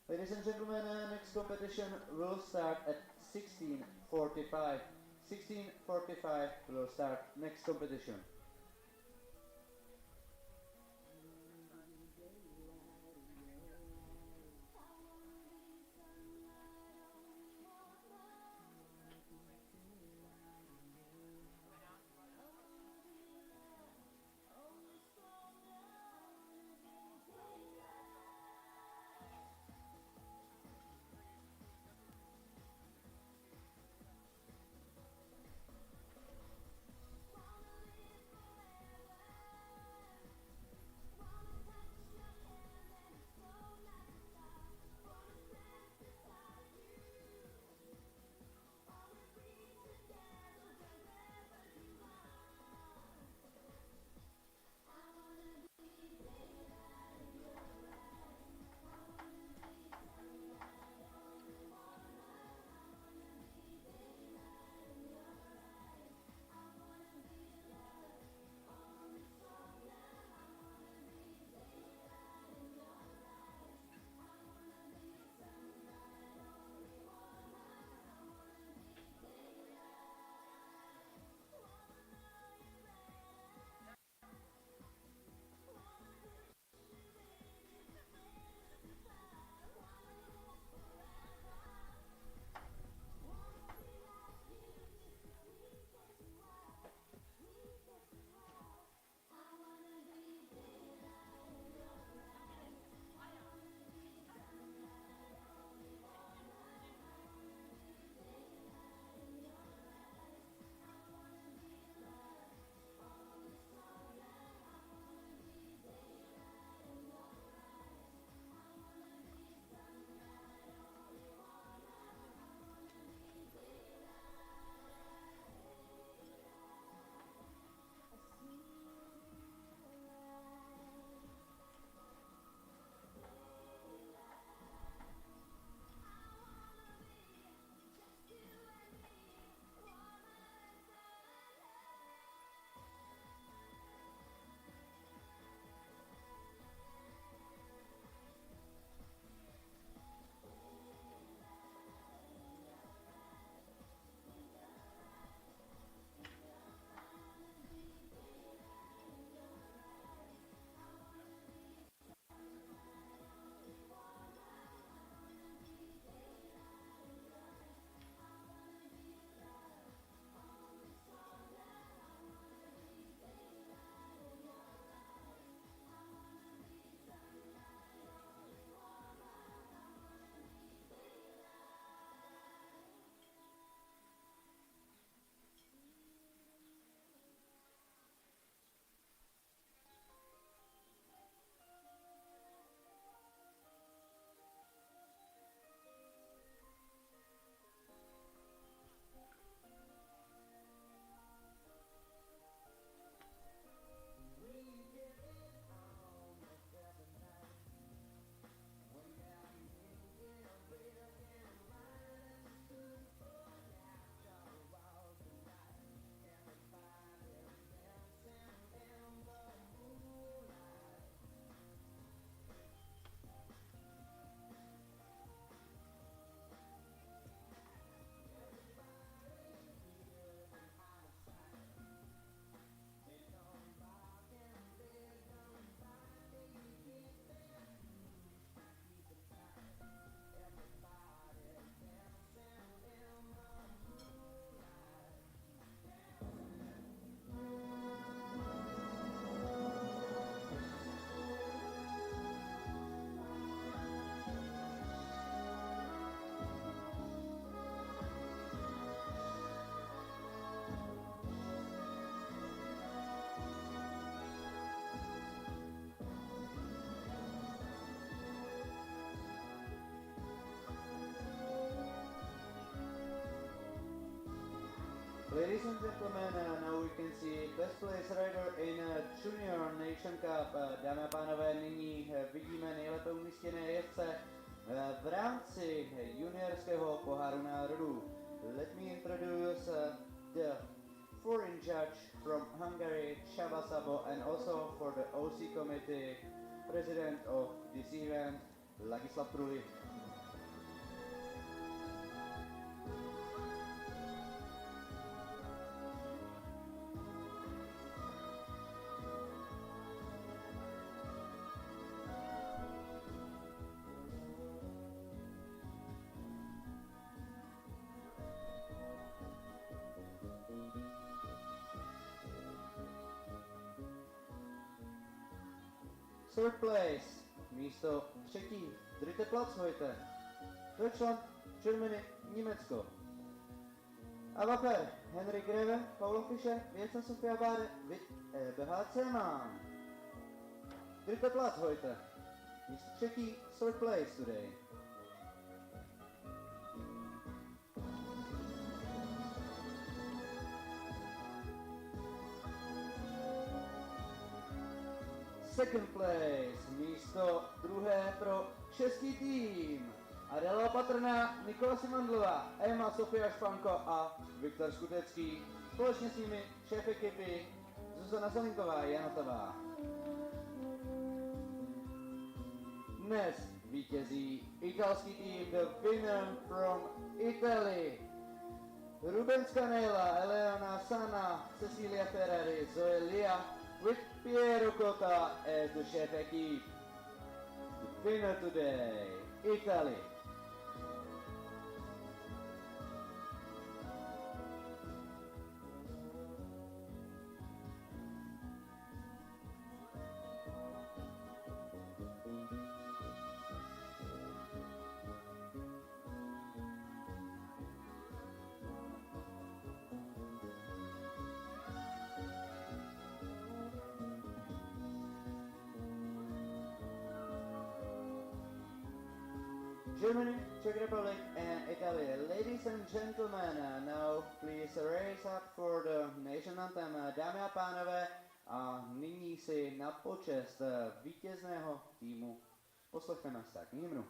Ladies and gentlemen, next competition will start at 16:45. 16:45 will start next competition. Ladies and gentlemen, now we can see best place rider in Junior Nation Cup. Dámy a pánové, nyní vidíme nejlépe umístěné jezdce v rámci juniorského poháru národů. Let me introduce the foreign judge from Hungary, Csaba Sabo, and also for the OC committee, president of this event, Ladislav Truli. Third place, místo třetí, dritte Platz heute. Deutschland, Germany, Německo. Avafer, Henry Greve, Paulo Fischer, Věca Sofia Bade, BHC Mann. Dritte Platz heute. Místo třetí, third place today. Second place, místo druhé pro český tým. Adela Patrná, Nikola Simandlova, Emma Sofia Španko a Viktor Skutecký. Společně s nimi šéf ekipy Zuzana Zelinková, Janotová. Dnes vítězí italský tým, the winner from Italy. Ruben Scanella, Eleona Sana, Cecilia Ferrari, Zoe Lia, with Piero Cotta as the chef équipe. The winner today, Italy. Germany, Czech Republic and Italy. Ladies and gentlemen, now please raise up for the nation anthem. Dámy a pánové, a nyní si na počest vítězného týmu poslechneme státní hymnu.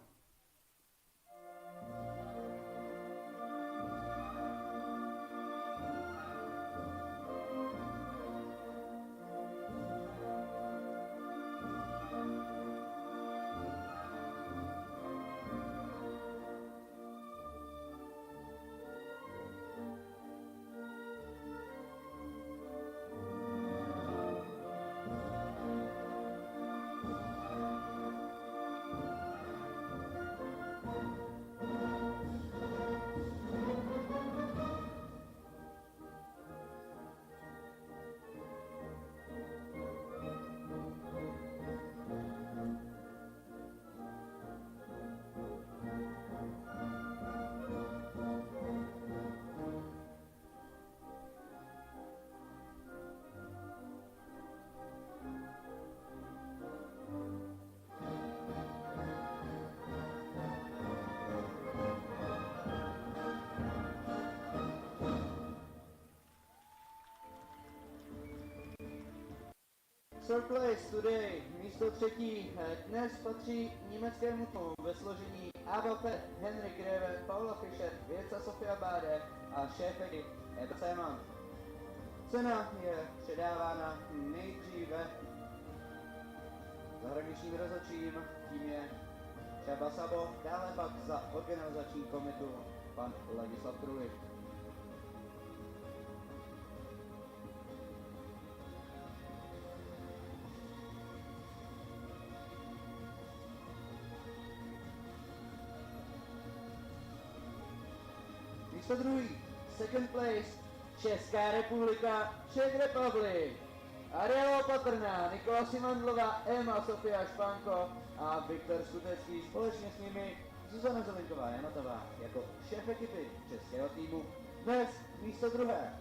Third place today, místo třetí, dnes patří německému týmu ve složení Adolfe, Henry Greve, Paula Fischer, Věca Sofia Bade a šéfek EBC Mann. Cena je předávána nejdříve zahraničním rozhodčím, tím je Csaba Sabo, dále pak za organizační komitu pan Ladislav Truli. Místo druhý, second place, Česká republika, Czech Republic. Adela Patrná, Nikola Simandlova, Emma Sofia Španko a Viktor Skutecký. Společně s nimi Zuzana Zelinková, Janotová jako šéf ekipy českého týmu. Dnes místo druhé.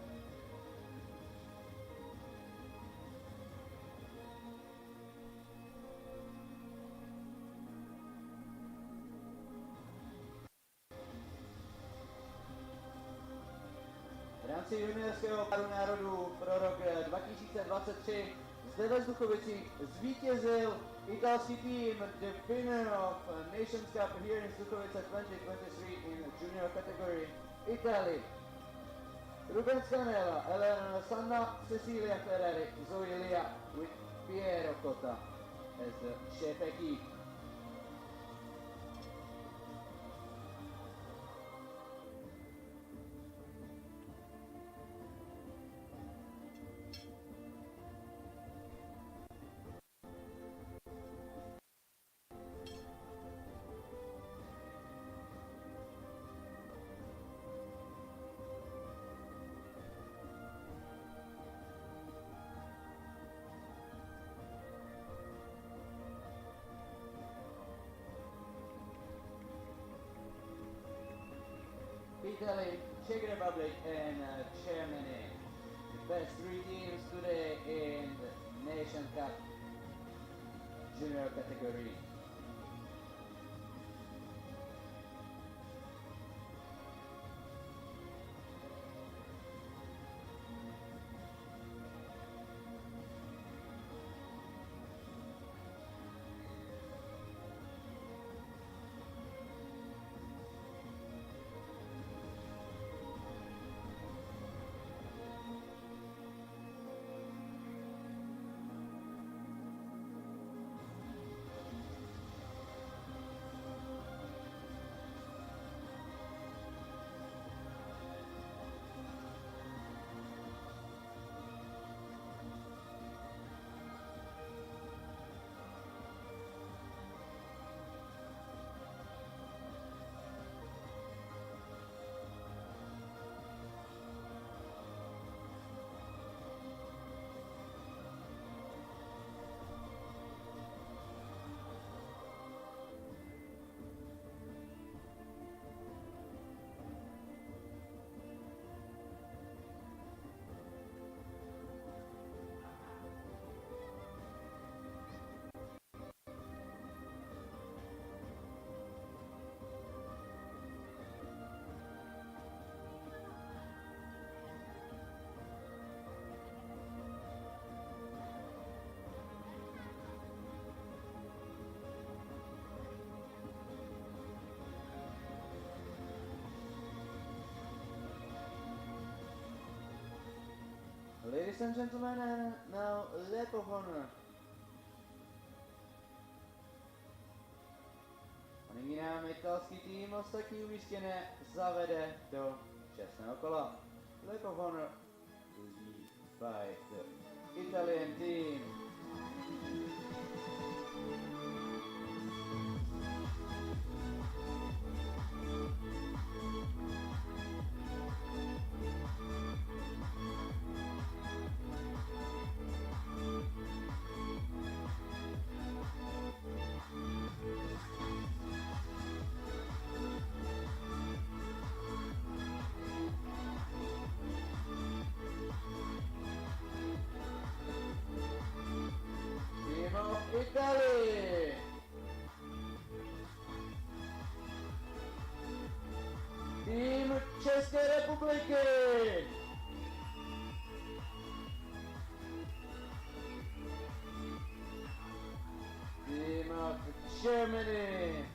rámci juniorského páru národů pro rok 2023 zde ve Zduchovicích zvítězil italský tým, the winner of Nations Cup here in Zduchovice 2023 in junior category, Italy. Ruben Scanella, Eleanor Sanna, Cecilia Ferrari, Zoe Lia with Piero Cotta as the chef équipe. Italy, Czech Republic and Germany. The best three teams today in the Nation Cup junior category. Ladies and gentlemen, and now lap of honor. A nyní nám italský tým ostatní umístěné zavede do čestného kola. Lap of honor will be by the Italian team. Italy! Tým České republiky! Team of Germany!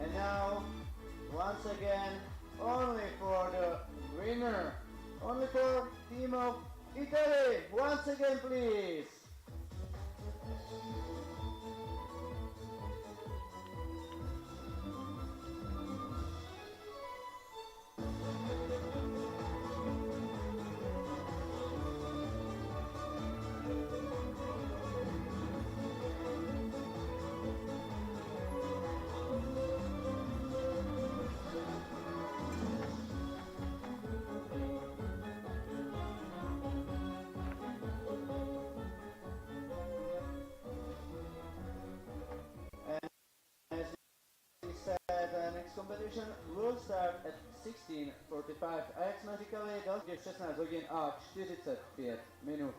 And now, once again, only for the winner, only for Team of Italy, once again please. next competition will start at 16:45. A jak jsme říkali, další v 16 hodin a 45 minut.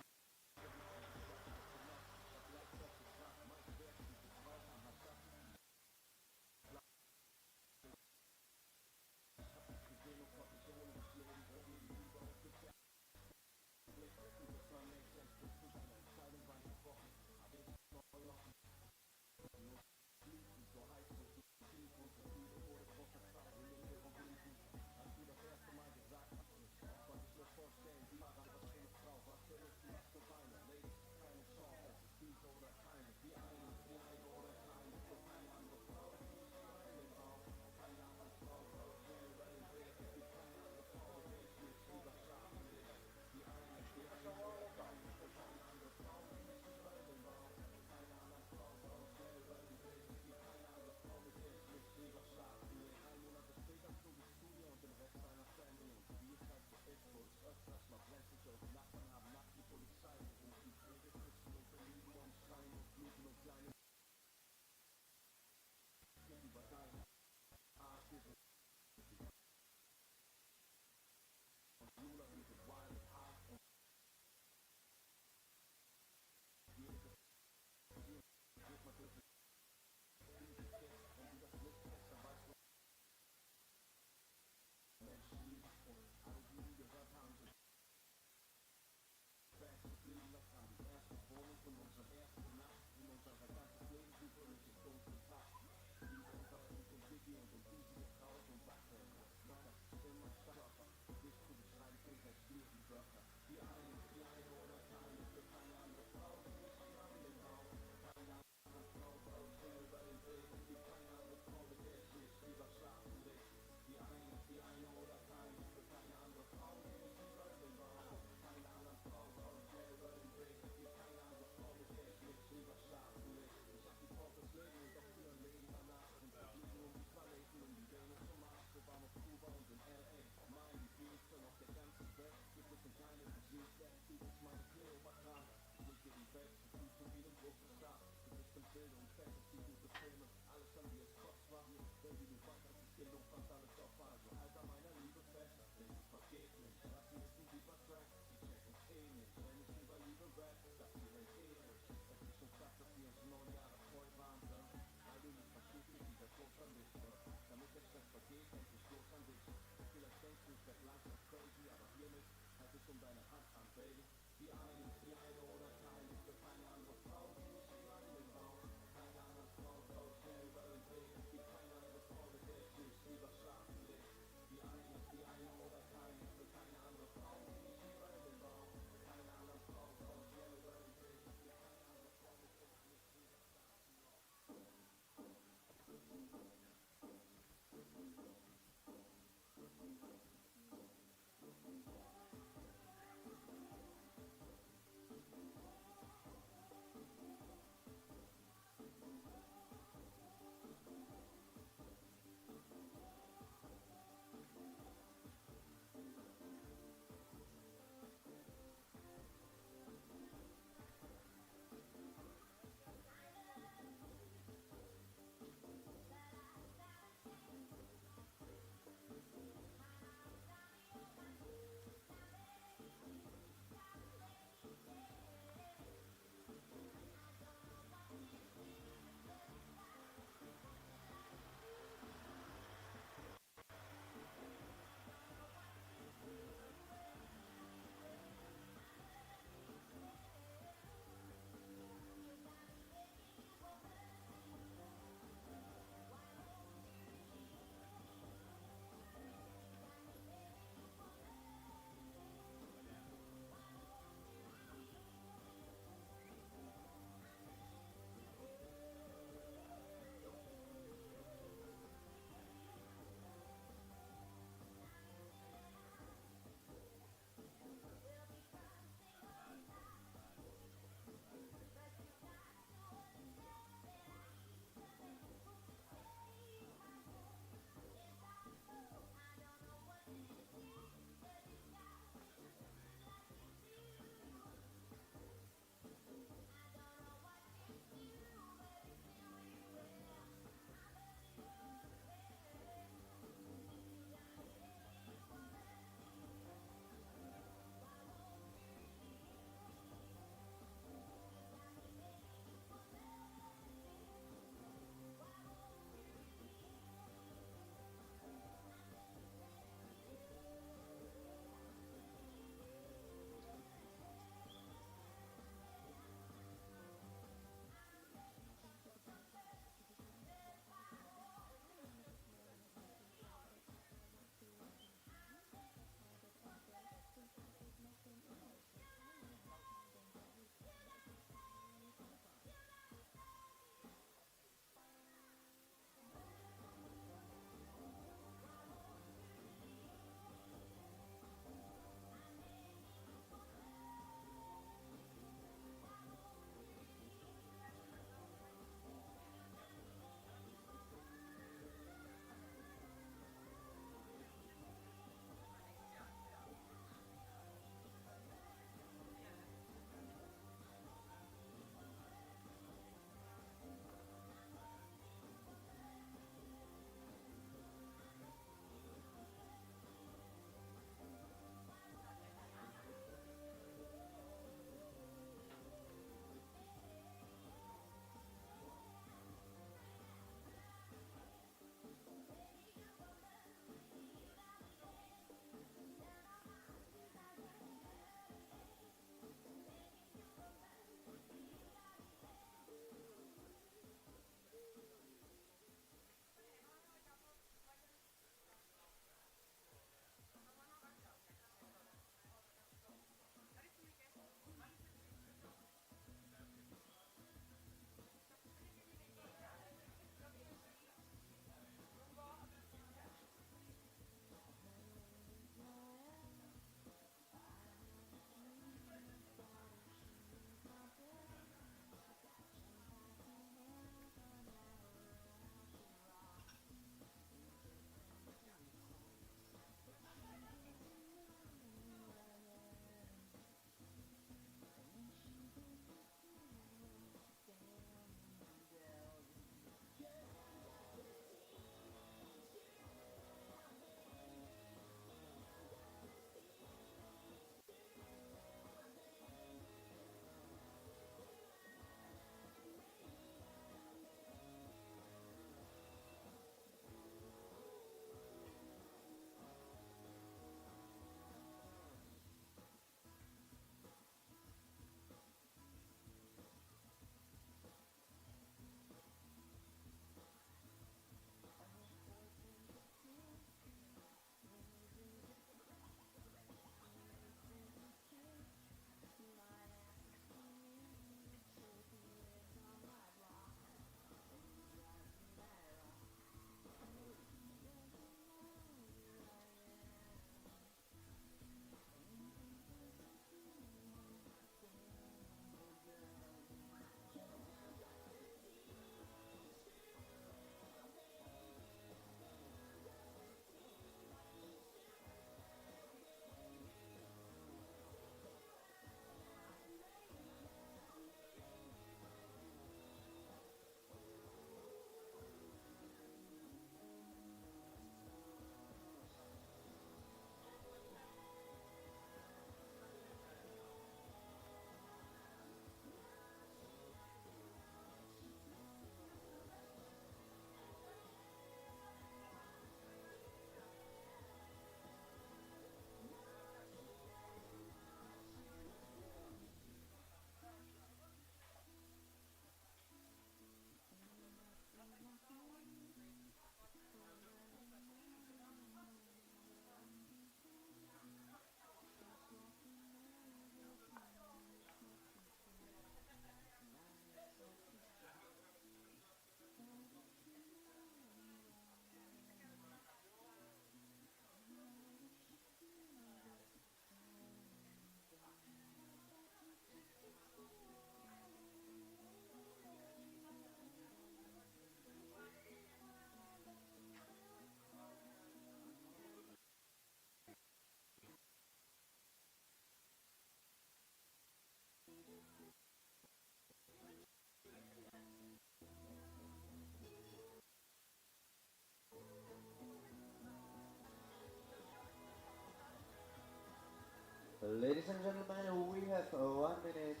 Ladies and gentlemen, we have 1 minute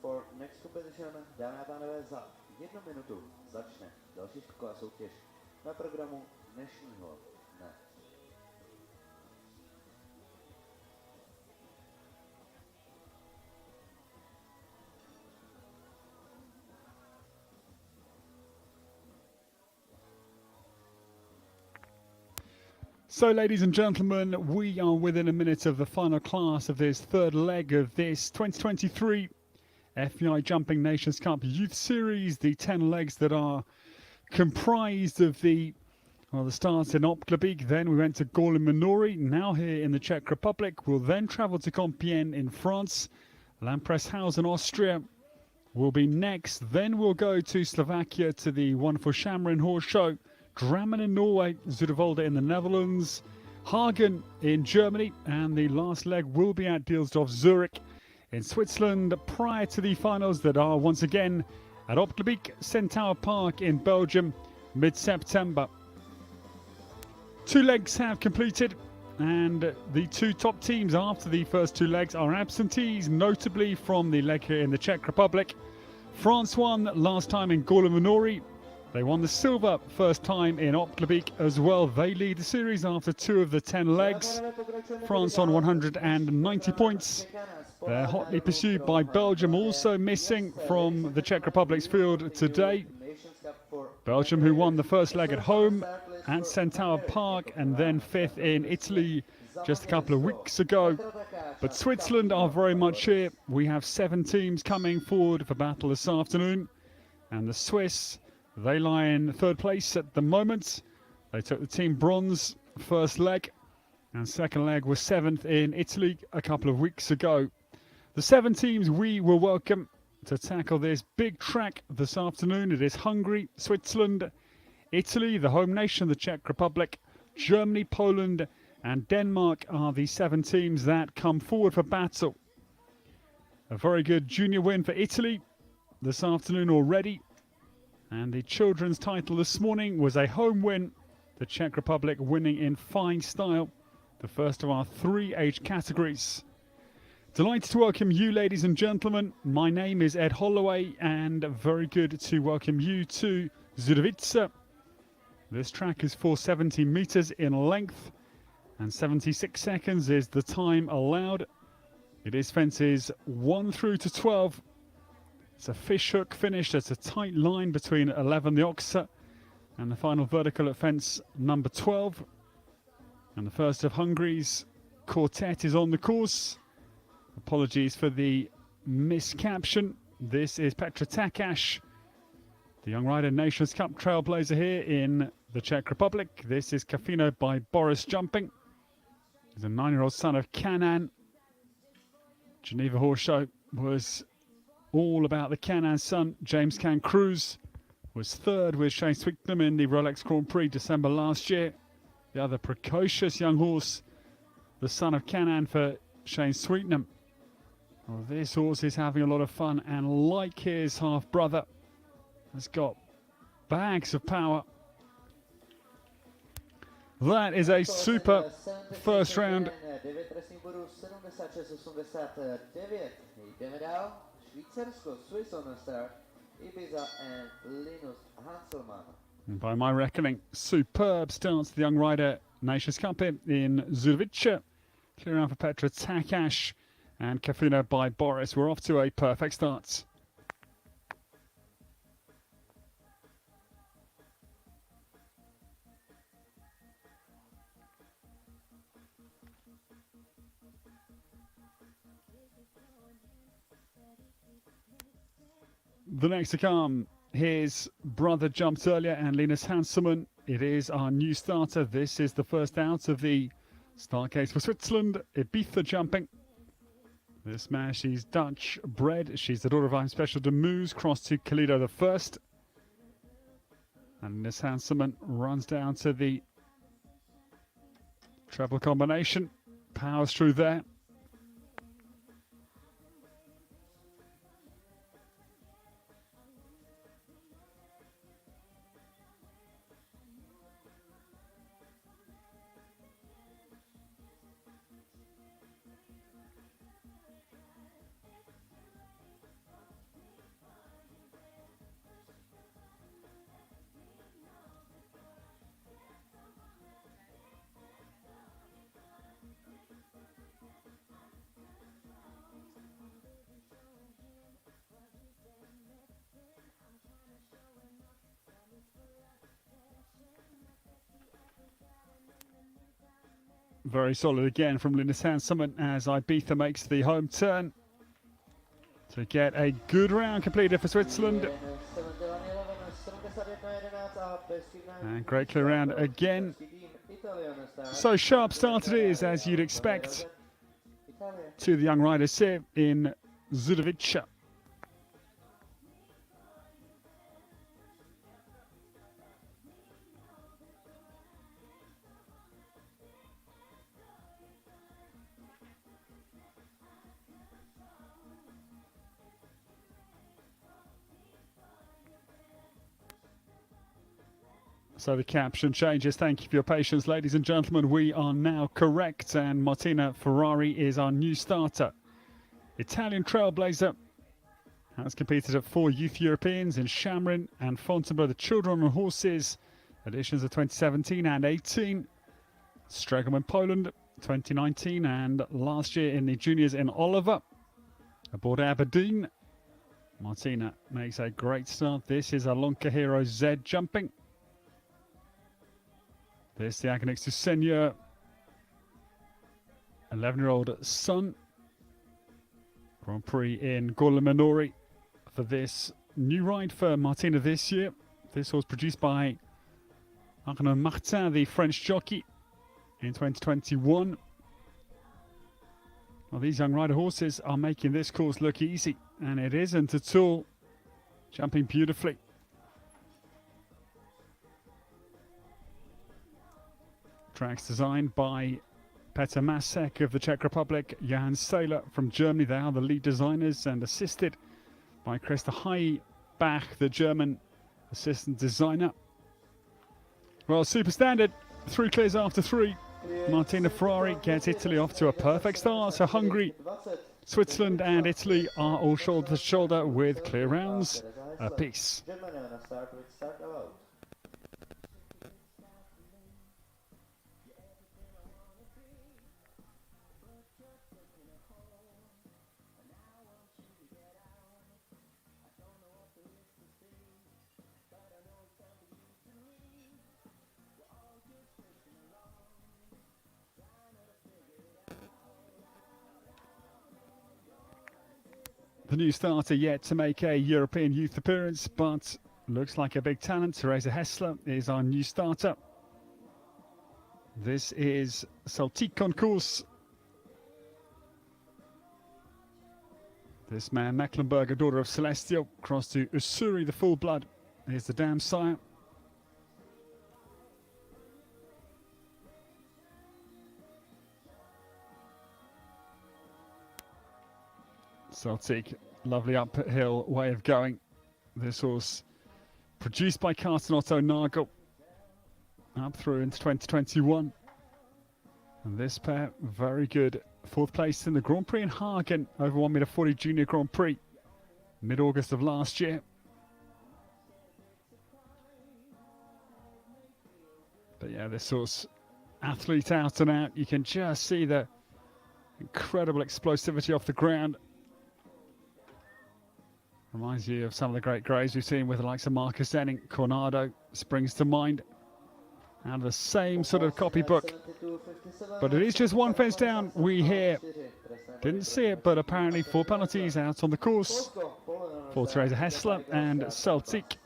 for next competition. Dámy a pánové, za 1 minutu začne další skoková soutěž na programu dnešního dne. So, ladies and gentlemen, we are within a minute of the final class of this third leg of this 2023 FEI Jumping Nations Cup Youth Series. The 10 legs that are comprised of the starts in Opklabik, then we went to Gorlin Minori, now here in the Czech Republic. We'll then travel to Compiègne in France, Lampreschhausen, Austria will be next. Then we'll go to Slovakia to the wonderful Shamrin Horse Show. Drammen in Norway, Zuidewolde in the Netherlands, Hagen in Germany, and the last leg will be at Deelsdorf Zurich in Switzerland prior to the finals that are once again at Opklabik Centaur Park in Belgium mid-September. 2 legs have completed, and the 2 top teams after the first 2 legs are absentees, notably from the leg here in the Czech Republic. France won last time in Gorlin Minori. They won the silver first time in Opklabik as well. They lead the series after 2 of the 10 legs. France on 190 points. They're hotly pursued by Belgium, also missing from the Czech Republic's field today. Belgium, who won the first leg at home at Centaur Park and then 5th in Italy just a couple of weeks ago. But Switzerland are very much here. We have 7 teams coming forward for battle this afternoon. And the Swiss, they lie in 3rd place at the moment. They took the team bronze first leg, and 2nd leg was 7th in Italy a couple of weeks ago. The 7 teams we will welcome to tackle this big track this afternoon. It is Hungary, Switzerland, Italy, the home nation, the Czech Republic, Germany, Poland, and Denmark are the 7 teams that come forward for battle. A very good junior win for Italy this afternoon already. And the children's title this morning was a home win. The Czech Republic winning in fine style, the first of our 3 age categories. Delighted to welcome you, ladies and gentlemen. My name is Ed Holloway, and very good to welcome you to Zduchovice. This track is 470 meters in length, and 76 seconds is the time allowed. It is fences 1 through to 12. It's a fishhook finish. It's a tight line between 11 the Oxer and the final vertical at fence number 12. And the first of Hungary's quartet is on the course. Apologies for the miscaption. This is Petra Takash, the young rider Nations Cup trailblazer here in the Czech Republic. This is Kafino by Boris Jumping. He's a 9-year-old son of Canan. Geneva Horse Show was all about the Canan son. James Can Cruz was 3rd with Shane Sweetnam in the Rolex Grand Prix December last year. The other precocious young horse, the son of Canan for Shane Sweetnam. Well, this horse is having a lot of fun, and like his half-brother, has got bags of power. That is a super first round. And by my reckoning, superb starts the young rider Nations Cup in Zduchovice. Clear out for Petra Takash and Kafino by Boris. We're off to a perfect start. The next to come, his brother jumped earlier, and Linus Hanselman. It is our new starter. This is the first out of the start case for Switzerland. Ibiza jumping. This mare, she's Dutch bred. She's the daughter of I'm Special de Moose, crossed to Kalido the first. And Linus Hanselman runs down to the treble combination. Powers through there. Very solid again from Linus Hanselman as Ibiza makes the home turn to get a good round completed for Switzerland. And great clear round again. So sharp start it is, as you'd expect, to the young riders here in Zduchovice. So the caption changes. Thank you for your patience, ladies and gentlemen. We are now correct, and Martina Ferrari is our new starter. Italian trailblazer has competed at 4 Youth Europeans in Shamrin and Fontainebleau, the children on horses, editions of 2017 and 18. Stragom in Poland, 2019, and last year in the juniors in Oliver. Aboard Aberdeen, Martina makes a great start. This is a Lonka Hero Z jumping. This the Agonics to Seigneur, 11-year-old son. Grand Prix in Gorla-Minori for this new ride for Martina this year. This was produced by Arnaud Martin, the French jockey, in 2021. Well, these young rider horses are making this course look easy, and it isn't at all. Jumping beautifully. Tracks designed by Petr Masek of the Czech Republic, Johann Saylor from Germany. They are the lead designers, and assisted by Christa Heibach, the German assistant designer. Well, super standard. 3 clears after 3. Martina Ferrari gets Italy off to a perfect start. So Hungary, Switzerland and Italy are all shoulder to shoulder with clear rounds apiece. The new starter yet to make a European youth appearance, but looks like a big talent. Theresa Hessler is our new starter. This is Celtic on course. This man, Mecklenburg, a daughter of Celestial, crossed to Ussuri, the full blood. Here's the dam sire. Celtic, lovely uphill way of going. This horse produced by Carsten Otto Nagel up through into 2021. And this pair, very good. 4th place in the Grand Prix in Hagen, over 1.40 meter Junior Grand Prix, mid-August of last year. But yeah, this horse, athlete out and out. You can just see the incredible explosivity off the ground. Reminds you of some of the great greys we've seen with the likes of Marcus Enning. Cornado springs to mind. Out of the same sort of copybook. But it is just one fence down. We hear, didn't see it, but apparently 4 penalties out on the course for Theresa Hessler and Celtic.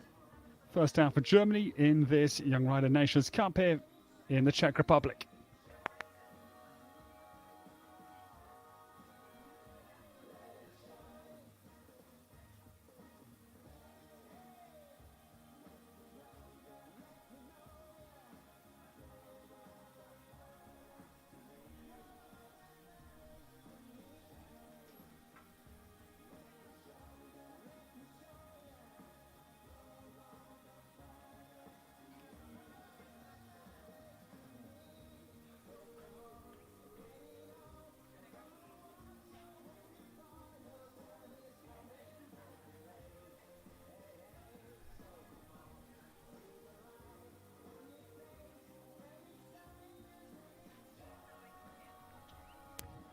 First out for Germany in this Young Rider Nations Cup here in the Czech Republic.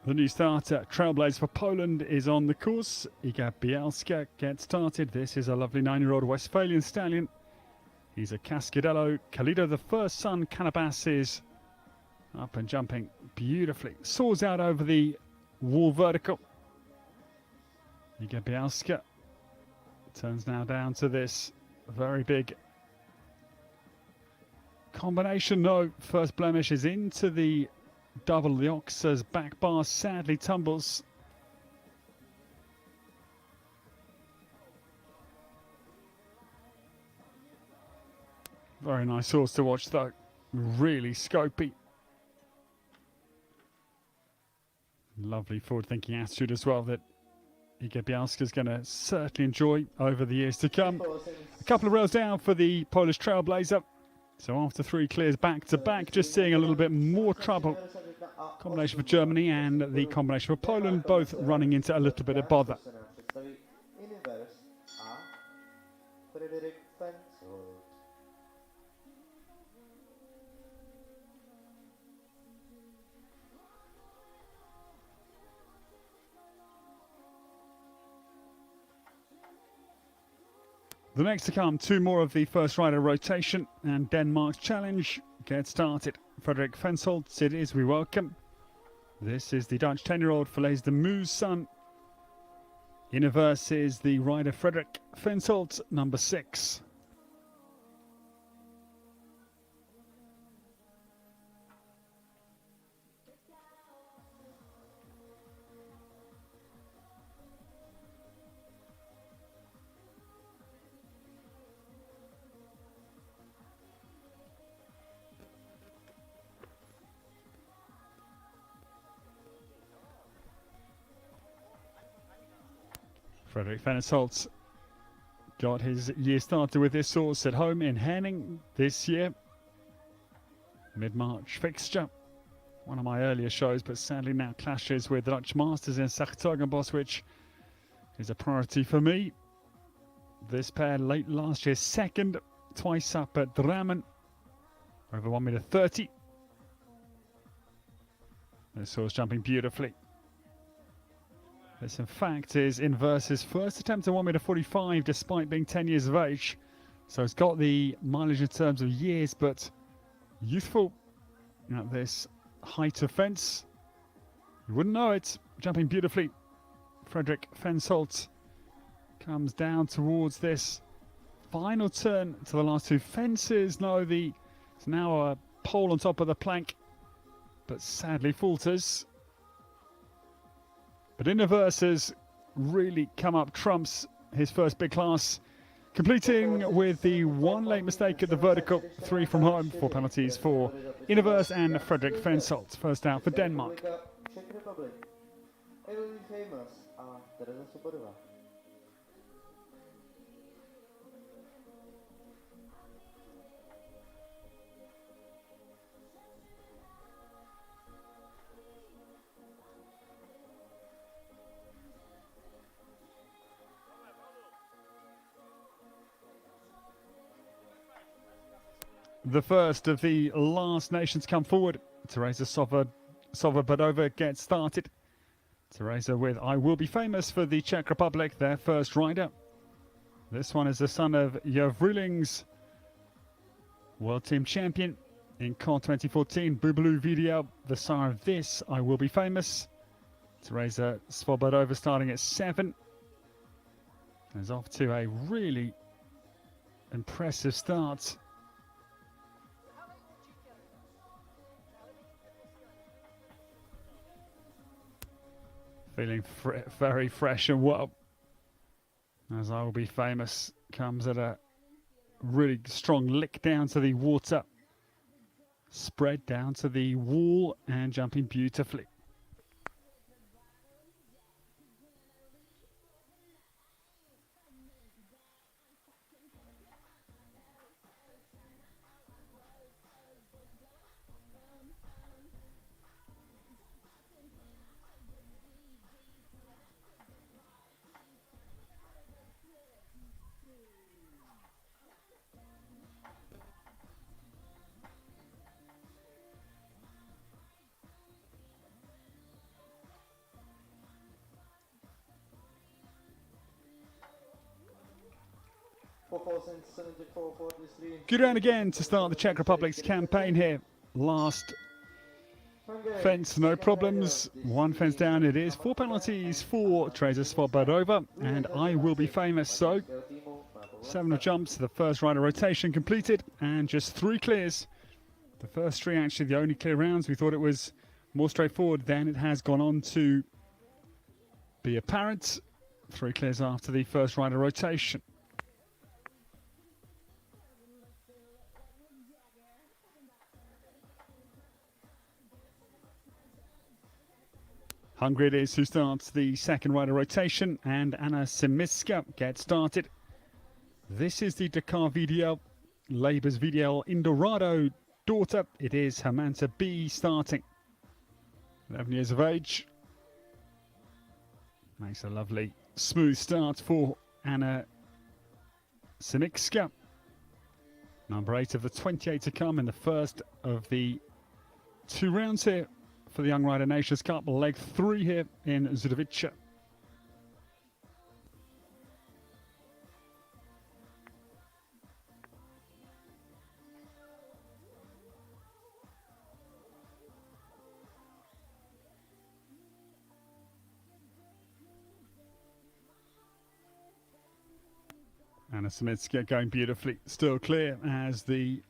The new starter, Trailblazer for Poland, is on the course. Iga Bielska gets started. This is a lovely 9-year-old Westphalian stallion. He's a Cascadello. Kalido, the first son, Canabas is Up and jumping beautifully. Soars out over the wall vertical. Iga Bialska turns now down to this very big combination. No, first blemish is into the double. The Oxa's back bar sadly tumbles. Very nice horse to watch though. Really scopy. Lovely forward-thinking attitude as well that Iga Bialska is going to certainly enjoy over the years to come. A couple of rails down for the Polish trailblazer. So after 3 clears back to back, just seeing a little bit more trouble. Combination for Germany and the combination for Poland, both running into a little bit of bother. The next to come, 2 more of the first rider rotation, and Denmark's challenge gets started. Frederik Fensholt, it is we welcome. This is the Dutch 10-year-old Falaise de Mu's son. Universe is the rider Frederik Fensholt, number 6. Frederik Fensholt got his year started with this horse at home in Henning this year. Mid-March fixture. One of my earlier shows, but sadly now clashes with the Dutch Masters in Sachertogenbosch, which is a priority for me. This pair late last year, second, twice up at Drammen, over 1m30. This horse jumping beautifully. This, in fact, is Inverse's first attempt at 1m45, despite being 10 years of age. So it's got the mileage in terms of years, but youthful at this height of fence. You wouldn't know it. Jumping beautifully. Frederik Fensholt comes down towards this final turn to the last 2 fences. No, it's now a pole on top of the plank, but sadly falters. But Inverse has really come up trumps his first big class, completing with the 1 late mistake at the vertical, 3 from home, 4 penalties for Inverse and Frederik Fensholt. First out for Denmark. The first of the last nations come forward. Teresa Soverbadova gets started. Teresa with I Will Be Famous for the Czech Republic, their first rider. This one is the son of Javrulings, world team champion in CON 2014. Bublu Video, the sire of this I Will Be Famous. Teresa Svobodova starting at 7. Is off to a really impressive start. Feeling very fresh and well. As I Will Be Famous comes at a really strong lick down to the water. Spread down to the wall and jumping beautifully. Good round again to start the Czech Republic's campaign here. Last Fence, no problems. One fence down it is. 4 penalties for Trezor Svobodova, and I Will Be Famous. So, 7 of jumps, the first rider rotation completed, and just 3 clears. The first 3 actually the only clear rounds. We thought it was more straightforward than it has gone on to be apparent. 3 clears after the first rider rotation. Hungary it is who starts the second rider rotation, and Anna Simiska gets started. This is the Dakar VDL, Labour's VDL Indorado daughter. It is Hermanta B starting. 11 years of age. Makes a lovely smooth start for Anna Simiska. Number 8 of the 28 to come in the first of the 2 rounds here for the Young Rider Nations Cup, leg 3 here in Zduchovice. Anna Simiska going beautifully, still clear as the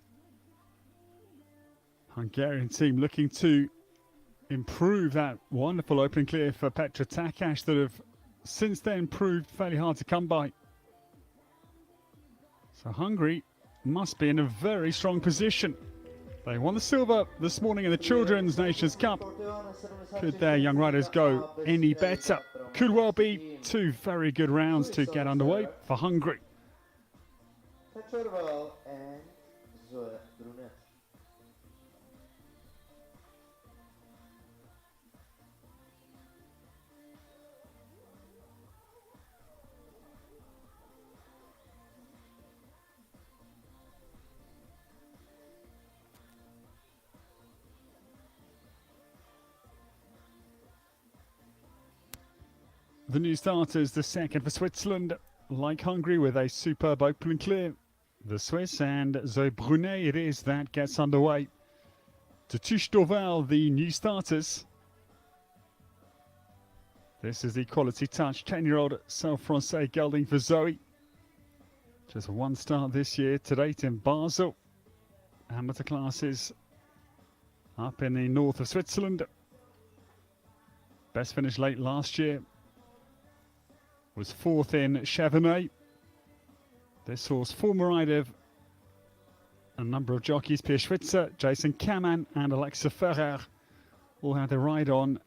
Hungarian team looking to improve that wonderful opening clear for Petra Takash that have since then proved fairly hard to come by. So Hungary must be in a very strong position. They won the silver this morning in the Children's Nations Cup. Could their young riders go any better? Could well be 2 very good rounds to get underway for Hungary. And Zoe Brunet. The new starters, the second for Switzerland, like Hungary, with a superb opening clear. The Swiss and Zoe Brunet it is that gets underway. Zduchovice Dorval, the new starters. This is the quality touch, 10-year-old South-Francais gelding for Zoe. Just 1 start this year to date in Basel. Amateur classes up in the north of Switzerland. Best finish late last year. Was 4th in Chevenay. This horse, former rider of a number of jockeys, Pierre Schwitzer, Jason Kaman and Alexa Ferrer, all had their ride on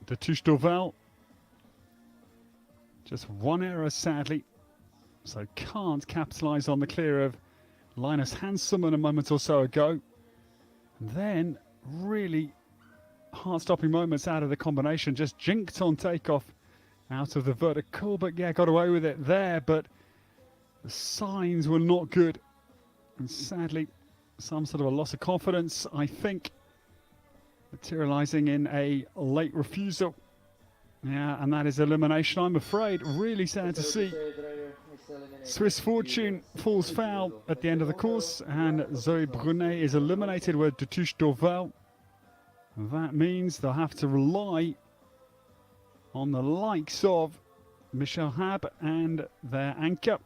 Zduchovice Dorval. Just 1 error, sadly, so can't capitalise on the clear of Linus Hanselman a moment or so ago. And then, really heart-stopping moments out of the combination, just jinked on takeoff out of the vertical, but yeah, got away with it there, but the signs were not good, and sadly some sort of a loss of confidence, I think, materialising in a late refusal. Yeah, and that is elimination, I'm afraid. Really sad to see. Swiss Fortune falls foul at the end of the course, and Zoe Brunet is eliminated with Zduchovice Dorval. That means they'll have to rely on the likes of Michel Hab and their anchor,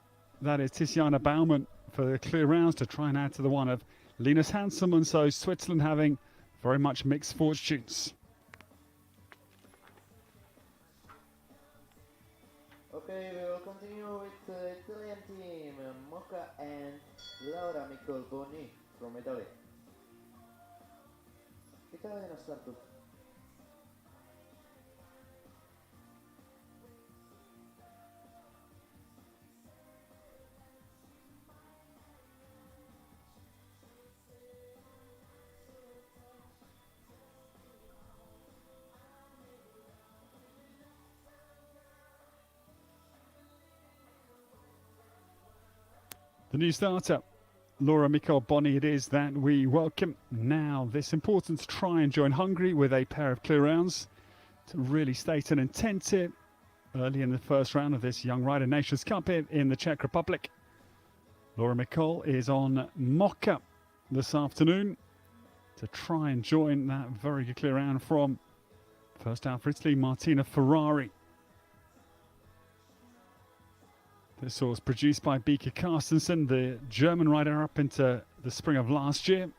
that is Tiziana Baumann, for the clear rounds to try and add to the one of Linus Hanselman. So Switzerland having very much mixed fortunes. Okay, we will continue with the Italian team, Mocha and Laura Miccolboni from Italy. Italia na startu. The new starter, Laura Miccolboni, it is that we welcome. Now, this important to try and join Hungary with a pair of clear rounds to really state an intent here early in the first round of this Young Rider Nations Cup here in the Czech Republic. Laura Miccol is on Mocha this afternoon. to try and join that very good clear round from first out for Italy, Martina Ferrari. This was produced by Beeke Carstensen, the German rider up into the spring of last year.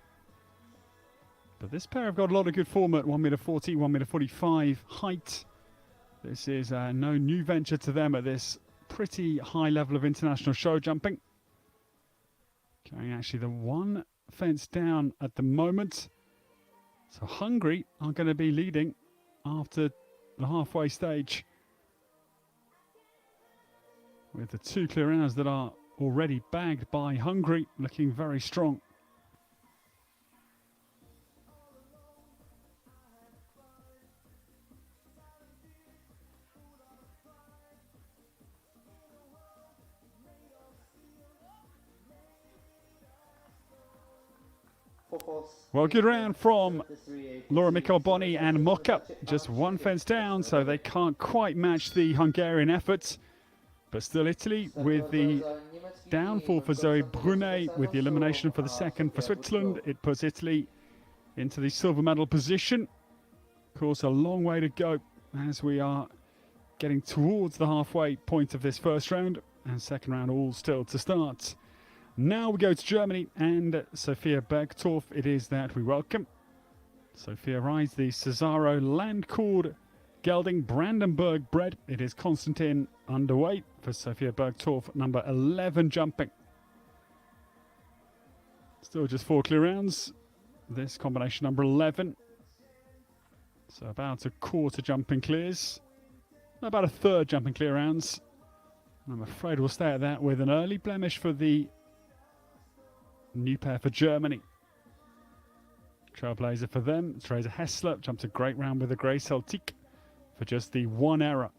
But this pair have got a lot of good form at 1m40, 1m45 height. This is no new venture to them at this pretty high level of international show jumping. Carrying actually the one fence down at the moment. So Hungary are going to be leading after the halfway stage, with the two clear rounds that are already bagged by Hungary looking very strong. Well, good round from Laura Michelboni and Moka. Just one fence down, so they can't quite match the Hungarian efforts. But still Italy with the downfall for Zoe Brunet, with the elimination for the second for Switzerland. It puts Italy into the silver medal position. Of course, a long way to go as we are getting towards the halfway point of this first round. And second round all still to start. Now we go to Germany and Sophia Bergtorff. It is that we welcome. Sophia rides the Cesaro Landcord Gelding Brandenburg bred. It is Konstantin underway for Sophia Bergtorff, number 11 jumping. Still just 4 clear rounds. This combination number 11. So about a quarter jumping clears. About a third jumping clear rounds. I'm afraid we'll stay at that with an early blemish for the new pair for Germany. Trailblazer for them. Teresa Hessler jumped a great round with a Grey Celtic for just the one error.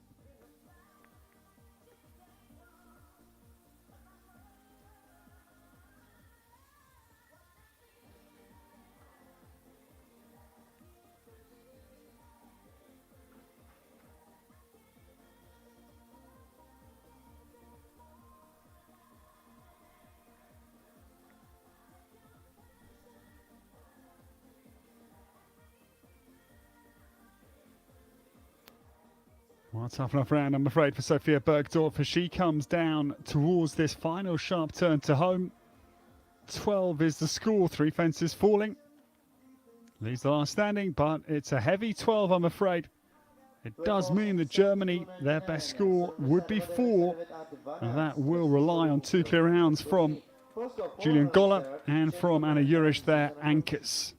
Well, tough enough round, I'm afraid, for Sophia Bergtorff as she comes down towards this final sharp turn to home. 12 is the score, 3 fences falling. Leaves the last standing, but it's a heavy 12, I'm afraid. It does mean that Germany, their best score would be 4, and that will rely on 2 clear rounds from Julian Goller and from Anna Juric, their anchors.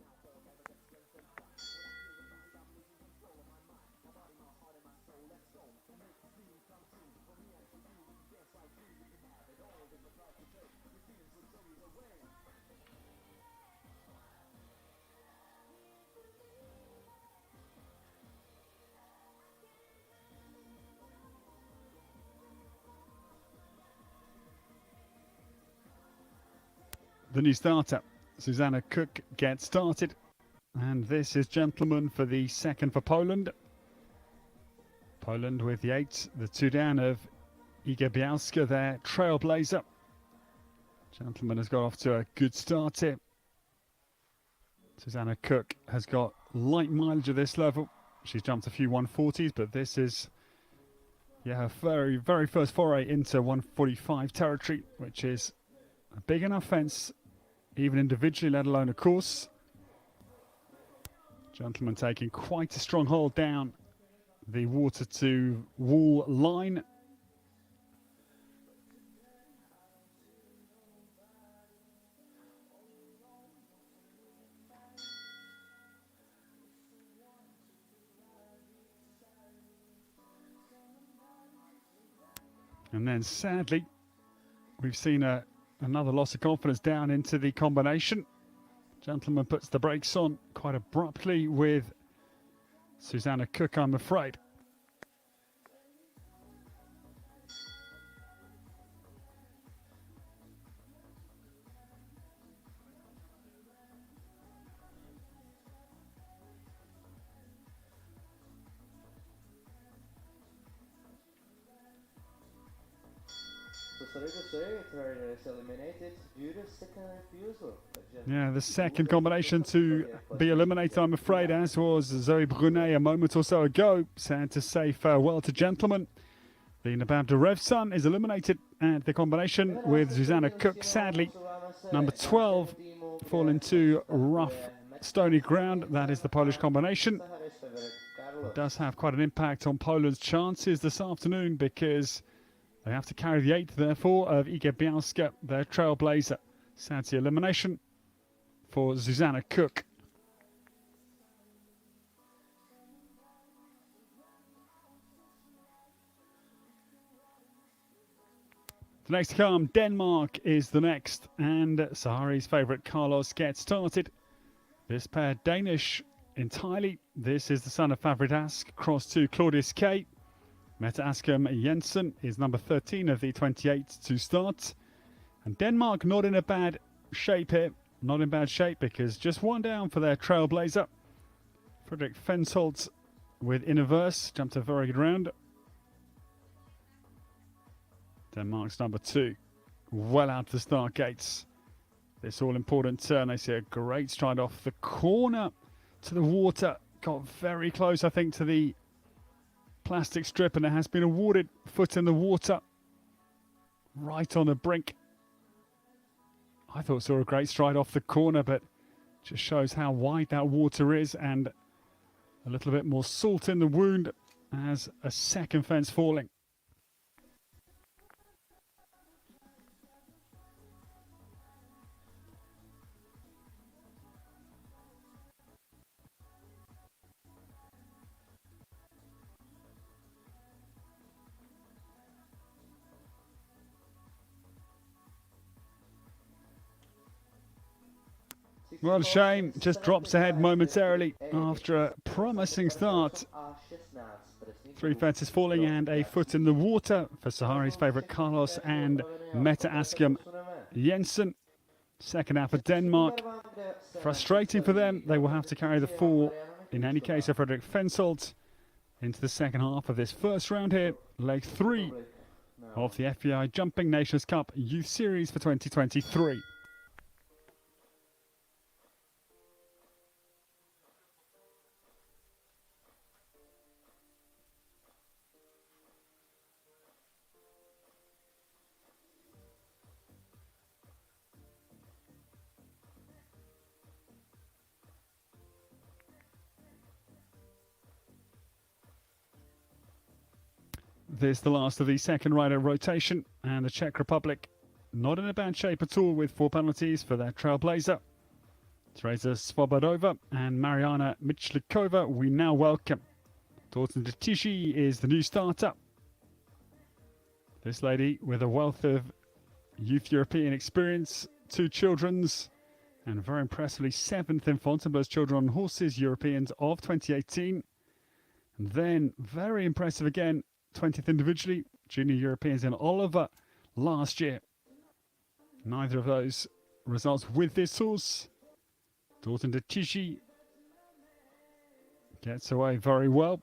The new starter, Susanna Cook, gets started. And this is gentleman for the second for Poland. Poland with the 8, the 2 down of Iga Białka, their trailblazer. Gentleman has got off to a good start here. Susanna Cook has got light mileage at this level. She's jumped a few 140s, but this is her very, very first foray into 145 territory, which is a big enough fence, even individually, let alone a course. Gentleman taking quite a strong hold down the water to wall line. And then sadly, we've seen another loss of confidence down into the combination. Gentleman puts the brakes on quite abruptly with Susanna Cook, I'm afraid. sorry to say, third is eliminated due to second refusal. Yeah, the second combination to be eliminated, I'm afraid, as was Zoe Brunet a moment or so ago. Sad to say farewell to gentlemen. The Nabab Derev son is eliminated at the combination with Zuzana Cook, sadly. Number 12 fall into rough, stony ground. That is the Polish combination. It does have quite an impact on Poland's chances this afternoon because they have to carry the 8th, therefore, of Iga Bialska, their trailblazer. Sad to see elimination for Zuzana Cook. The next to come, Denmark is the next, and Sahari's favourite Carlos gets started. This pair Danish entirely. This is the son of Favrid cross to Claudius K. Mette Askum Jensen is number 13 of the 28 to start. And Denmark not in a bad shape here. Not in bad shape because just one down for their trailblazer. Fredrik Fensholt with Innoverse jumped a very good round. Denmark's number 2. Well out to the start gates. This all-important turn. They see a great stride off the corner to the water. Got very close, I think, to the plastic strip, and it has been awarded. Foot in the water. Right on the brink. I thought saw a great stride off the corner, but just shows how wide that water is, and a little bit more salt in the wound as a second fence falling. Well, a shame, just drops ahead momentarily after a promising start. 3 fences falling and a foot in the water for Sahari's favourite Carlos and Mette Askum Jensen. Second half for Denmark. Frustrating for them. They will have to carry the fall, in any case, of Fredrik Fensholt into the second half of this first round here. Leg 3 of the FEI Jumping Nations Cup Youth Series for 2023. This is the last of the second rider rotation, and the Czech Republic not in a bad shape at all with 4 penalties for their trailblazer. Teresa Svobodova and Mariana Michlikova we now welcome. Dorten de Tichy is the new starter. This lady with a wealth of youth European experience, 2 children's, and very impressively 7th in Fontainebleau's Children on Horses Europeans of 2018. And then very impressive again, 20th individually, Junior Europeans in Oliver last year. Neither of those results with this horse. Dorten de Tichy gets away very well.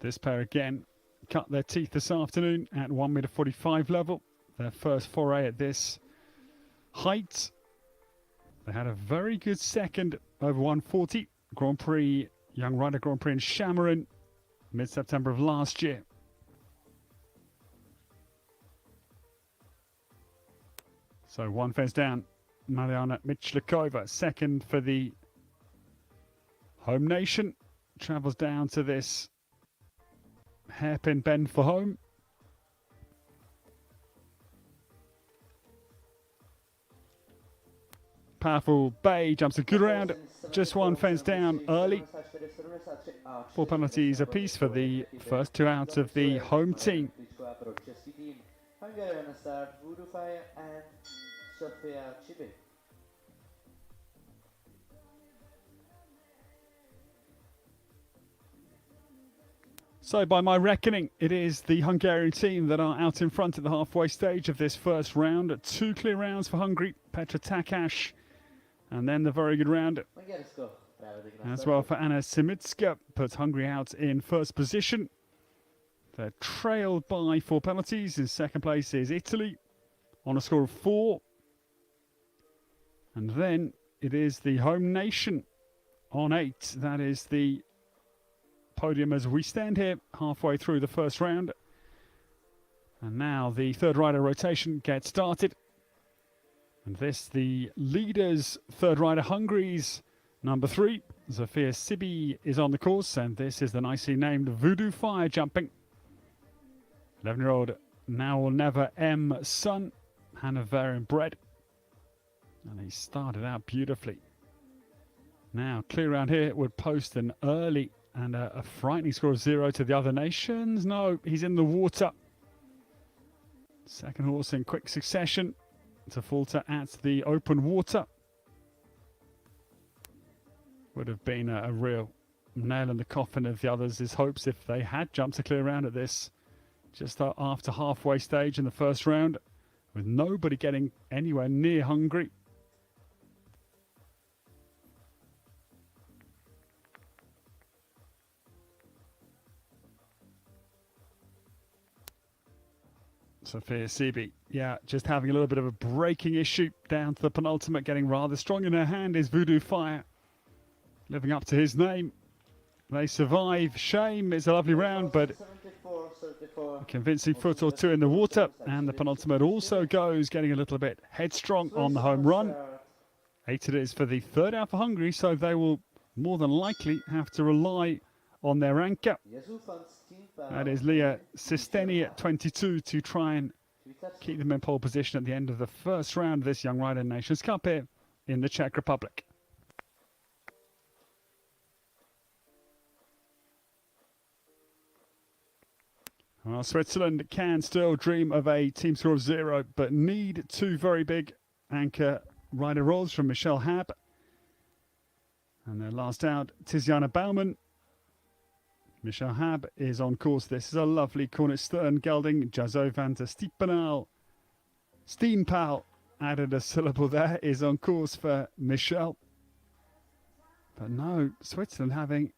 This pair again cut their teeth this afternoon at 1.45 meter level. Their first foray at this height. They had a very good second over 140 Grand Prix, Young Rider Grand Prix in Chamorin, mid-September of last year. So 1 fence down, Mariana Michlikova, second for the home nation, travels down to this hairpin bend for home. Powerful Bay jumps a good round, just 1 fence down early. 4 penalties apiece for the first 2 out of the home team. So by my reckoning, it is the Hungarian team that are out in front at the halfway stage of this first round. 2 clear rounds for Hungary, Petra Takash, and then the very good round as well for Anna Simitska, puts Hungary out in first position. They're trailed by 4 penalties. In second place is Italy on a score of 4. And then it is the home nation on 8. That is the podium as we stand here halfway through the first round. And now the third rider rotation gets started. And this, the leaders, third rider, Hungary's number 3, Zofia Sibi, is on the course. And this is the nicely named Voodoo Fire jumping. 11-year-old now or never M. Sun, Hanoverian bred. And he started out beautifully. Now, clear around here would post an early and a frightening score of 0 to the other nations. No, he's in the water. Second horse in quick succession to falter at the open water. Would have been a real nail in the coffin of the others' hopes if they had jumped a clear round at this. Just after halfway stage in the first round, with nobody getting anywhere near Hungary. Zofia Sibi, yeah, just having a little bit of a braking issue down to the penultimate, getting rather strong in her hand is Voodoo Fire. Living up to his name. They survive. Shame, it's a lovely round, but a convincing foot or two in the water. And the penultimate also goes, getting a little bit headstrong on the home run. 8 it is for the third out for Hungary, so they will more than likely have to rely on their anchor. That is Leah Sisteni at 22 to try and keep them in pole position at the end of the first round of this Young Rider Nations Cup here in the Czech Republic. Well, Switzerland can still dream of a team score of 0, but need 2 very big anchor rider roles from Michelle Hab. And their last out, Tiziana Baumann. Michelle Hab is on course. This is a lovely cornet stern gelding. Jazo van der Stiepenal. Steenpal, added a syllable there, is on course for Michelle. But no, Switzerland having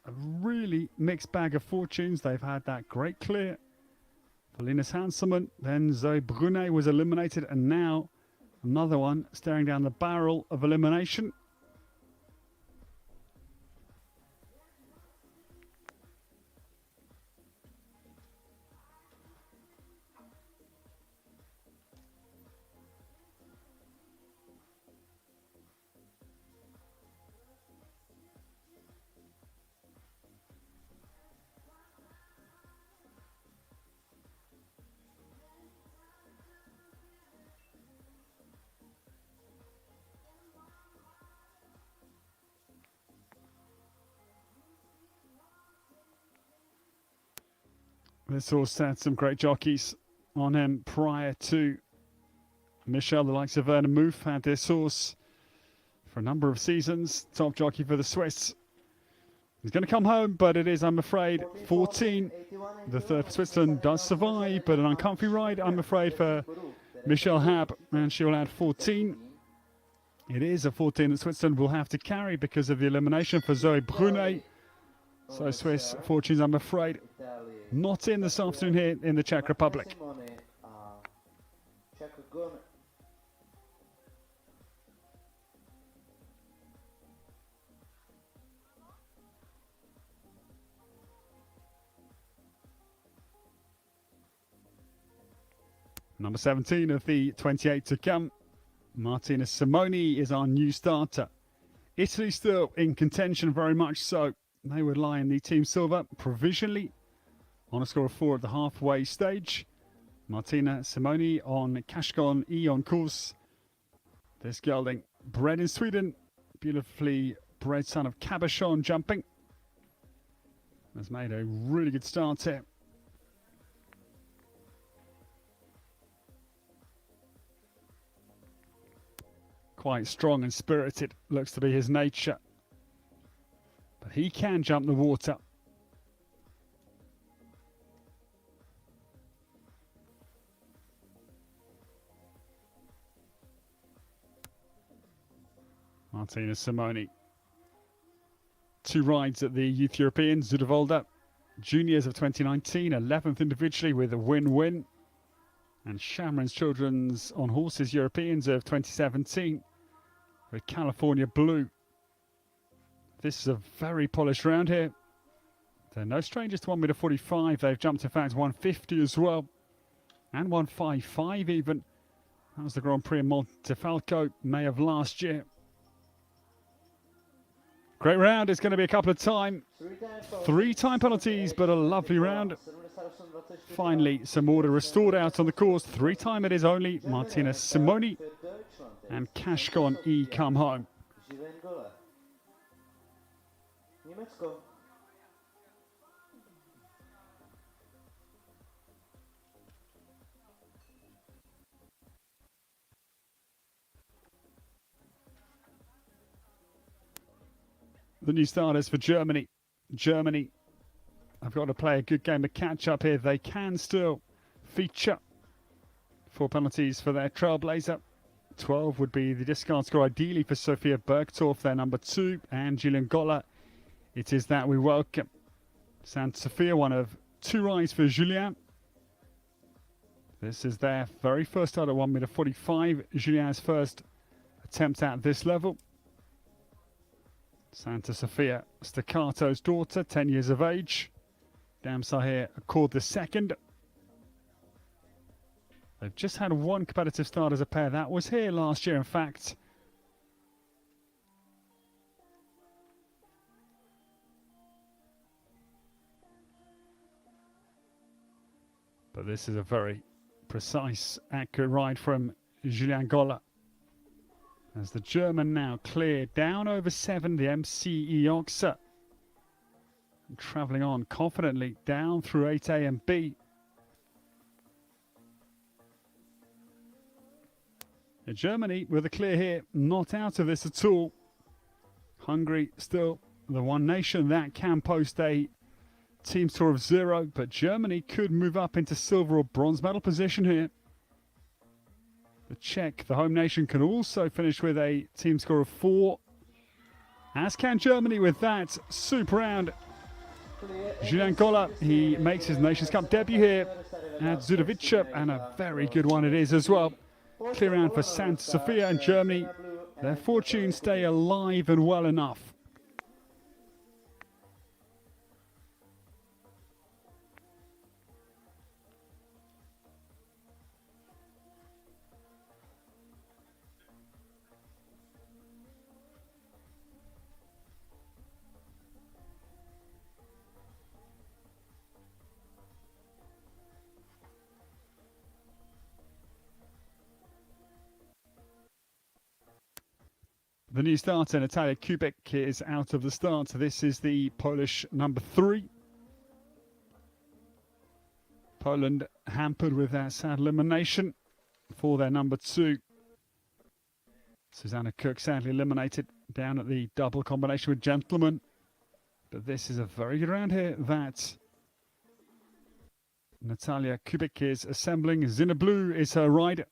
a really mixed bag of fortunes. They've had that great clear for Linus Hanselman. Then Zoe Brunet was eliminated, and now another one staring down the barrel of elimination. This horse had some great jockeys on him prior to Michelle. The likes of Werner Muth had this horse for a number of seasons. Top jockey for the Swiss. He's going to come home, but it is, I'm afraid, 14. The third for Switzerland does survive, but an uncomfy ride, I'm afraid, for Michelle Hab, and she will add 14. It is a 14 that Switzerland will have to carry because of the elimination for Zoe Brunet. So Swiss fortunes, I'm afraid, not in this afternoon here in the Czech Republic. Number 17 of the 28 to come, Martina Simoni, is our new starter. Italy still in contention, very much so. They would lie in the Team Silver provisionally on a score of 4 at the halfway stage. Martina Simoni on Kashgon E on course. This gelding, bred in Sweden, beautifully bred son of Cabochon jumping, has made a really good start here. Quite strong and spirited, looks to be his nature. But he can jump the water. Martina Simoni. 2 rides at the Youth European, Zuidewolde. Juniors of 2019, 11th individually with a win-win. And Shamron's Children's on Horses Europeans of 2017 with California Blue. This is a very polished round here. They're no strangers to 1 meter 45. They've jumped, in fact, 150 as well. And 155 even. That was the Grand Prix in Montefalco, May of last year. Great round. It's going to be a couple of three-time penalties, but a lovely round. Finally, some order restored out on the course. Three-time it is only. Martina Simoni and Kashkon E come home. The new starters for Germany. Germany have got to play a good game of catch-up here. They can still feature 4 penalties for their trailblazer. 12 would be the discard score ideally for Sophia Bergtorff, their number 2, and Julian Goller. It is that we welcome. Santa Sofia, one of 2 rides for Julien. This is their very first start at 1 meter 45. Julien's first attempt at this level. Santa Sofia, Staccato's daughter, 10 years of age. Damsahir Accord the second. They've just had 1 competitive start as a pair. That was here last year, in fact. But this is a very precise, accurate ride from Julian Goller. As the German now clear down over 7, the MCE Oxa. Travelling on confidently down through 8A and B. Germany with a clear here, not out of this at all. Hungary still the one nation that can post a team score of 0, but Germany could move up into silver or bronze medal position here. The Czech, the home nation, can also finish with a team score of 4, as can Germany with that super round. Julian Goller, he makes his Nations Cup debut here at Zduchovice, and a very good one it is as well. Clear round for Santa Sofia and Germany. Their fortunes stay alive and well enough. The new starter, Natalia Kubik, is out of the start. This is the Polish number 3. Poland hampered with their sad elimination for their number 2. Susanna Cook sadly eliminated down at the double combination with Gentleman. But this is a very good round here that Natalia Kubik is assembling. Zina Blue is her rider.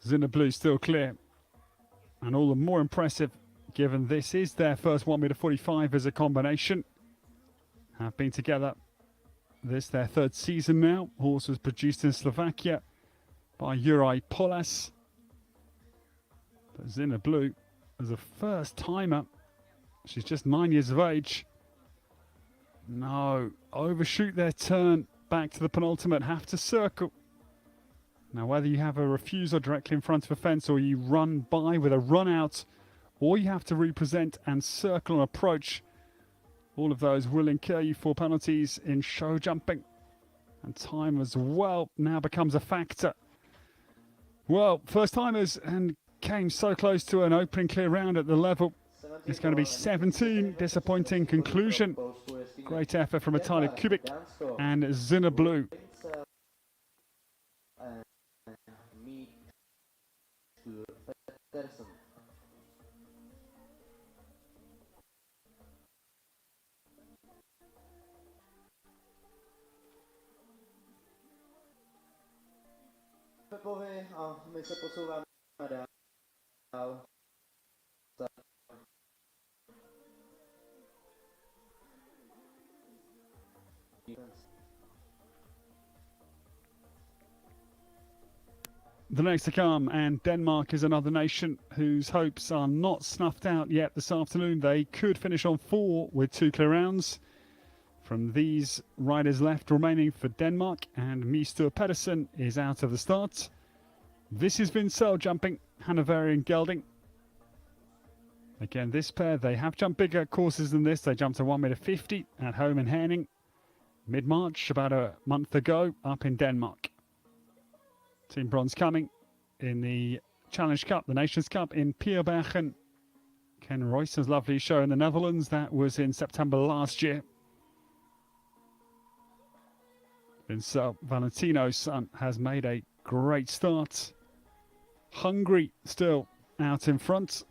Zina Blue still clear, and all the more impressive given this is their first 1 meter 45 as a combination. Have been together this their 3rd season now. Horse was produced in Slovakia by Juraj Polas. But Zina Blue, as a first timer, she's just 9 years of age. No, overshoot their turn, back to the penultimate, have to circle. Now, whether you have a refusal directly in front of a fence or you run by with a run out, or you have to represent and circle and approach, all of those will incur you 4 penalties in show jumping. And time as well now becomes a factor. Well, first timers and came so close to an opening clear round at the level. It's going to be 17. Disappointing conclusion. Great effort from Natalia Kubik and Zina Blue. Pepovi a my se posouváme dál. The next to come, and Denmark is another nation whose hopes are not snuffed out yet this afternoon. They could finish on 4 with 2 clear rounds. From these riders left remaining for Denmark, and Mr. Pedersen is out of the start. This is Vincel jumping, Hanoverian gelding. Again, this pair, they have jumped bigger courses than this. They jumped to 1.50 m at home in Herning mid-March, about a month ago, up in Denmark. Team bronze coming in the Challenge Cup, the Nations Cup in Pierbergen. Ken Royster's lovely show in the Netherlands. That was in September last year. Vincel, Valentino's son, has made a great start. Hungary still out in front,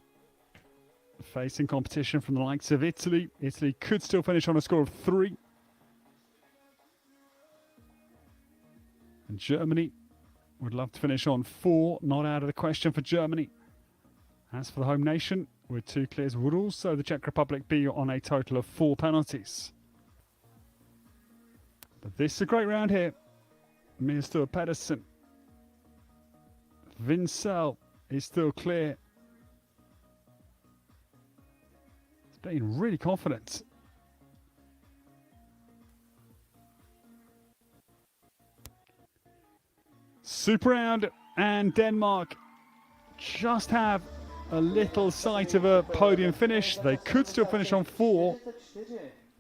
facing competition from the likes of Italy. Italy could still finish on a score of 3. And Germany would love to finish on 4, not out of the question for Germany. As for the home nation, with 2 clears, would also the Czech Republic be on a total of 4 penalties. But this is a great round here. Mr. Pedersen. Vincel is still clear. He's been really confident. Super round, and Denmark just have a little sight of a podium finish. They could still finish on 4.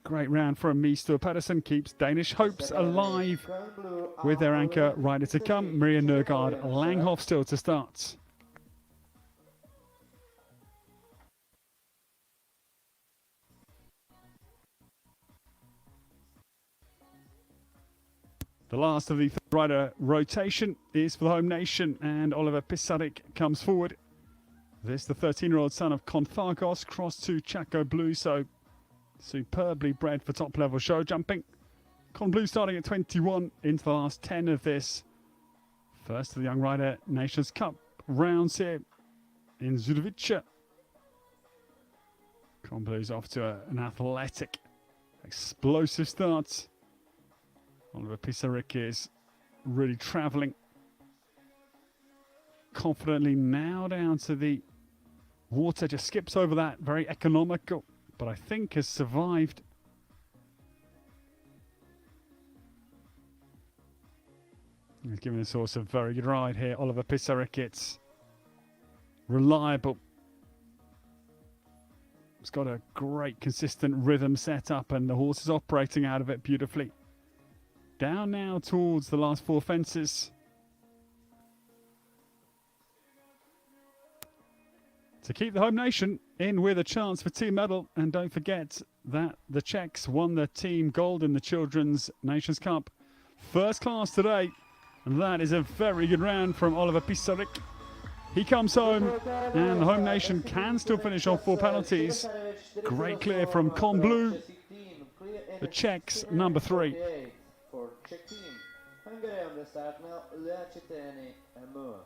Great round from Mr. Pedersen, keeps Danish hopes alive with their anchor rider to come. Maria Nergaard Langhoff still to start. The last of the rider rotation is for the home nation, and Oliver Pisarik comes forward. This, the 13-year-old son of Konthagos, crossed to Chaco Blue, so superbly bred for top-level show jumping. Con Blue starting at 21 into the last 10 of this first of the Young Rider Nations Cup rounds here in Zduchovice. Con Blue's off to an athletic, explosive start. Oliver Pisarik is really travelling confidently now down to the water, just skips over that, very economical, but I think has survived. He's giving this horse a very good ride here, Oliver Pisarik. It's reliable. It's got a great consistent rhythm set up, and the horse is operating out of it beautifully. Down now towards the last 4 fences. To keep the home nation in with a chance for team medal. And don't forget that the Czechs won the team gold in the Children's Nations Cup first class today. And that is a very good round from Oliver Pisarik. He comes home, and the home nation can still finish on 4 penalties. Great clear from Con Bleu. The Czechs, number 3. For Czech team. Hungary on the start now, Leaceteni Moore.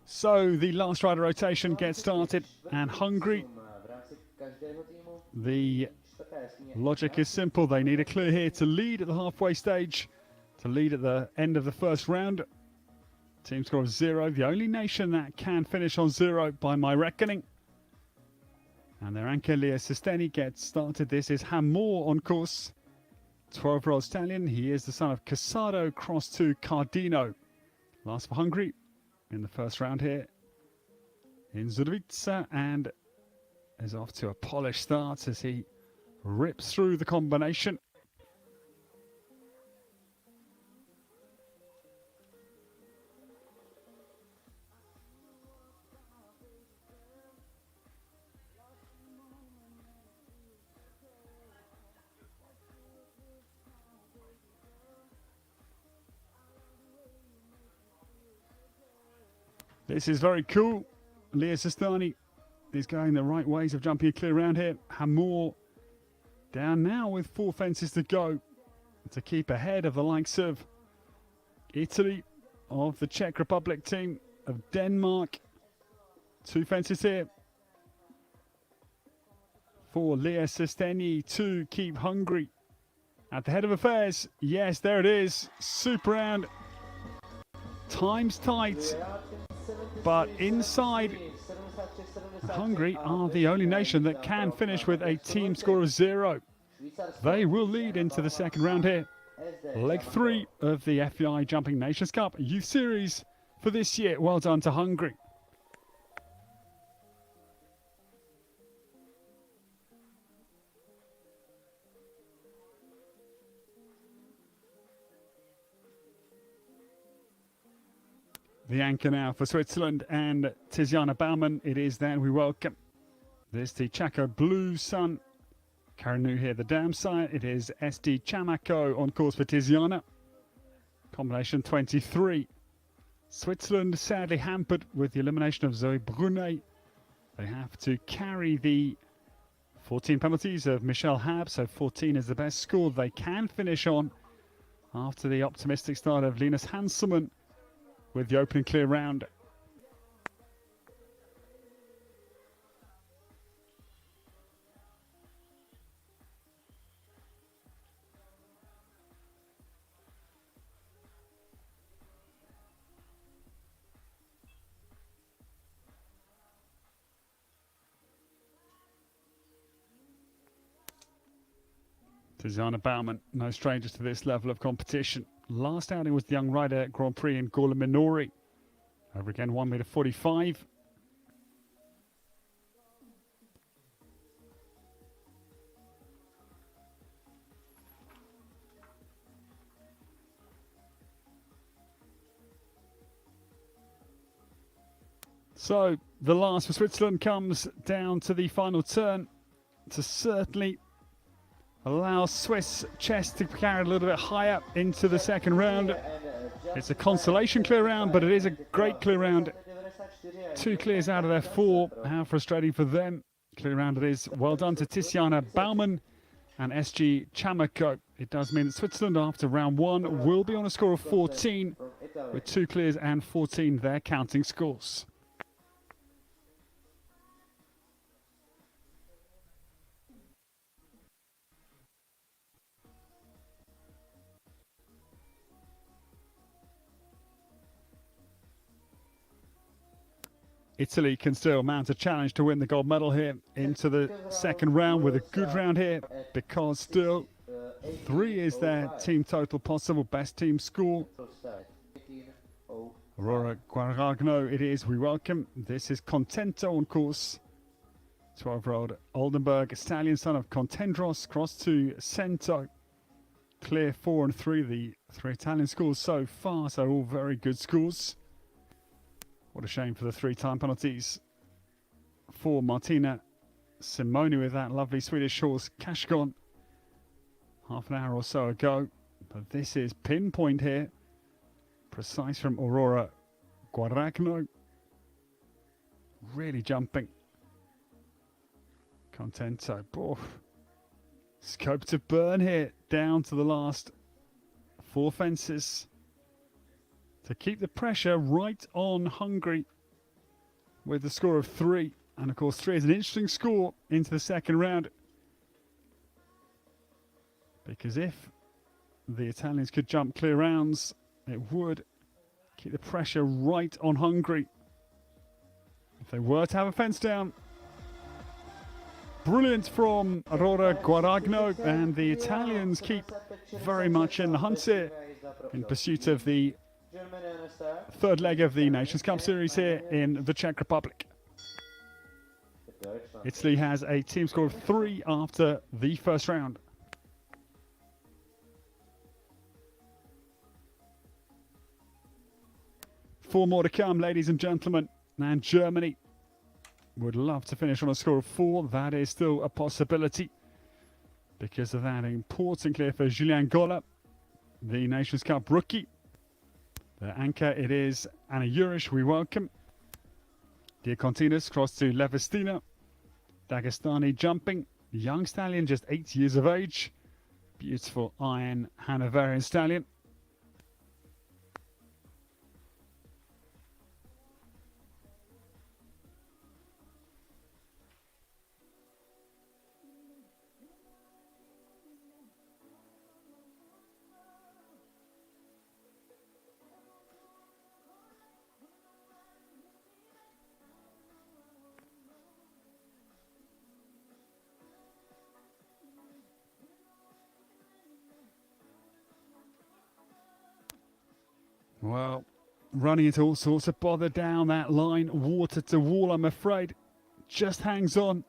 So the last rider rotation gets started, and Hungary, the logic is simple. They need a clear here to lead at the halfway stage, to lead at the end of the first round. Team score of 0, the only nation that can finish on 0 by my reckoning. And their anchor Lea Sisteni gets started. This is Hamor on course. 12-year-old stallion. He is the son of Casado, cross to Cardino. Last for Hungary in the first round here in Zduchovice, and is off to a polished start as he rips through the combination. This is very cool. Lea Sistani is going the right ways of jumping a clear round here. Hamor Down now with 4 fences to go to keep ahead of the likes of Italy, of the Czech Republic team, of Denmark. 2 fences here for Leah Sesteni to keep Hungary at the head of affairs. Yes, there it is. Super round. Time's tight, but inside, Hungary are the only nation that can finish with a team score of 0. They will lead into the second round here. Leg 3 of the FEI Jumping Nations Cup Youth Series for this year. Well done to Hungary. The anchor now for Switzerland and Tiziana Baumann. It is then we welcome. There's the Chaco Blue Sun. Karanu here, the dam side. It is SD Chamako on course for Tiziana. Combination 23. Switzerland sadly hampered with the elimination of Zoe Brunet. They have to carry the 14 penalties of Michelle Hab, so 14 is the best score they can finish on after the optimistic start of Linus Hanselman with the opening clear round. Tiziana Baumann, no strangers to this level of competition. Last outing was the Young Rider Grand Prix in Gorla Minori. Over again, 1m45. So the last for Switzerland comes down to the final turn to certainly allow Swiss chest to carry a little bit higher into the second round. It's a consolation clear round, but it is a great clear round. 2 clears out of their 4. How frustrating for them. Clear round it is. Well done to Tiziana Baumann and SG Chamako. It does mean that Switzerland after round 1 will be on a score of 14 with 2 clears and 14 their counting scores. Italy can still mount a challenge to win the gold medal here into the second round with a good round here, because still 3 is their team total possible best team score. Aurora Guaragno it is, we welcome. This is Contento on course. 12-year-old Oldenburg, stallion son of Contendros, cross to Cento. Clear 4 and 3, the 3 Italian scores so far, so all very good scores. What a shame for the 3 time penalties for Martina Simoni with that lovely Swedish horse Kashgon half an hour or so ago. But this is pinpoint here. Precise from Aurora Guaragno. Really jumping. Contento. Oh. Scope to burn here. Down to the last 4 fences. To keep the pressure right on Hungary with the score of 3. And of course 3 is an interesting score into the second round. Because if the Italians could jump clear rounds, it would keep the pressure right on Hungary. If they were to have a fence down. Brilliant from Aurora Guaragno, and the Italians keep very much in the hunt here in pursuit of the 3rd leg of the Nations Cup Series here in the Czech Republic. Italy has a team score of 3 after the first round. Four more to come, ladies and gentlemen, and Germany would love to finish on a score of 4. That is still a possibility because of that important clear for Julien Golla, the Nations Cup rookie. The anchor, it is Anna Jurish, we welcome. Diakontinas cross to Levestina. Dagestani jumping. young stallion, just 8 years of age. Beautiful iron Hanoverian stallion. Well, running into all sorts of bother down that line, water to wall, I'm afraid. Just hangs on.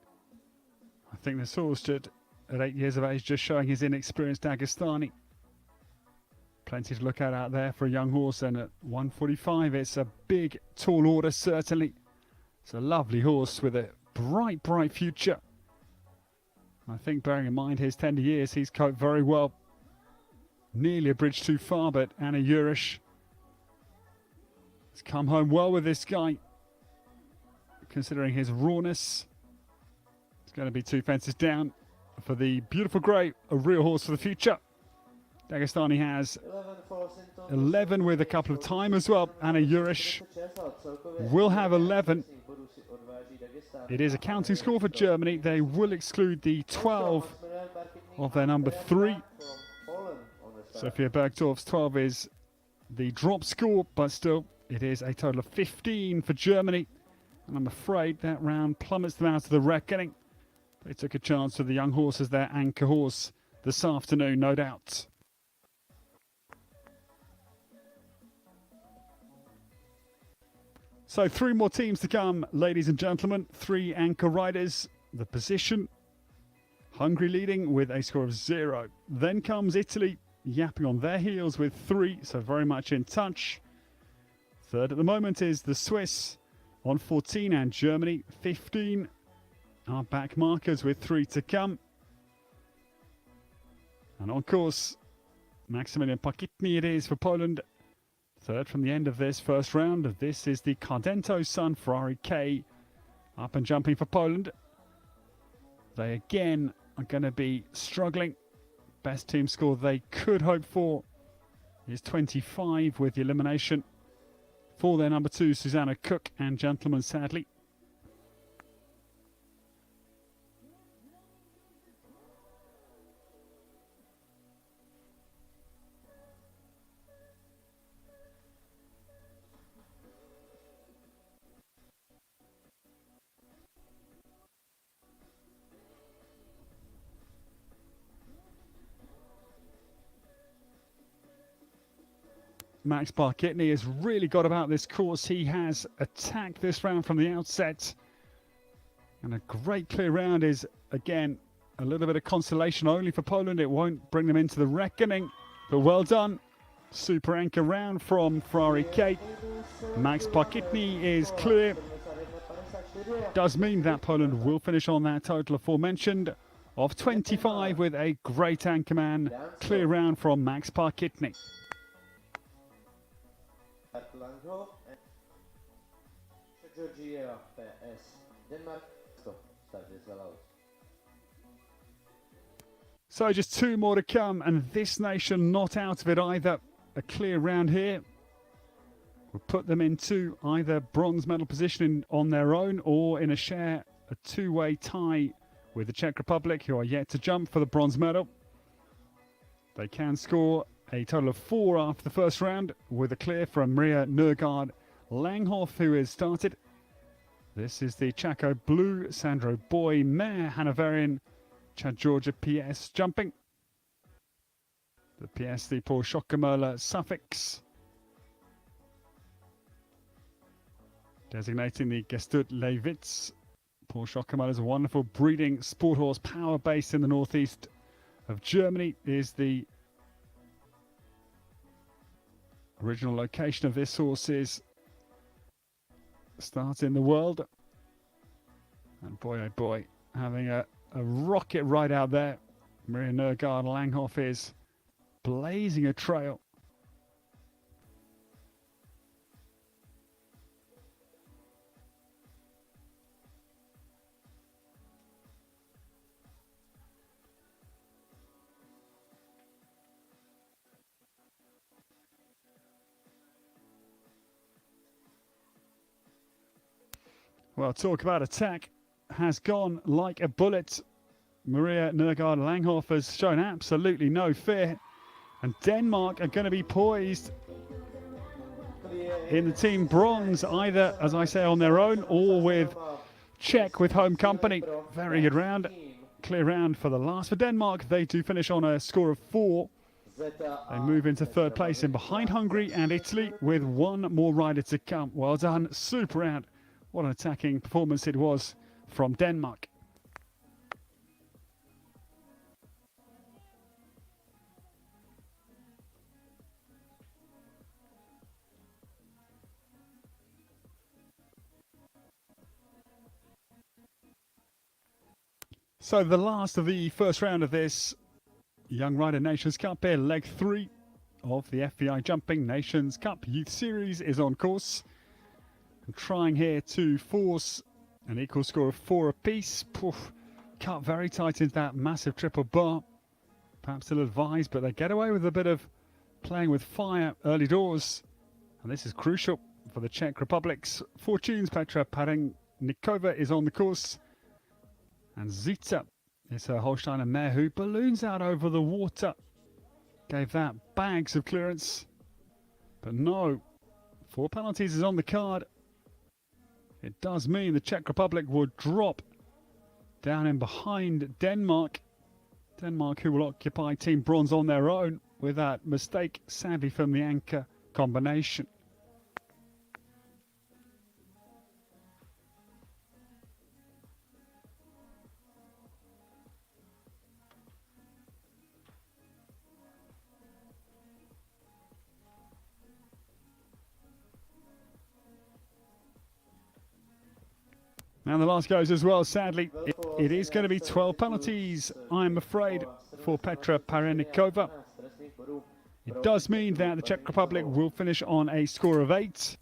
I think this horse stood at 8 years of age, just showing his inexperienced Dagestani. Plenty to look at out there for a young horse, and at 145, it's a big, tall order, certainly. It's a lovely horse with a bright, bright future. I think, bearing in mind his tender years, he's coped very well. Nearly a bridge too far, but Anna Urish has come home well with this guy, considering his rawness. It's going to be 2 fences down for the beautiful grey, a real horse for the future. Dagestani has 11 with a couple of time as well. Anna Urish will have 11. It is a counting score for Germany. They will exclude the 12 of their number 3. Sophia Bergdorf's 12 is the drop score, but still it is a total of 15 for Germany. And I'm afraid that round plummets them out of the reckoning. They took a chance with the young horse as their anchor horse this afternoon, no doubt. So 3 more teams to come, ladies and gentlemen. 3 anchor riders. The position, Hungary leading with a score of 0. Then comes Italy, yapping on their heels with 3, so very much in touch. Third at the moment is the Swiss on 14, and Germany 15 are back markers with 3 to come. And on course, Maximilian Pakitny it is for Poland. Third from the end of this first round. This is the Cardento son, Ferrari K, up and jumping for Poland. They again are going to be struggling. Best team score they could hope for is 25 with the elimination for their number 2, Susanna Cook, and Gentleman, sadly. Max Barkitny has really got about this course. He has attacked this round from the outset. And a great clear round is, again, a little bit of consolation only for Poland. It won't bring them into the reckoning, but well done. Super anchor round from Ferrari K. Max Barkitny is clear. Does mean that Poland will finish on that total aforementioned of 25 with a great anchorman. Clear round from Max Barkitny. So just 2 more to come, and this nation not out of it either. A clear round here will put them into either bronze medal position on their own or in a 2-way tie with the Czech Republic, who are yet to jump for the bronze medal. They can score a total of 4 after the first round, with a clear from Maria Nergard Langhoff, who has started. This is the Chaco Blue, Sandro Boy Mare, Hanoverian, Chad Georgia PS jumping. The PS, the Paul Schockermöller suffix, designating the Gestut Lewitz. Paul Schockermöller's a wonderful breeding sport horse, power based in the northeast of Germany, is the original location of this horse is start in the world. And boy, oh boy, having a rocket right out there. Maria Nergard Langhoff is blazing a trail. Well, talk about attack has gone like a bullet. Maria Nergard Langhoff has shown absolutely no fear. And Denmark are going to be poised in the team bronze, either, as I say, on their own or with Czech with home company. Very good round. Clear round for the last. For Denmark, they do finish on a score of 4. They move into third place in behind Hungary and Italy with one more rider to come. Well done. Super round. What an attacking performance it was from Denmark. So the last of the first round of this Young Rider Nations Cup here, leg 3 of the FEI Jumping Nations Cup Youth Series is on course. And trying here to force an equal score of 4 apiece. Poof, cut very tight into that massive triple bar. Perhaps ill advised, but they get away with a bit of playing with fire early doors. And this is crucial for the Czech Republic's fortunes. Petra Parenikova is on the course. And Zita is her Holsteiner mare who balloons out over the water. Gave that bags of clearance. But no, 4 penalties is on the card. It does mean the Czech Republic will drop down in behind Denmark. Denmark, who will occupy team bronze on their own with that mistake, sadly, from the anchor combination. And the last goes as well, sadly. It is going to be 12 penalties, I'm afraid, for Petra Parenikova. It does mean that the Czech Republic will finish on a score of 8.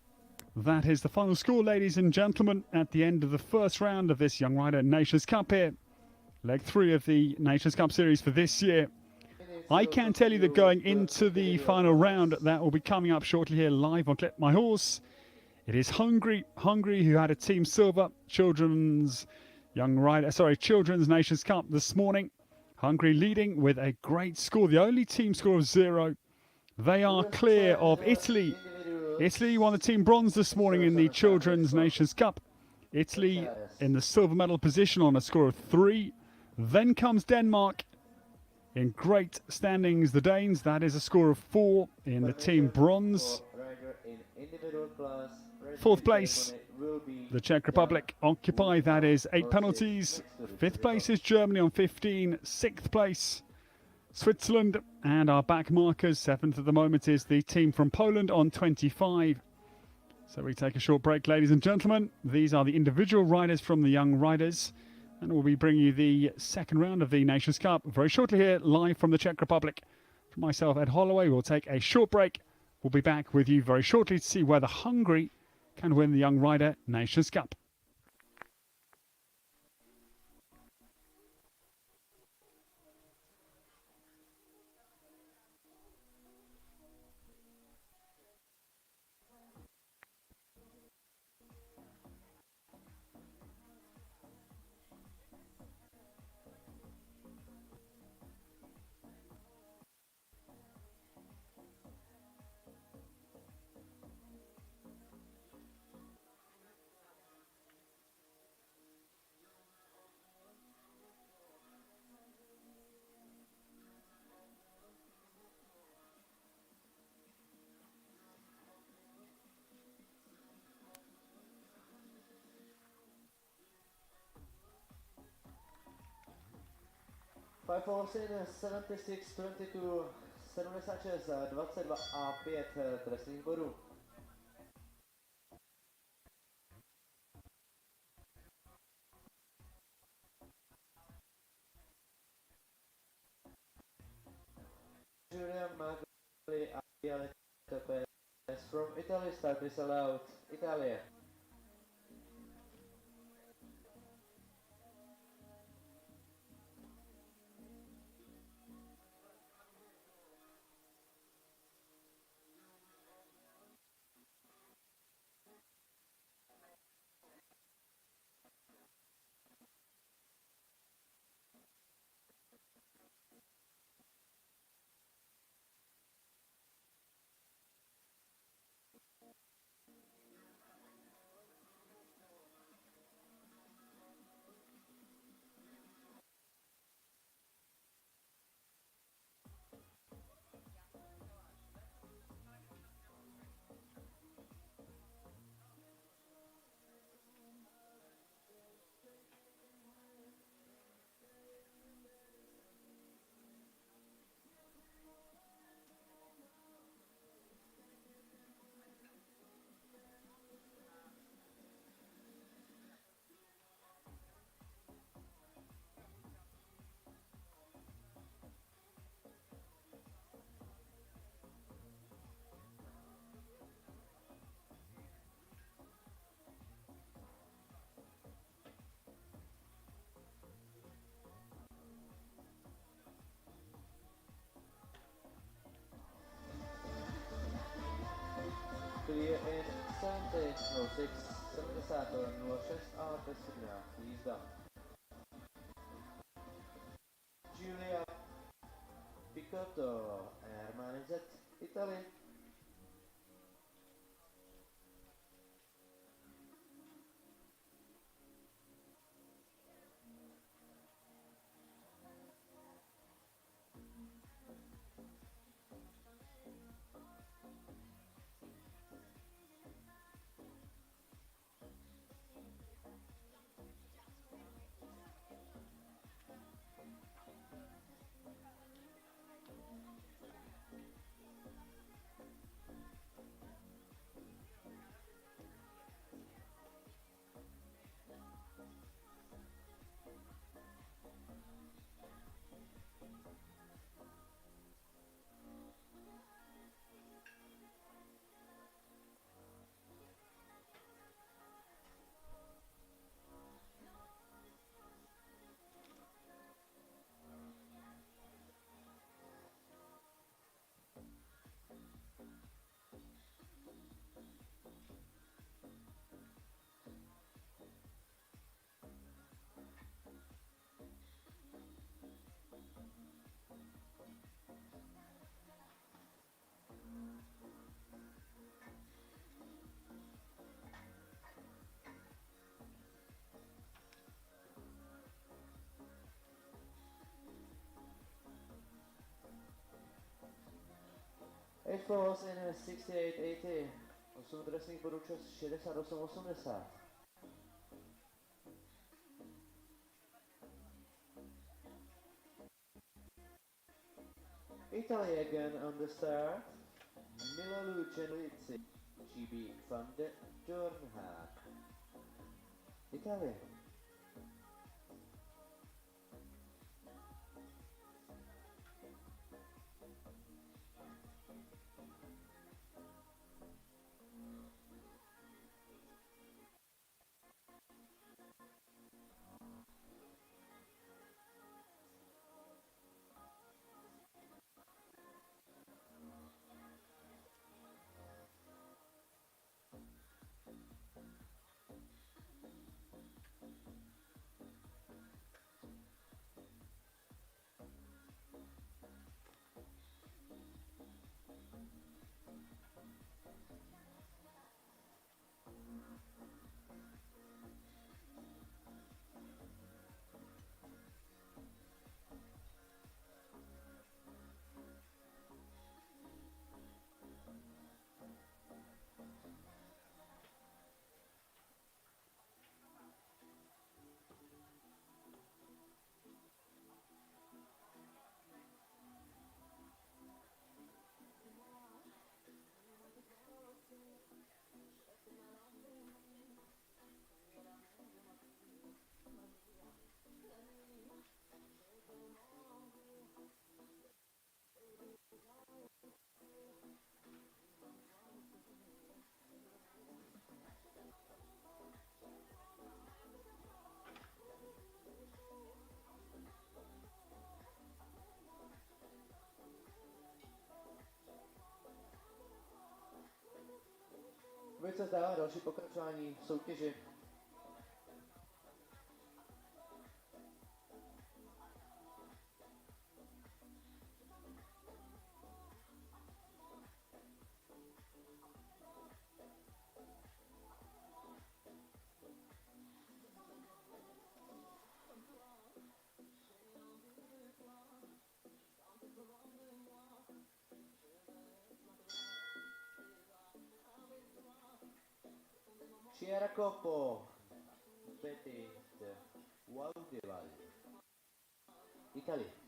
That is the final score, ladies and gentlemen, at the end of the first round of this Young Rider Nations Cup here. Leg 3 of the Nations Cup series for this year. I can tell you that going into the final round, that will be coming up shortly here live on Clip My Horse. It is Hungary who had a team silver children's Nations Cup this morning. Hungary leading with a great score, the only team score of 0. They are clear of Italy. Italy won the team bronze this morning in the Children's Nations Cup. Italy in the silver medal position on a score of 3. Then comes Denmark in great standings. The Danes, that is a score of 4 in the team bronze. 4th place, the Czech Republic occupy, that is 8 penalties. 5th place is Germany on 15. 6th place, Switzerland, and our back markers. 7th at the moment is the team from Poland on 25. So we take a short break, ladies and gentlemen. These are the individual riders from the Young Riders, and we'll be bringing you the second round of the Nations Cup very shortly here, live from the Czech Republic. From myself, Ed Holloway, we'll take a short break. We'll be back with you very shortly to see whether Hungary can win the Young Rider Nations Cup. Five falls in 76, 22, 76, 22 a 5 trestných bodů. Julian Magli a Violetta from Italy start is allowed. Italia. 70 06 a bez signál. Jízda. Giulia Picotto, Hermanizet, Italie. It falls in a 68-80. 8 dresných bodů čas 68-80. Italy again on the start. Milalu Genlizzi, GB van de Doornhaag. Italy. Opět se zdá další pokračování v soutěži. Chiaracopo, Petit, Waudeval, Italie.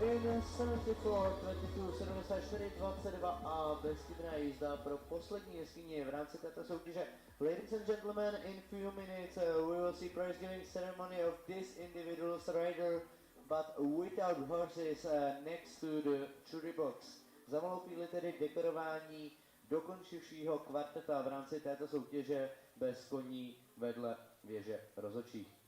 in 74, 22, 74, 22 a bezchybná jízda pro poslední jeskyni v rámci této soutěže. Ladies and gentlemen, in few minutes we will see prize giving ceremony of this individual's rider, but without horses next to the jury box. Za malou chvíli tedy dekorování dokončivšího kvarteta v rámci této soutěže bez koní vedle věže rozhodčích.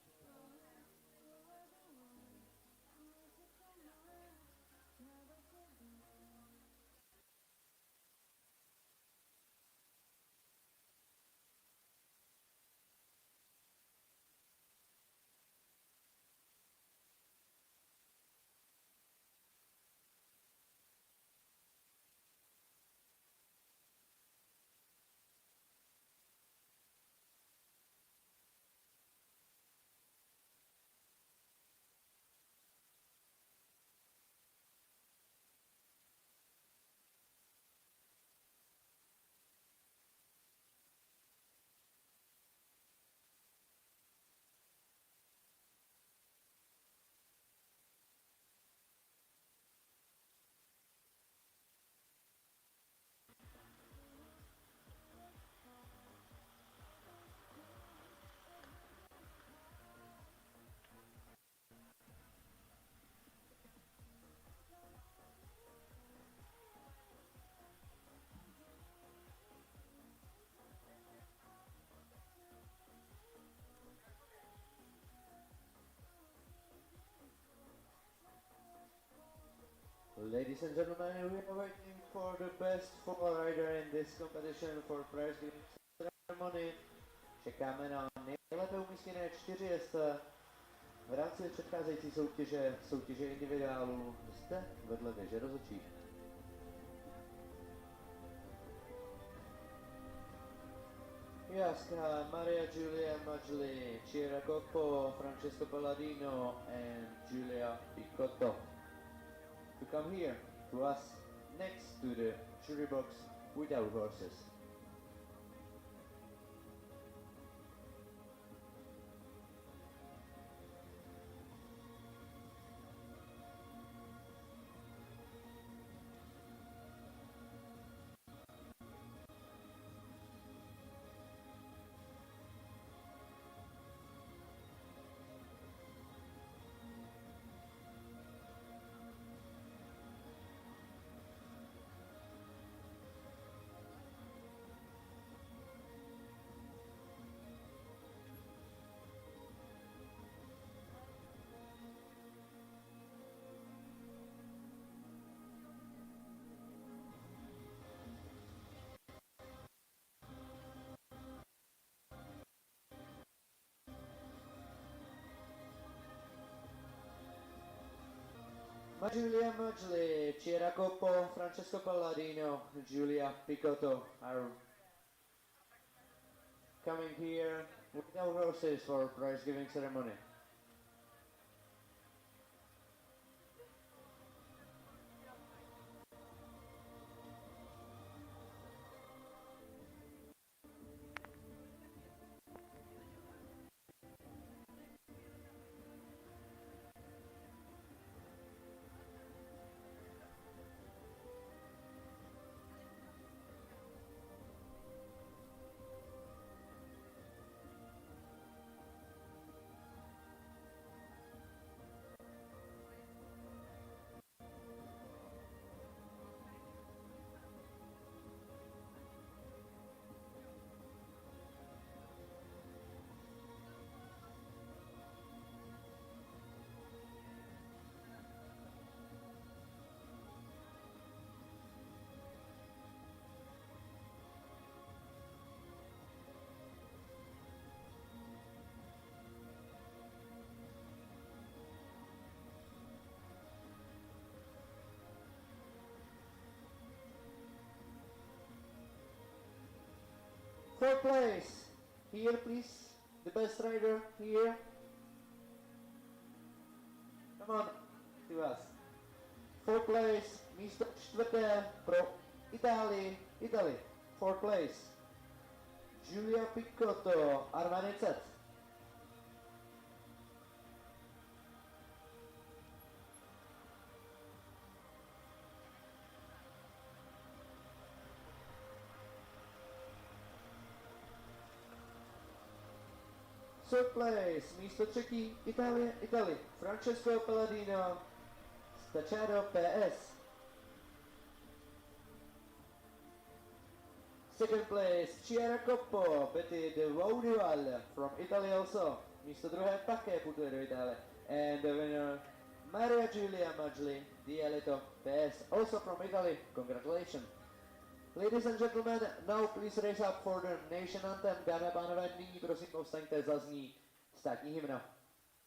Ladies and gentlemen, we are waiting for the best four rider in this competition for prize giving ceremony. Čekáme na nejlépe umístěné 4 jezdce v rámci předcházející soutěže individuálů zde vedle věže rozhodčích. Jaska, Maria Giulia Magli, Cira Coppo, Francesco Palladino and Giulia Picotto to come here to us next to the jury box without horses. Giulia Magli, Cira Coppo, Francesco Palladino, Giulia Picotto are coming here without horses for prize giving ceremony. Fourth place, here please, the best rider here. Come on, to us. Fourth place, místo čtvrté pro Itálii. Fourth place, Giulia Picotto, Armanicet. Third place, místo třetí, Italy, Francesco Palladino, Stacciado PS. Second place, Chiara Coppo, Betty de Vaudival from Italy also. Místo druhé také putuje do Itálie. And the winner, Maria Giulia Magli, Dialito PS, also from Italy. Congratulations. Ladies and gentlemen, now please raise up for the nation anthem. Dámy a pánové, nyní prosím povstaňte, zazní státní hymna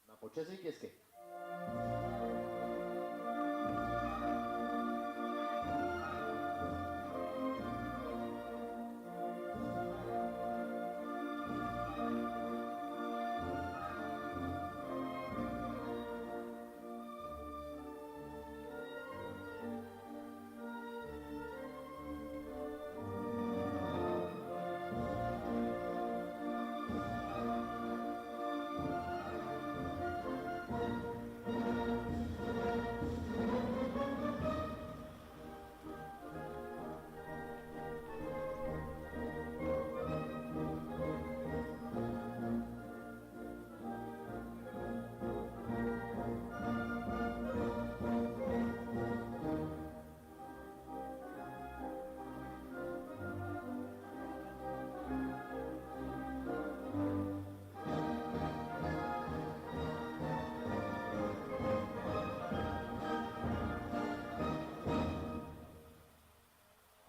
na počest vítězky.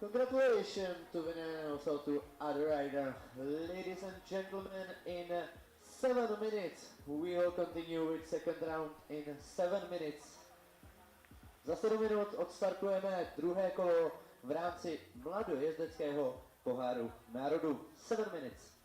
Congratulations to winner and also to other rider. Ladies and gentlemen, in 7 minutes we will continue with second round in 7 minutes. Za 7 minut odstartujeme druhé kolo v rámci mladojezdeckého poháru národů. 7 minutes.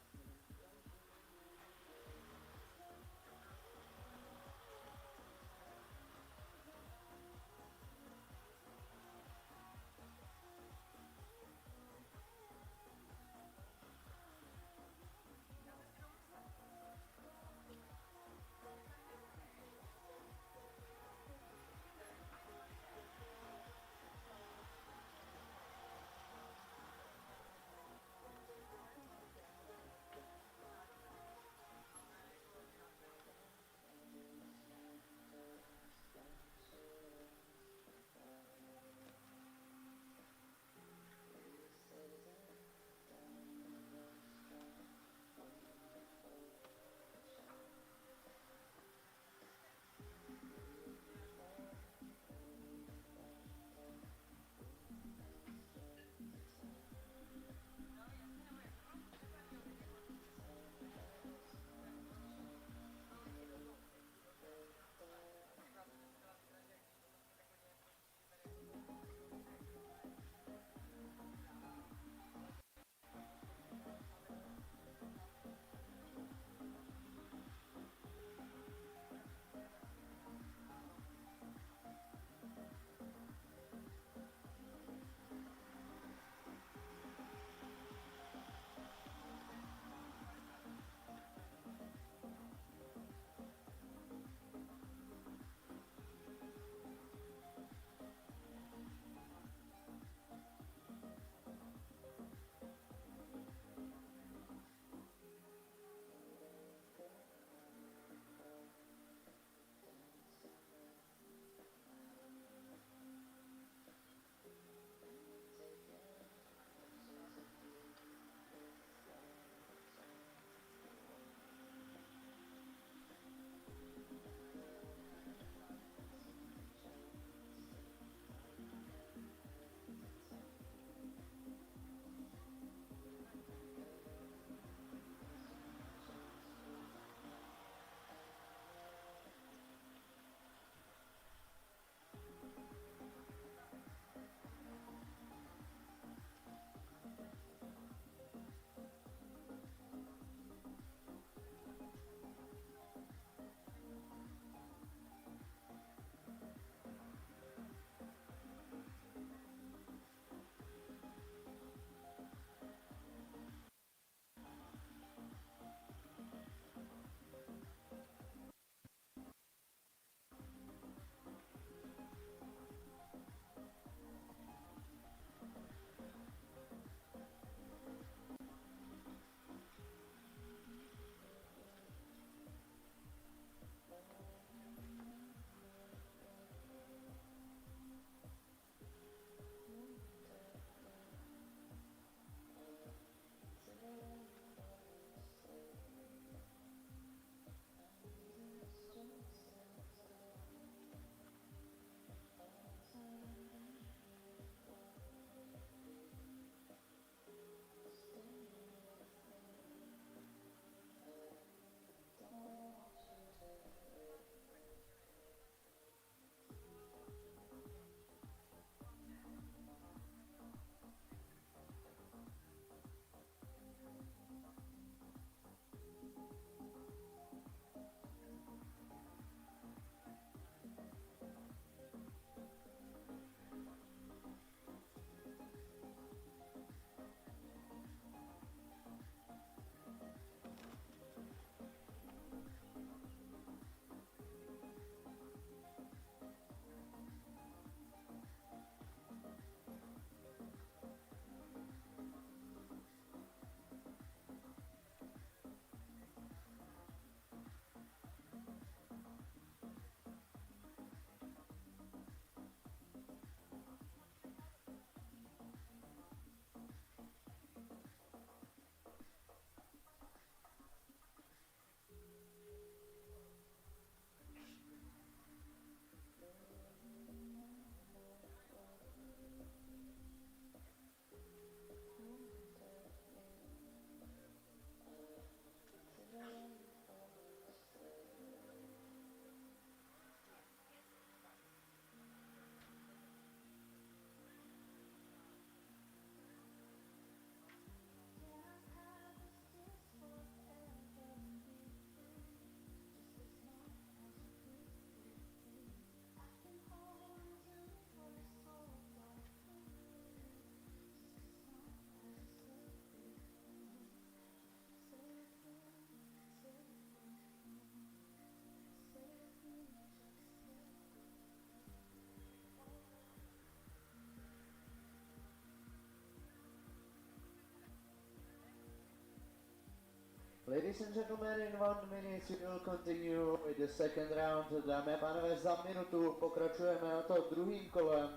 Ladies and gentlemen, in 1 minute we will continue with the second round. Dámy a pánové, za minutu pokračujeme, a to druhým kolem.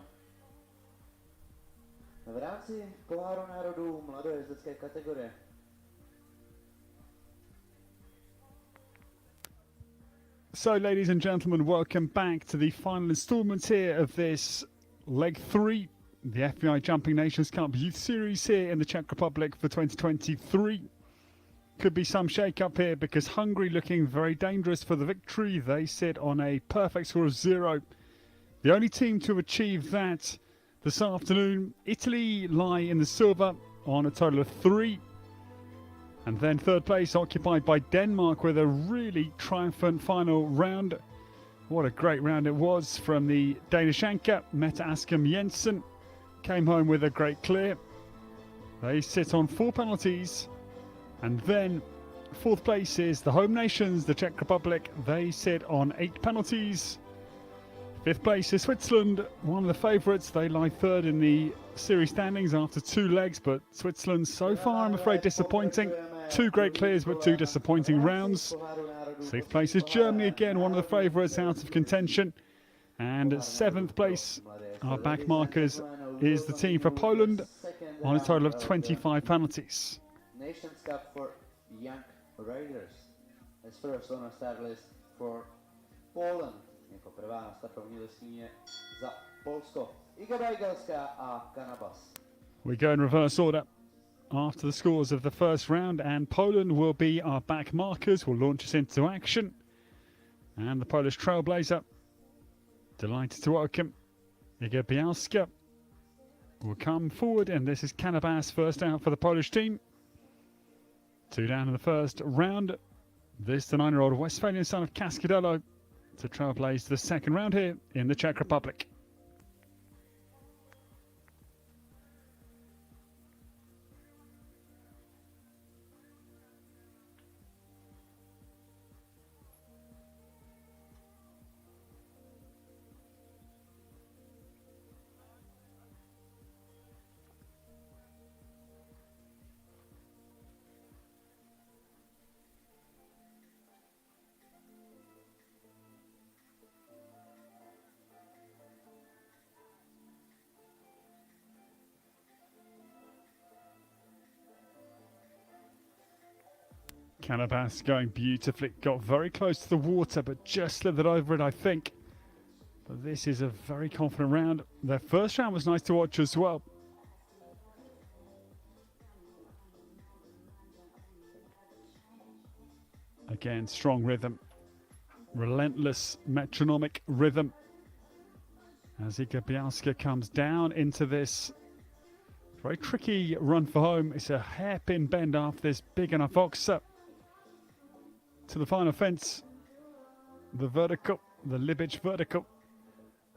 V rámci poháru národů mladojezdecké kategorie. So, ladies and gentlemen, welcome back to the final instalment here of this leg 3, the FEI Jumping Nations Cup Youth Series here in the Czech Republic for 2023. Could be some shake-up here because Hungary looking very dangerous for the victory. They sit on a perfect score of 0. The only team to achieve that this afternoon, Italy lie in the silver on a total of 3. And then third place occupied by Denmark with a really triumphant final round. What a great round it was from the Danish anchor, Mette Askum Jensen. Came home with a great clear. They sit on 4 penalties. And then fourth place is the home nations, the Czech Republic. They sit on 8 penalties. Fifth place is Switzerland, one of the favourites. They lie third in the series standings after 2 legs, but Switzerland so far, I'm afraid, disappointing. 2 great clears, but 2 disappointing rounds. Sixth place is Germany, again, one of the favourites out of contention. And 7th place, our back markers, is the team for Poland on a total of 25 penalties. Nations Cup for Young Riders. As first on our start list for Poland. Jako prvá na startovní listině za Polsko. Iga Bajgalská a Kanabas. We go in reverse order after the scores of the first round, and Poland will be our back markers. Will launch us into action. And the Polish trailblazer, delighted to welcome Iga Bialska, will come forward, and this is Kanabas first out for the Polish team. 2 down in the first round. This, the 9-year-old Westphalian son of Cascadello, to trailblaze the second round here in the Czech Republic. Kanabas going beautifully, got very close to the water, but just slithered over it, I think. But this is a very confident round. Their first round was nice to watch as well. Again, strong rhythm, relentless metronomic rhythm. As Iga Bialska comes down into this very tricky run for home. It's a hairpin bend after this big enough oxer. To the final fence, the vertical, the Libic vertical.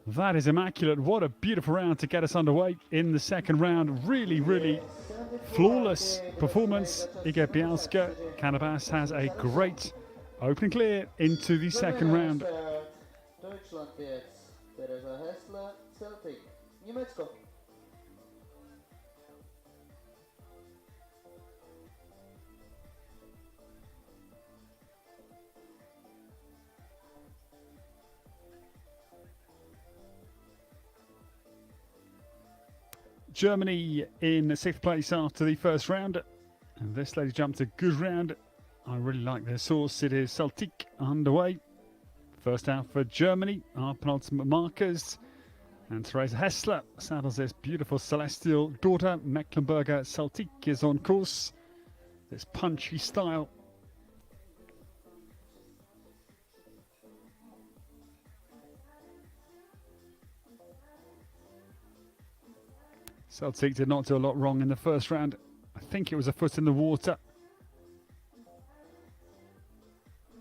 That is immaculate. What a beautiful round to get us underway in the second round. Really, really flawless performance. Iga Bialska. Kanabas has a great opening clear into the second round. Germany in 6th place after the first round. And this lady jumped a good round. I really like their source. It is Celtic underway. First out for Germany, our penultimate markers. And Theresa Hessler saddles this beautiful celestial daughter. Mecklenburger Celtic is on course. This punchy style. Celtic did not do a lot wrong in the first round. I think it was a foot in the water.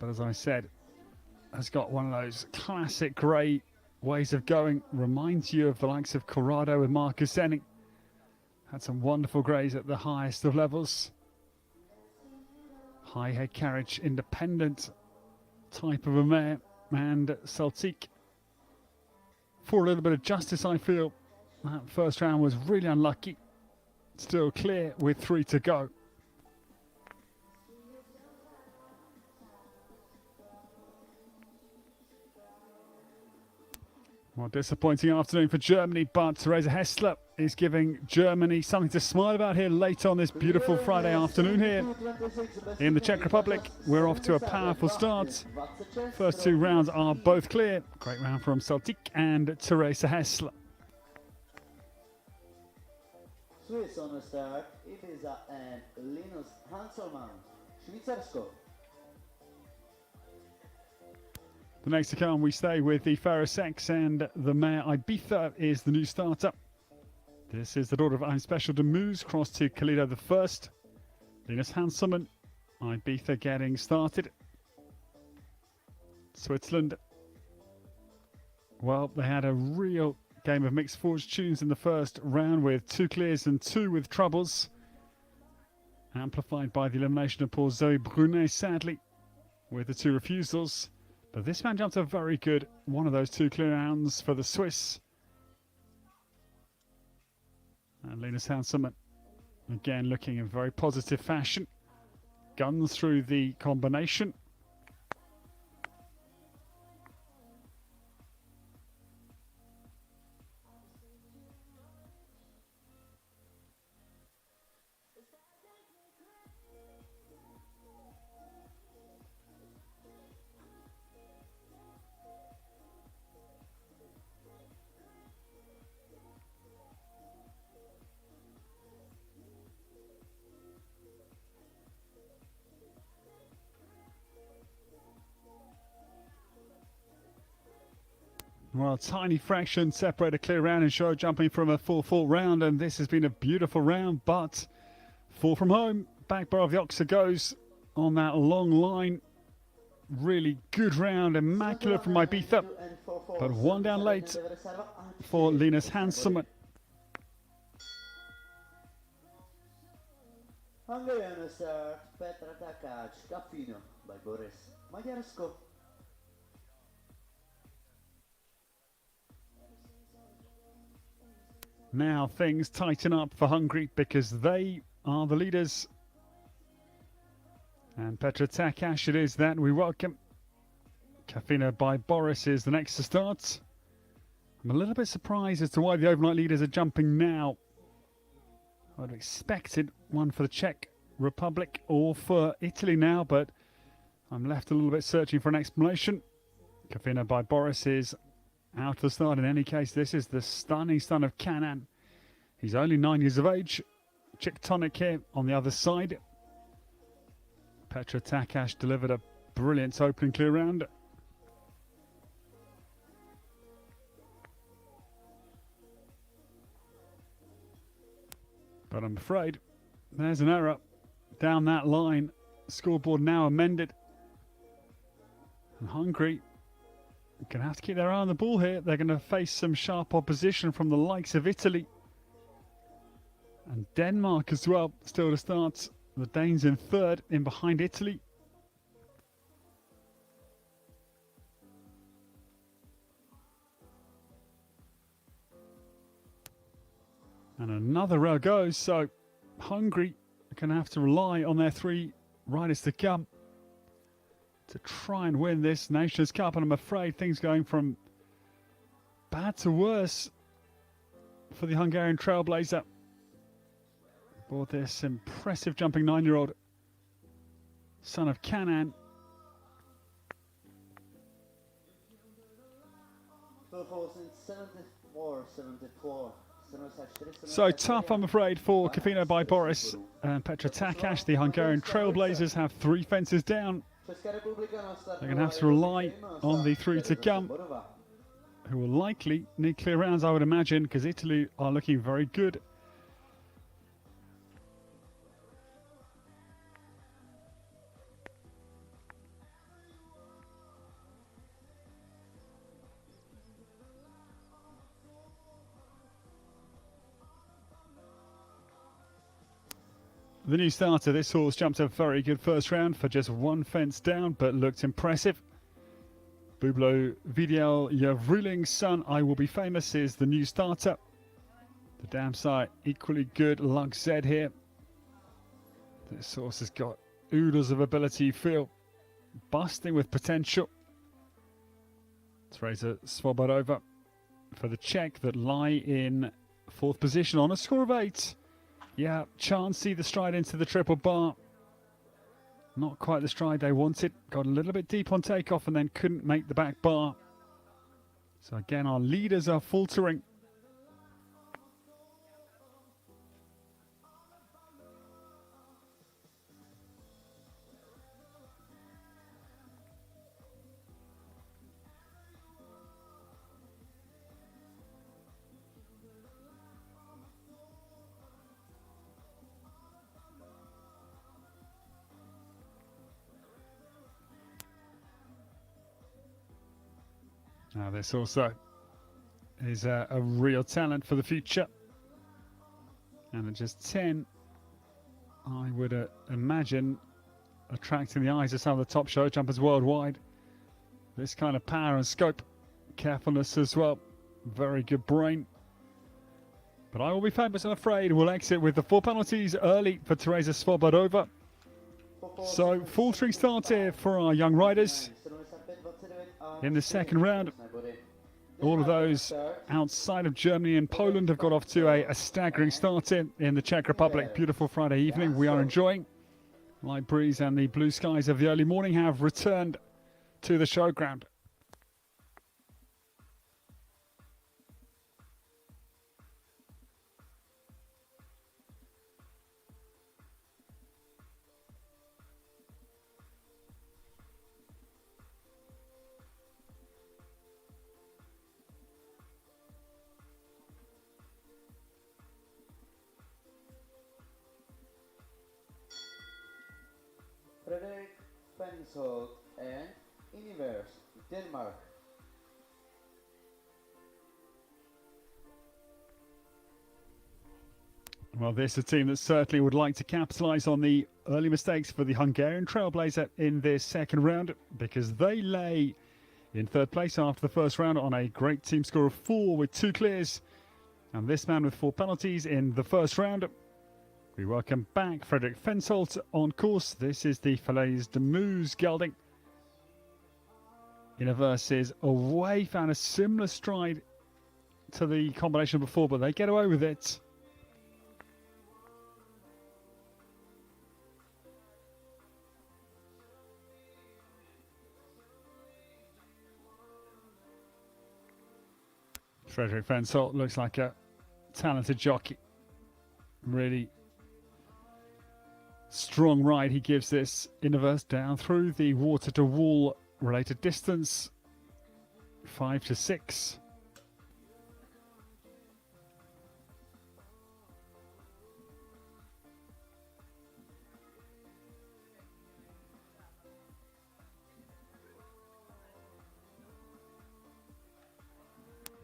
But as I said, has got one of those classic grey ways of going. Reminds you of the likes of Corrado with Marcus Zenning. Had some wonderful greys at the highest of levels. High head carriage, independent type of a mare. And Celtic, for a little bit of justice, I feel, that first round was really unlucky. Still clear with 3 to go. Well, disappointing afternoon for Germany, but Theresa Hessler is giving Germany something to smile about here late on this beautiful Friday afternoon here in the Czech Republic. We're off to a powerful start. First two rounds are both clear. Great round from Celtic and Theresa Hessler. Swiss on the start, Ibiza and Linus Hanselmann, Švýcarsko. The next to come, we stay with the Faro Sex, and the mare Ibiza is the new starter. This is the daughter of I'm Special de Moose, crossed to Kalido the First. Linus Hanselmann, Ibiza getting started. Switzerland, well, they had a real game of mixed fortunes in the first round with 2 clears and 2 with troubles. Amplified by the elimination of poor Zoe Brunet, sadly, with the 2 refusals. But this man jumped a very good one of those 2 clear rounds for the Swiss. And Linus Hanselmann, again looking in very positive fashion. Guns through the combination. Well, tiny fraction separate a clear round and show jumping from a 4-4 round, and this has been a beautiful round, but 4 from home. Back bar of the Oxer goes on that long line. Really good round, immaculate from Ibiza, but 1 down late for Linus Hanselmann. Hungarian start, Petra Takács, Caffino by Boris, Maďarsko. Now things tighten up for Hungary because they are the leaders. And Petra Takács it is that we welcome. Caffino by Boris is the next to start. I'm a little bit surprised as to why the overnight leaders are jumping now. I'd have expected one for the Czech Republic or for Italy now, but I'm left a little bit searching for an explanation. Caffino by Boris is out of the start. In any case, this is the stunning son of Canan. He's only 9 years of age. Chick Tonic here on the other side. Petra Takács delivered a brilliant opening clear round. But I'm afraid there's an error down that line. Scoreboard now amended. And Hungary going to have to keep their eye on the ball here. They're going to face some sharp opposition from the likes of Italy and Denmark as well. Still to start. The Danes in third, in behind Italy. And another row goes. So Hungary are going to have to rely on their 3 riders to come to try and win this Nations Cup, and I'm afraid things going from bad to worse for the Hungarian trailblazer. Aboard this impressive jumping 9-year-old son of Canan. So tough, I'm afraid, for Caffino by Boris and Petra Takács. The Hungarian trailblazers have 3 fences down. They're going to have to rely on the 3 to come, who will likely need clear rounds, I would imagine, because Italy are looking very good. The new starter, this horse jumped a very good first round for just 1 fence down, but looked impressive. Bublo Vidiel Yavruling's son, I Will Be Famous, is the new starter. The dam side, equally good. Lug Z here. This horse has got oodles of ability, feel busting with potential. Teresa Svoboda for the Czech that lie in fourth position on a score of 8. Yeah, chance see the stride into the triple bar. Not quite the stride they wanted. Got a little bit deep on takeoff and then couldn't make the back bar. So again, our leaders are faltering. Now this also is a real talent for the future. And at just 10, I would imagine attracting the eyes of some of the top show jumpers worldwide. This kind of power and scope, carefulness as well, very good brain. But I will be famous, I'm afraid. We'll exit with the 4 penalties early for Teresa Svobodova. So faltering start here for our young riders in the second round. All of those outside of Germany and Poland have got off to a staggering start in the Czech Republic. Beautiful Friday evening we are enjoying. Light breeze and the blue skies of the early morning have returned to the showground. Frederik Fensholt and Universe, Denmark. Well, this is a team that certainly would like to capitalise on the early mistakes for the Hungarian trailblazer in this second round, because they lay in third place after the first round on a great team score of 4 with 2 clears. And this man with 4 penalties in the first round. We welcome back Frederik Fensholt on course. This is the Falaise de Meuse gelding. Universe is away, found a similar stride to the combination before, but they get away with it. Frederik Fensholt looks like a talented jockey. Really strong ride he gives this Universe down through the water to wall related distance, 5 to 6.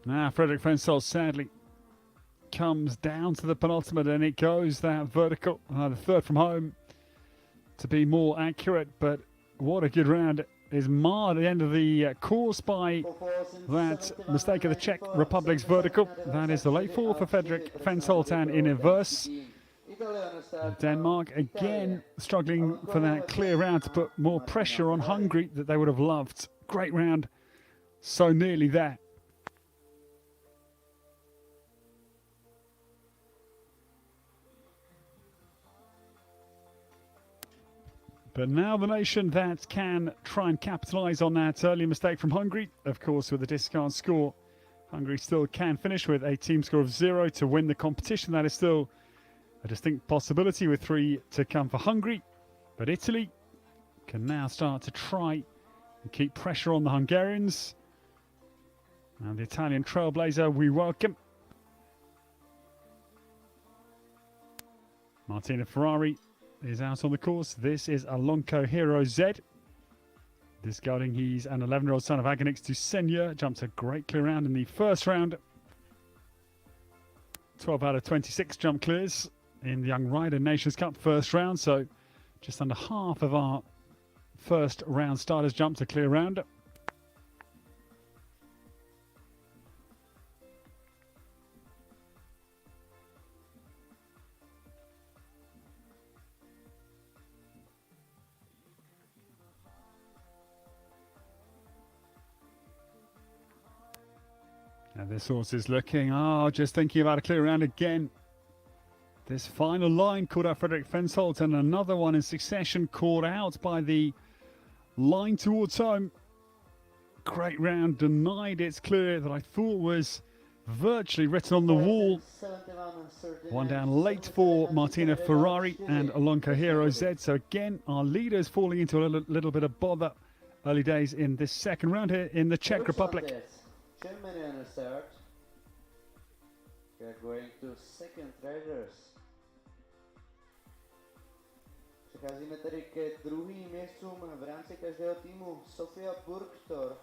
Now Frederik Fensholt sadly comes down to the penultimate, and it goes that vertical, the third from home to be more accurate. But what a good round. Is marred at the end of the course by that mistake of the Czech Republic's vertical. That is the late 4 for Frederik Fensholt and Universe. Denmark again struggling for that clear round to put more pressure on Hungary that they would have loved. Great round, so nearly there. But now the nation that can try and capitalise on that early mistake from Hungary. Of course, with the discard score, Hungary still can finish with a team score of 0 to win the competition. That is still a distinct possibility with 3 to come for Hungary. But Italy can now start to try and keep pressure on the Hungarians. And the Italian trailblazer we welcome. Martina Ferrari is out on the course. This is Alonco Hero Z. This gelding, he's an 11-year-old son of Agonix to Senya. Jumped a great clear round in the first round. 12 out of 26 jump clears in the Young Rider Nations Cup first round. So just under half of our first round starters jumped a clear round. And this horse is looking, just thinking about a clear round again. This final line caught out Frederick Fensholt, and another one in succession caught out by the line towards home. Great round, denied its clear that I thought was virtually written on the wall. One down late for Martina Ferrari and Alonco Hero Z. So again, our leaders falling into a little bit of bother early days in this second round here in the Czech Republic. Germany on the start. We are going to second riders. Přecházíme tedy ke druhým městům v rámci každého týmu. Sofia Burgtor.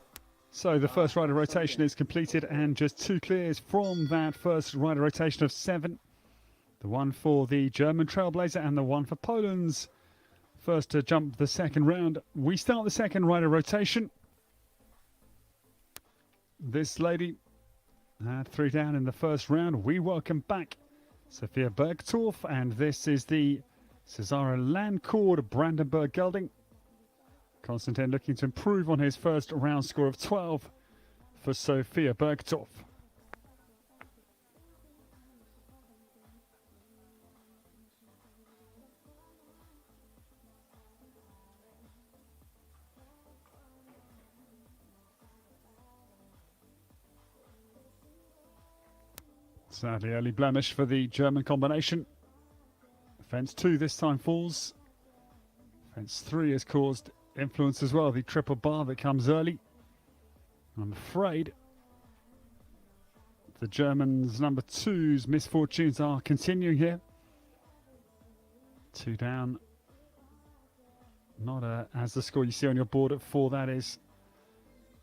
So the first rider rotation is completed and just two clears from that first rider rotation of 7. The one for the German Trailblazer and the one for Poland's first to jump the second round. We start the second rider rotation. This lady had 3 down in the first round. We welcome back Sophia Bergtorff, and this is the Cesaro Landcord Brandenburg Gelding. Konstantin looking to improve on his first round score of 12 for Sophia Bergtorff. Sadly, early blemish for the German combination. Fence 2 this time falls. Fence 3 has caused influence as well, the triple bar that comes early. I'm afraid the Germans' number 2's misfortunes are continuing here. 2 down. Not as the score you see on your board at 4, that is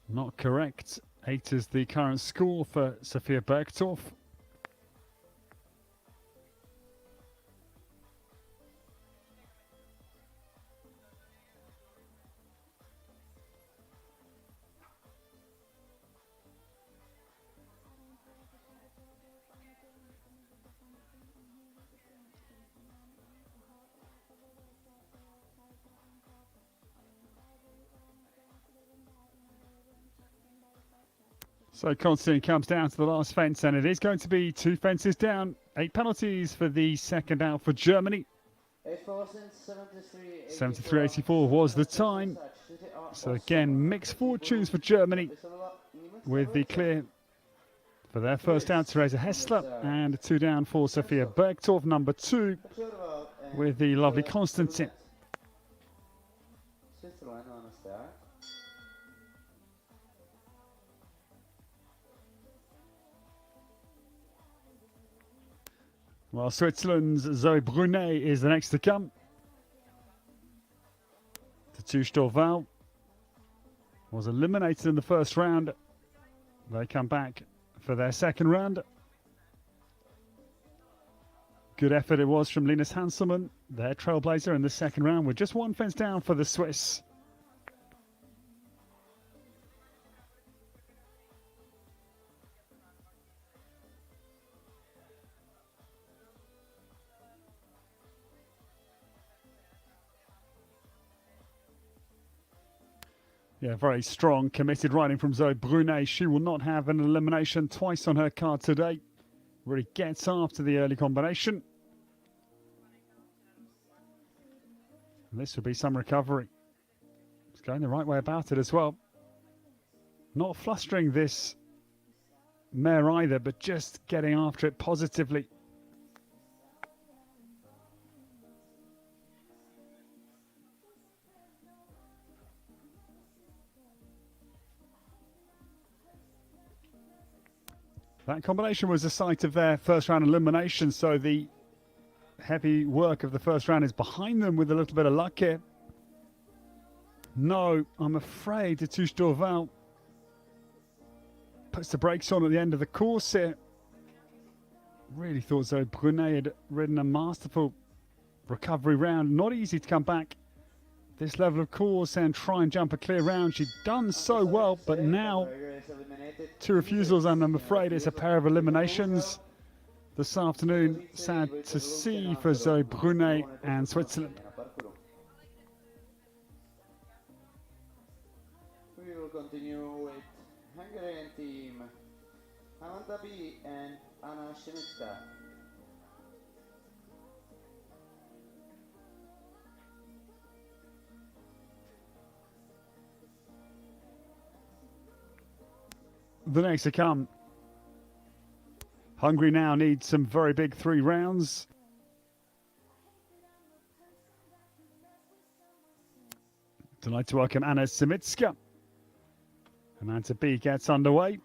not correct. 8 is the current score for Sophia Bergtorff. So Konstantin comes down to the last fence, and it is going to be 2 fences down. 8 penalties for the second out for Germany. 73.84 was the time. So again, mixed fortunes for Germany with the clear for their first out, Theresa Hessler, and 2 down for Sophia Bergtorff, number 2, with the lovely Konstantin. Well, Switzerland's Zoe Brunet is the next to come. The Touche d'Orval was eliminated in the first round. They come back for their second round. Good effort it was from Linus Hanselmann, their trailblazer in the second round, with just 1 fence down for the Swiss. Yeah, very strong, committed riding from Zoe Brunet. She will not have an elimination, twice on her card today. Really gets after the early combination. And this will be some recovery. It's going the right way about it as well. Not flustering this mare either, but just getting after it positively. That combination was the site of their first round elimination, so the heavy work of the first round is behind them with a little bit of luck here. No, I'm afraid the Touche d'Orval puts the brakes on at the end of the course here. Really thought Zoe Brunet had ridden a masterful recovery round. Not easy to come back this level of course and try and jump a clear round. She'd done so well, but now 2 refusals, and I'm afraid it's a pair of eliminations this afternoon. Sad to see for Zoe Brunet and Switzerland. We will continue with Hungarian team. and Anna Shimicka. The next to come. Hungary now needs some very big 3 rounds. Delighted to welcome Anna Simitska. Amanda B gets underway.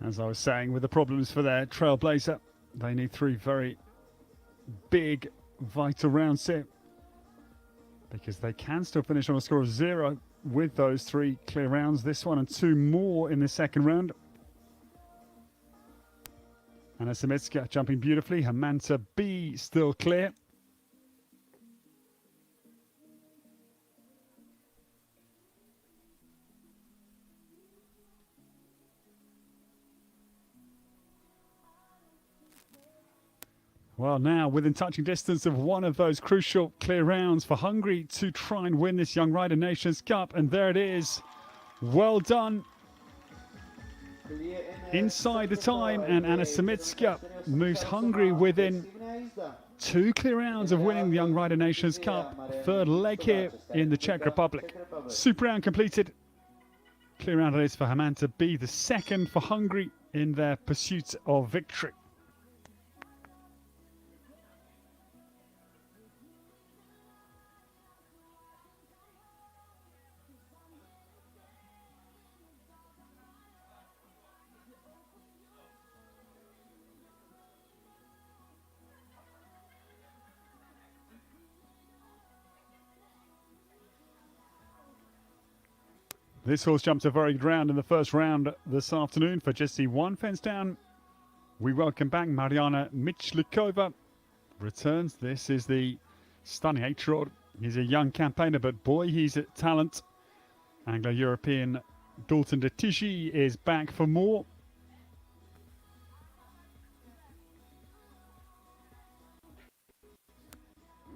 As I was saying, with the problems for their trailblazer, they need 3 very big, vital rounds here, because they can still finish on a score of 0 with those 3 clear rounds. This one and 2 more in the second round. Anna Simitska jumping beautifully. Hamanta B still clear. Well, now within touching distance of one of those crucial clear rounds for Hungary to try and win this Young Rider Nations Cup. And there it is. Well done. Inside the time, and Anna Simitska moves Hungary within 2 clear rounds of winning the Young Rider Nations Cup. Third leg here in the Czech Republic. Super round completed. Clear round it is for Hamanta B, the second for Hungary in their pursuit of victory. This horse jumped a very good round in the first round this afternoon for just the 1 fence down. We welcome back Mariana Michlikova. Returns. This is the stunning 8-year-old. He's a young campaigner, but boy, he's a talent. Anglo-European Dalton de Tichy is back for more.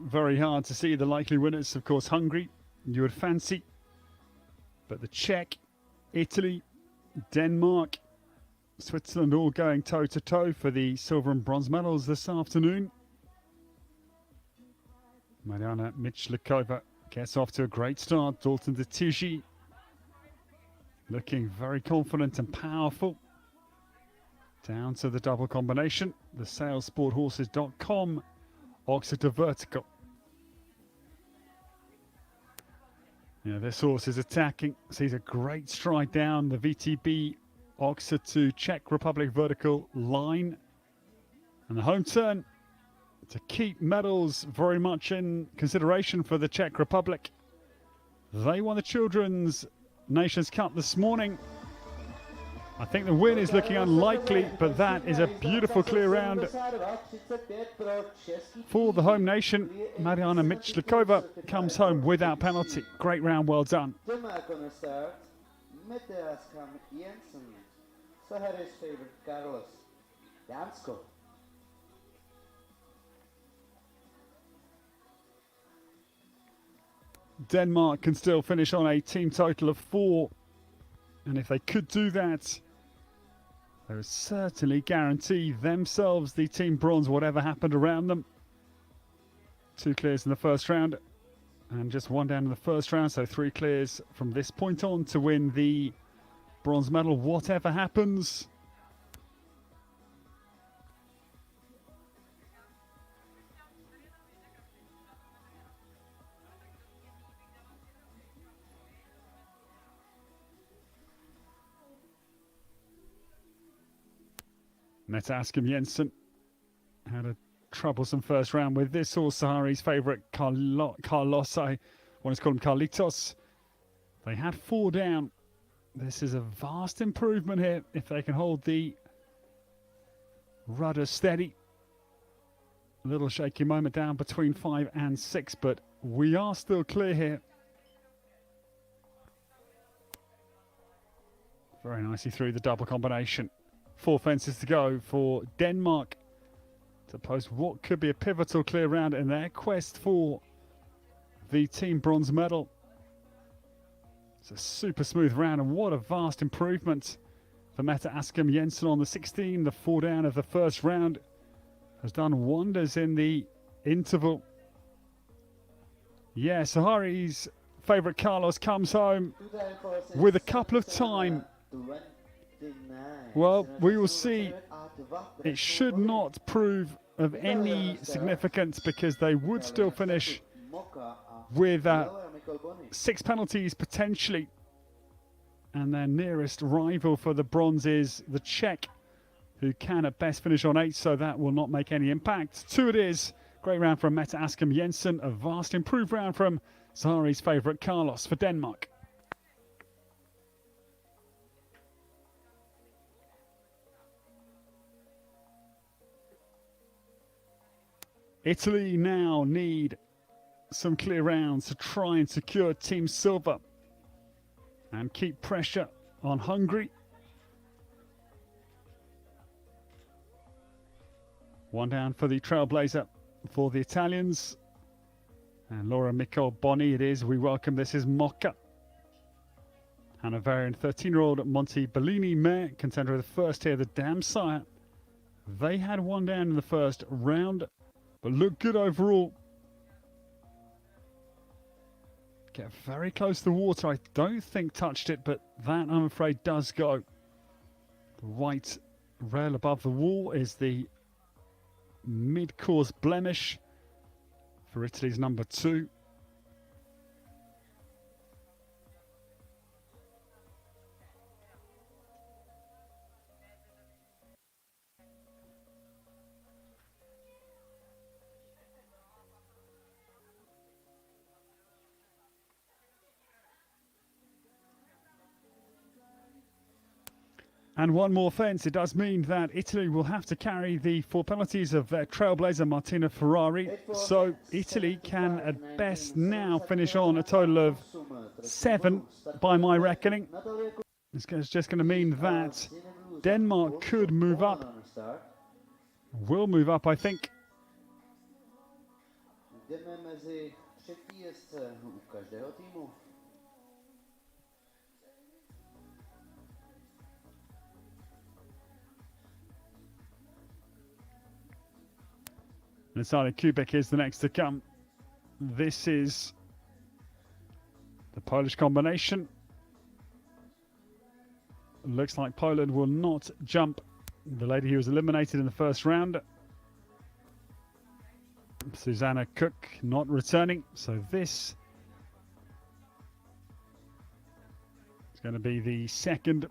Very hard to see the likely winners. Of course, Hungary, you would fancy. But the Czech, Italy, Denmark, Switzerland all going toe-to-toe for the silver and bronze medals this afternoon. Mariana Michlikova gets off to a great start. Dalton de Tichy looking very confident and powerful. Down to the double combination. The salesporthorses.com, Oxford to vertical. Yeah, this horse is attacking, sees a great stride down the VTB Oxford to Czech Republic vertical line. And the home turn to keep medals very much in consideration for the Czech Republic. They won the Children's Nations Cup this morning. I think the win is looking unlikely, but that is a beautiful clear round for the home nation. Mariana Michlikova comes home without penalty. Great round, well done. Denmark can still finish on a team total of 4. And if they could do that, they would certainly guarantee themselves the team bronze, whatever happened around them. 2 clears in the first round and just 1 down in the first round. So 3 clears from this point on to win the bronze medal, whatever happens. Mette Askim Jensen had a troublesome first round with this horse, Sahari's favourite, Carlos. I want to call him Carlitos. They had 4 down. This is a vast improvement here if they can hold the Rudder steady. A little shaky moment down between 5 and 6, but we are still clear here. Very nicely through the double combination. 4 fences to go for Denmark to post what could be a pivotal clear round in their quest for the team bronze medal. It's a super smooth round, and what a vast improvement for Mette Askum Jensen on the 16. The 4 down of the first round has done wonders in the interval. Yeah, Sahari's favourite Carlos comes home with a couple of time. Well, we will see. It should not prove of any significance because they would still finish with 6 penalties potentially. And their nearest rival for the bronze is the Czech, who can at best finish on 8, so that will not make any impact. 2 it is. Great round from Mette Askum Jensen. A vast improved round from Zahari's favourite Carlos for Denmark. Italy now need some clear rounds to try and secure Team Silver and keep pressure on Hungary. 1 down for the trailblazer for the Italians. And Laura Mikol Boni it is. We welcome, this is Mocca. Hanoverian 13-year-old Monty Bellini Mare, contender of the first tier, the Dam Sire. They had 1 down in the first round, but look good overall. Get very close to the water. I don't think touched it, but that, I'm afraid, does go. The white rail above the wall is the mid-course blemish for Italy's number 2. And 1 more fence. It does mean that Italy will have to carry the 4 penalties of their trailblazer Martina Ferrari. So Italy can at best now finish on a total of 7 by my reckoning. It's just going to mean that Denmark could move up. Will move up, I think. Natalia Kubik is the next to come. This is the Polish combination. Looks like Poland will not jump the lady who was eliminated in the first round. Susanna Cook not returning, so this is going to be the second.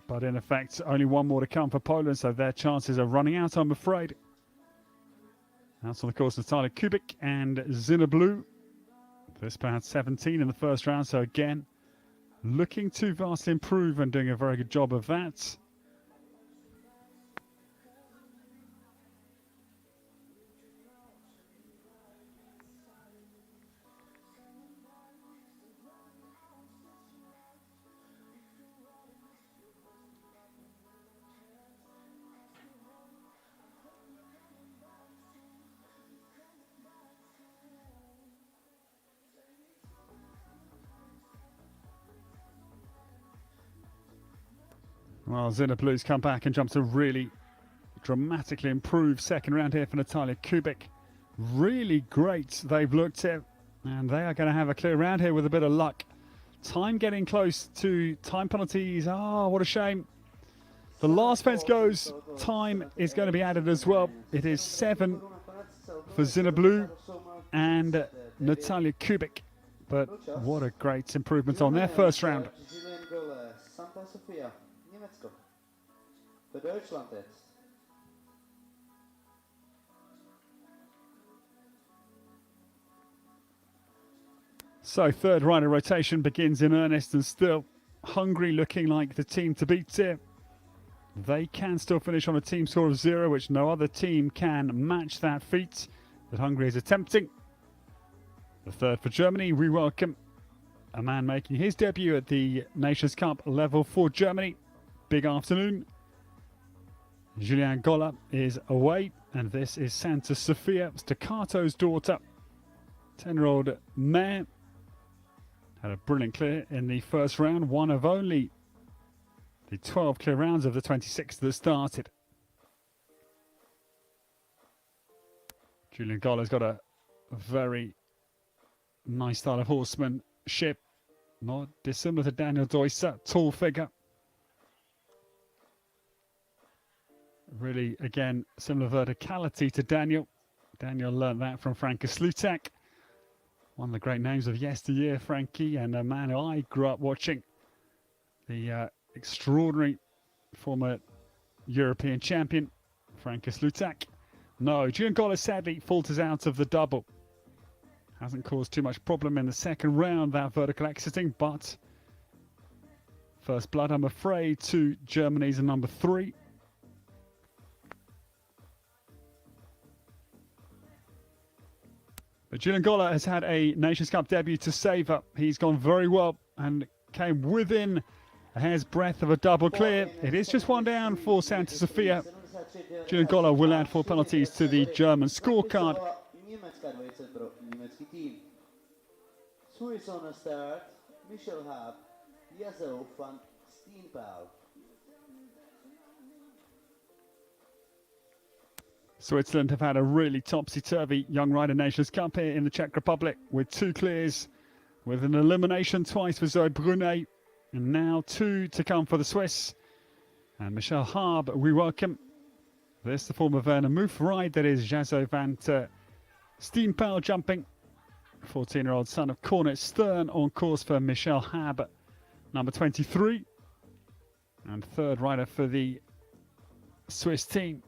But in effect, only 1 more to come for Poland, so their chances are running out, I'm afraid. Out on the course, Natalia Kubik and Zina Blue. This pair had 17 in the first round, so again, looking to vastly improve and doing a very good job of that. Well, Zina Blue's come back and jumped a really dramatically improved second round here for Natalia Kubik. Really great they've looked at, and they are going to have a clear round here with a bit of luck. Time getting close to time penalties. Ah, what a shame. The last fence goes. Time is going to be added as well. It is 7 for Zina Blue and Natalia Kubik. But what a great improvement on their first round. Für Deutschland jetzt. So third rider rotation begins in earnest, and still Hungary looking like the team to beat here. They can still finish on a team score of 0, which no other team can match that feat that Hungary is attempting. The third for Germany. We welcome a man making his debut at the Nations Cup level for Germany. Big afternoon. Julien Gola is away, and this is Santa Sofia, Staccato's daughter. 10-year-old mare had a brilliant clear in the first round, one of only the 12 clear rounds of the 26 that started. Julien Gola's got a very nice style of horsemanship, not dissimilar to Daniel Deusser, tall figure. Really, again, similar verticality to Daniel. Daniel learned that from Franka Slutak, one of the great names of yesteryear, Frankie, and a man who I grew up watching. The extraordinary former European champion, Franka Slutak. No, Julien Gola sadly falters out of the double. Hasn't caused too much problem in the second round, that vertical exiting, but first blood, I'm afraid, to Germany's number 3. But Julien Gola has had a Nations Cup debut to savour. He's gone very well and came within a hair's breadth of a double clear. It is just one down for Santa Sofia. Julien Gola will add 4 penalties to the German scorecard. Swiss on a start, Michel Haab, Jazo van Steenpaal. Switzerland have had a really topsy-turvy Young Rider Nations Cup here in the Czech Republic with 2 clears, with an elimination twice for Zoe Brunet, and now 2 to come for the Swiss. And Michel Haab, we welcome. This the former Werner Muth ride, that is Jazo van Steenpaal jumping. 14-year-old son of Cornet Stern on course for Michel Haab, number 23. And third rider for the Swiss team.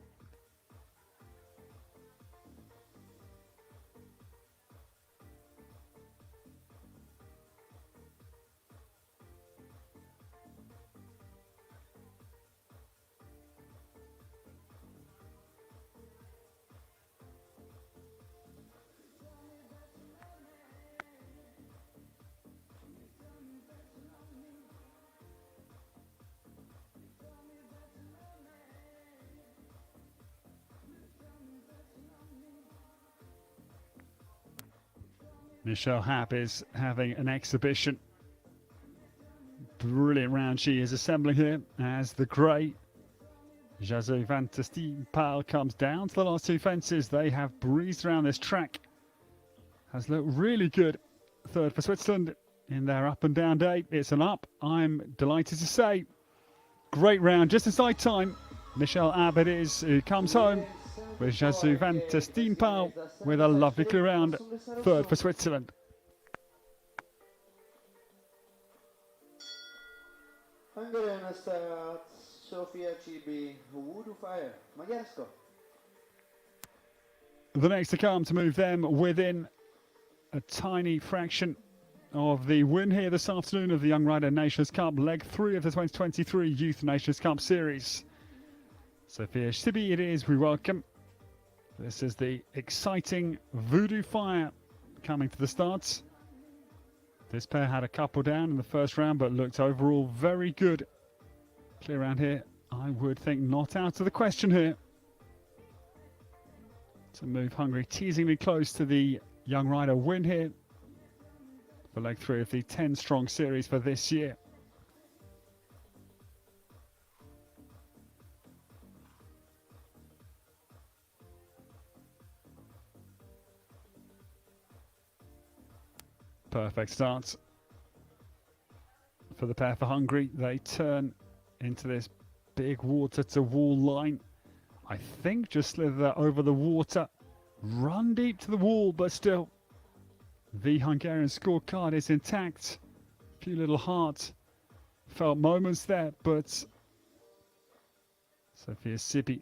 Michel Haab is having an exhibition. Brilliant round she is assembling here as the grey Jazo van Steenpaal comes down to the last 2 fences. They have breezed around this track. Has looked really good. Third for Switzerland in their up and down day. It's an up, I'm delighted to say. Great round, just inside time. Michel Haab it is who comes home with Jazo van Steenpaal with a lovely clear round. Third for Switzerland. Hungary on a start, Sofia Chibi, Voodoo Fire, Magyarsko. The next to come to move them within a tiny fraction of the win here this afternoon of the Young Rider Nations Cup, leg 3 of the 2023 Youth Nations Cup series. Sofia Chibi it is, we welcome. This is the exciting Voodoo Fire coming to the starts. This pair had a couple down in the first round, but looked overall very good. Clear round here, I would think not out of the question here. To move Hungary teasingly close to the Young Rider win here for leg 3 of the 10-strong series for this year. Perfect start for the pair for Hungary. They turn into this big water-to-wall line. I think just slither over the water, run deep to the wall, but still the Hungarian scorecard is intact. A few little heartfelt moments there, but Sofia Chibi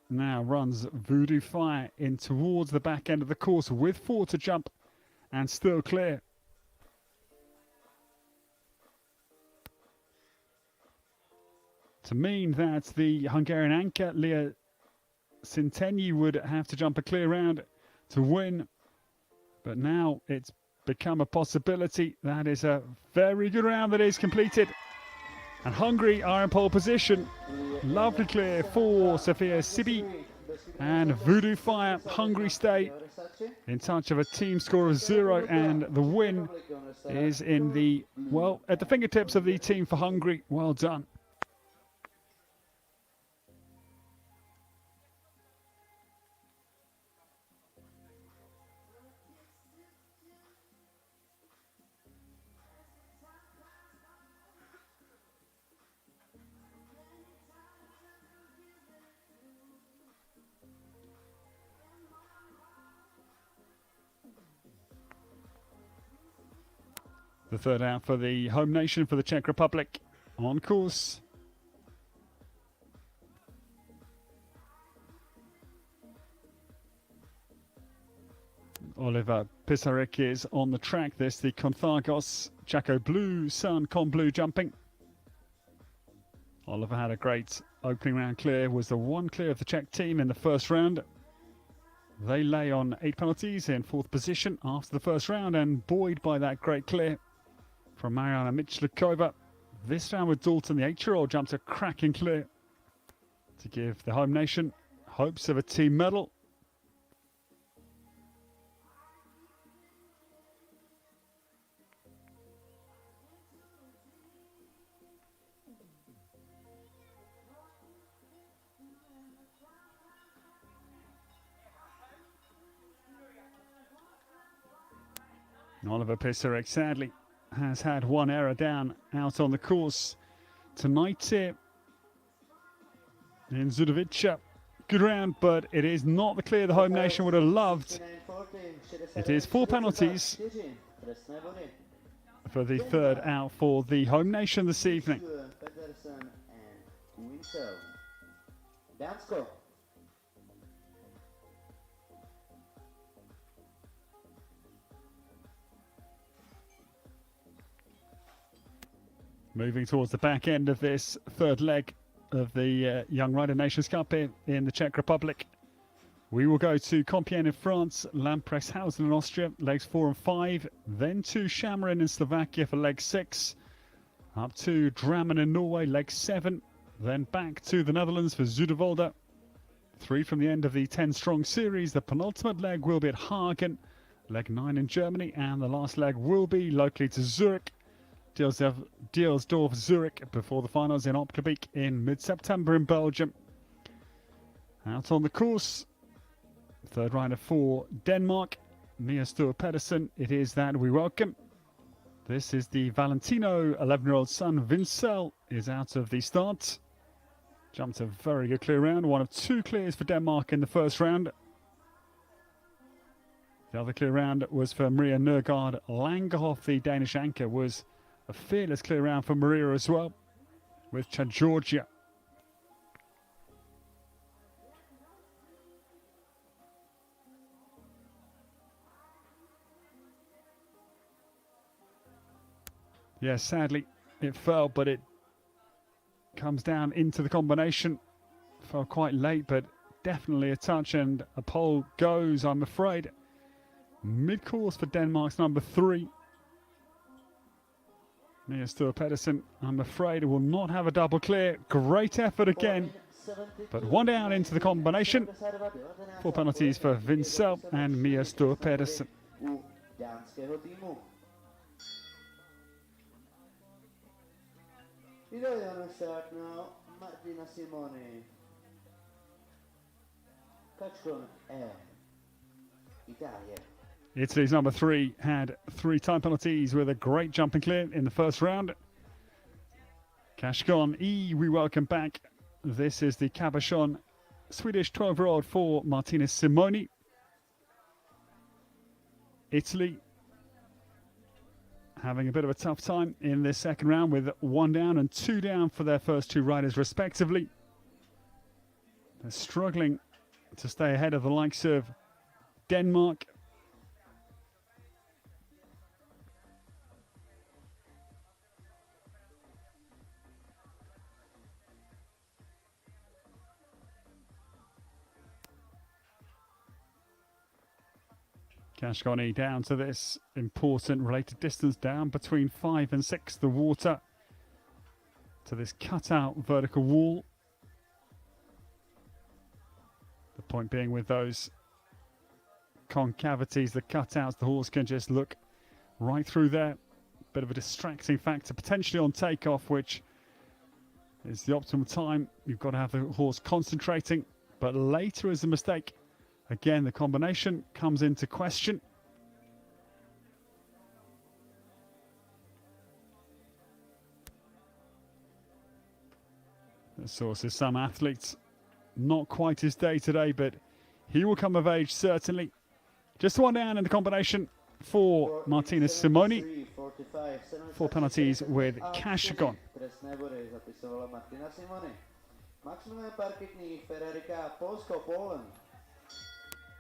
now runs Voodoo Fire in towards the back end of the course with 4 to jump and still clear. to mean that the Hungarian anchor, Leah Centeni, would have to jump a clear round to win. But now it's become a possibility. That is a very good round that is completed. And Hungary are in pole position. Lovely clear for Sofia Sibi and Voodoo Fire. Hungary stay in touch of a team score of 0, and the win is in the, well, at the fingertips of the team for Hungary. Well done. The third out for the home nation for the Czech Republic on course. Oliver Pisarik is on the track. This the Conthagos Chaco Blue Sun Con Blue jumping. Oliver had a great opening round clear, was the one clear of the Czech team in the first round. They lay on 8 penalties in 4th position after the first round, and buoyed by that great clear from Mariana Michlikova. This round with Dalton, the 8-year-old, jumps a cracking clear to give the home nation hopes of a team medal. Oliver Pisarik sadly has had one error down out on the course tonight here in Zduchovice. Good round, but it is not the clear the home nation would have loved. It is 4 penalties for the third out for the home nation this evening. Moving towards the back end of this third leg of the Young Rider Nations Cup here in the Czech Republic. We will go to Compiègne in France, Lamprechtshausen in Austria, legs 4 and 5, then to Chamarin in Slovakia for leg 6, up to Drammen in Norway, leg 7, then back to the Netherlands for Zuiderwolde. 3 from the end of the 10-strong series. The penultimate leg will be at Hagen, leg 9 in Germany, and the last leg will be locally to Zurich, Deelsdorf, Zurich, before the finals in Optebeke in mid-September in Belgium. Out on the course, third rider for Denmark, Mia Sture Pedersen. It is that we welcome. This is the Valentino, 11-year-old son, Vincel, is out of the start. Jumped a very good clear round, one of 2 clears for Denmark in the first round. The other clear round was for Maria Nergard Langehoff, the Danish anchor, was a fearless clear round for Maria as well, with Georgia. Yes, sadly it fell, but it comes down into the combination. Fell quite late, but definitely a touch, and a pole goes, I'm afraid. Mid-course for Denmark's number 3. Mia Sture Pedersen, I'm afraid, will not have a double clear. Great effort again, but one down into the combination. 4 penalties for Vincel and Mia Sture Pedersen. Italy's number 3 had 3 time penalties with a great jumping clear in the first round. Kashgon E, we welcome back. This is the Cabochon Swedish 12-year-old for Martinez Simoni. Italy having a bit of a tough time in this second round with 1 down and 2 down for their first 2 riders respectively. They're struggling to stay ahead of the likes of Denmark. Kashgoni down to this important related distance, down between 5 and 6, the water, to this cutout vertical wall. The point being, with those concavities, the cutouts, the horse can just look right through there. Bit of a distracting factor potentially on takeoff, which is the optimal time. You've got to have the horse concentrating, but later is a mistake. Again, the combination comes into question. The source is some athletes, not quite his day today, but he will come of age certainly. Just one down in the combination for Martinez Simoni. 4 penalties with Kashgon.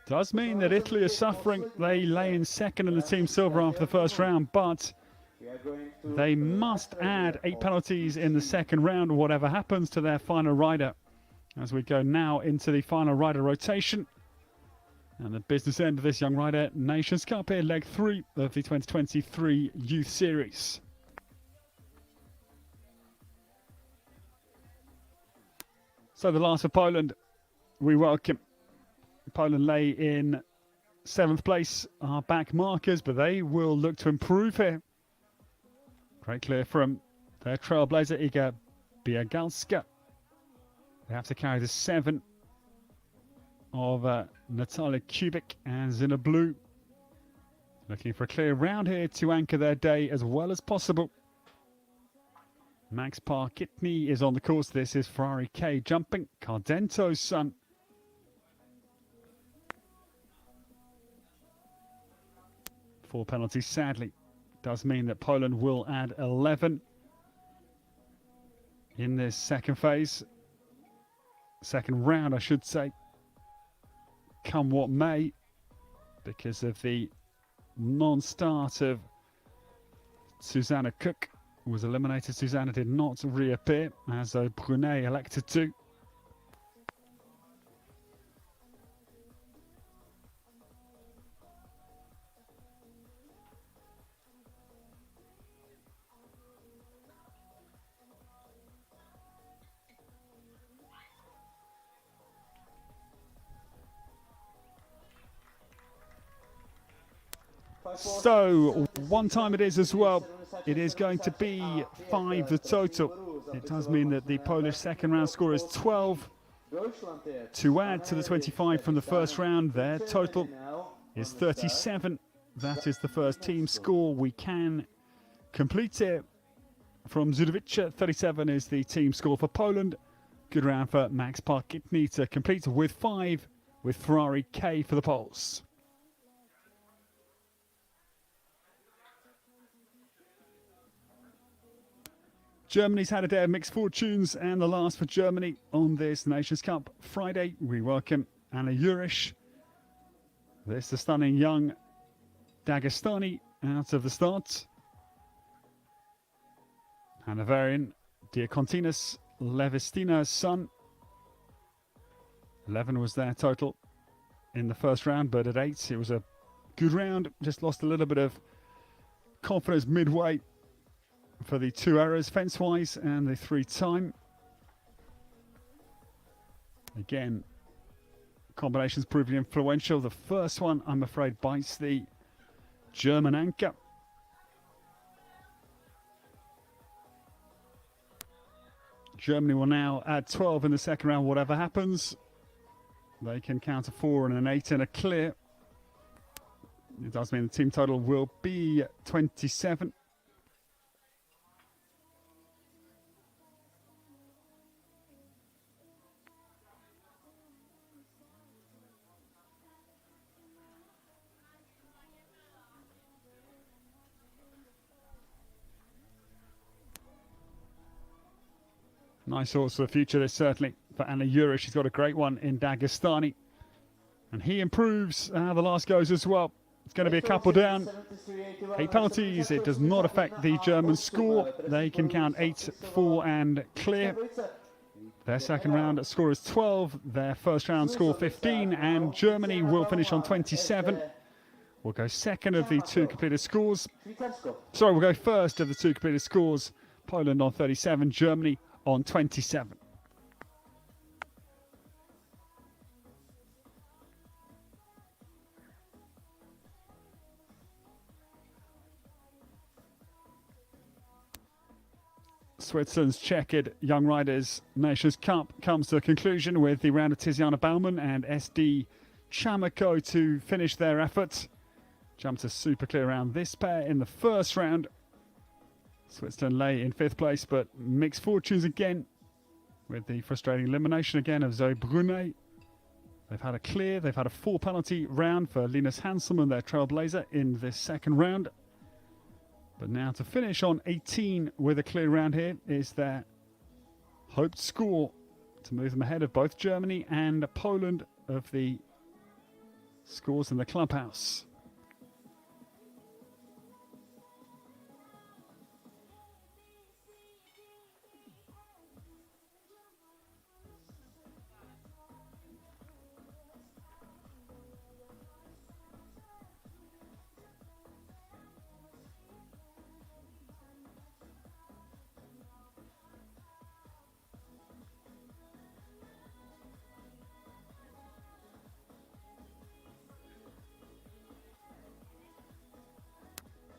Does mean that Italy is suffering. They lay in second in the team silver after the first round, but they must add 8 penalties in the second round, whatever happens to their final rider, as we go now into the final rider rotation. And the business end of this Young Rider Nations Cup here, leg 3 of the 2023 Youth Series. So the last for Poland, we welcome. Poland lay in 7th place, our back markers, but they will look to improve here. Great clear from their trailblazer, Iga Biagalska. They have to carry the 7 of Natalia Kubik and Zina Blue. Looking for a clear round here to anchor their day as well as possible. Max Parkitny is on the course. This is Ferrari K jumping, Cardento's son. Four penalties, sadly, does mean that Poland will add 11 in this second phase. Second round, I should say. Come what may, because of the non-start of Susanna Cook was eliminated. Susanna did not reappear, as Brunet elected to. So, one time it is as well. It is going to be 5 the total. It does mean that the Polish second round score is 12. To add to the 25 from the first round, their total is 37. That is the first team score. We can complete it from Zduchovice. 37 is the team score for Poland. Good round for Max Parkitny to complete with 5 with Ferrari K for the Poles. Germany's had a day of mixed fortunes, and the last for Germany on this Nations Cup Friday. We welcome Anna Juric. This the stunning young Dagestani out of the start. Hanoverian Diakontinas Levestina's son. 11 was their total in the first round, but at 8 it was a good round. Just lost a little bit of confidence midway for the 2 errors fence-wise and the 3 time. Again, combinations proving influential. The first one, I'm afraid, bites the German anchor. Germany will now add 12 in the second round, whatever happens. They can count a 4 and an 8 and a clear. It does mean the team total will be 27. Nice horse for the future, this certainly, for Anna Juric. She's got a great one in Dagestani. And he improves how the last goes as well. It's going to be a couple down. 8 penalties. It does not affect the German score. They can count 8, 4 and clear. Their second round score is 12. Their first round score 15. And Germany will finish on 27 We'll go second of the two completed scores. Švýcarsko. Sorry, we'll go first of the two completed scores. Poland on 37, Germany on 27. Switzerland's checkered Young Riders Nations Cup comes to a conclusion with the round of Tiziana Baumann and SD Chamako to finish their efforts. Jumped a super clear round this pair in the first round. Switzerland lay in 5th place, but mixed fortunes again with the frustrating elimination again of Zoe Brunet. They've had a clear, they've had a 4 penalty round for Linus Hanselman, their trailblazer, in this second round. But now to finish on 18 with a clear round here is their hoped score to move them ahead of both Germany and Poland of the scores in the clubhouse.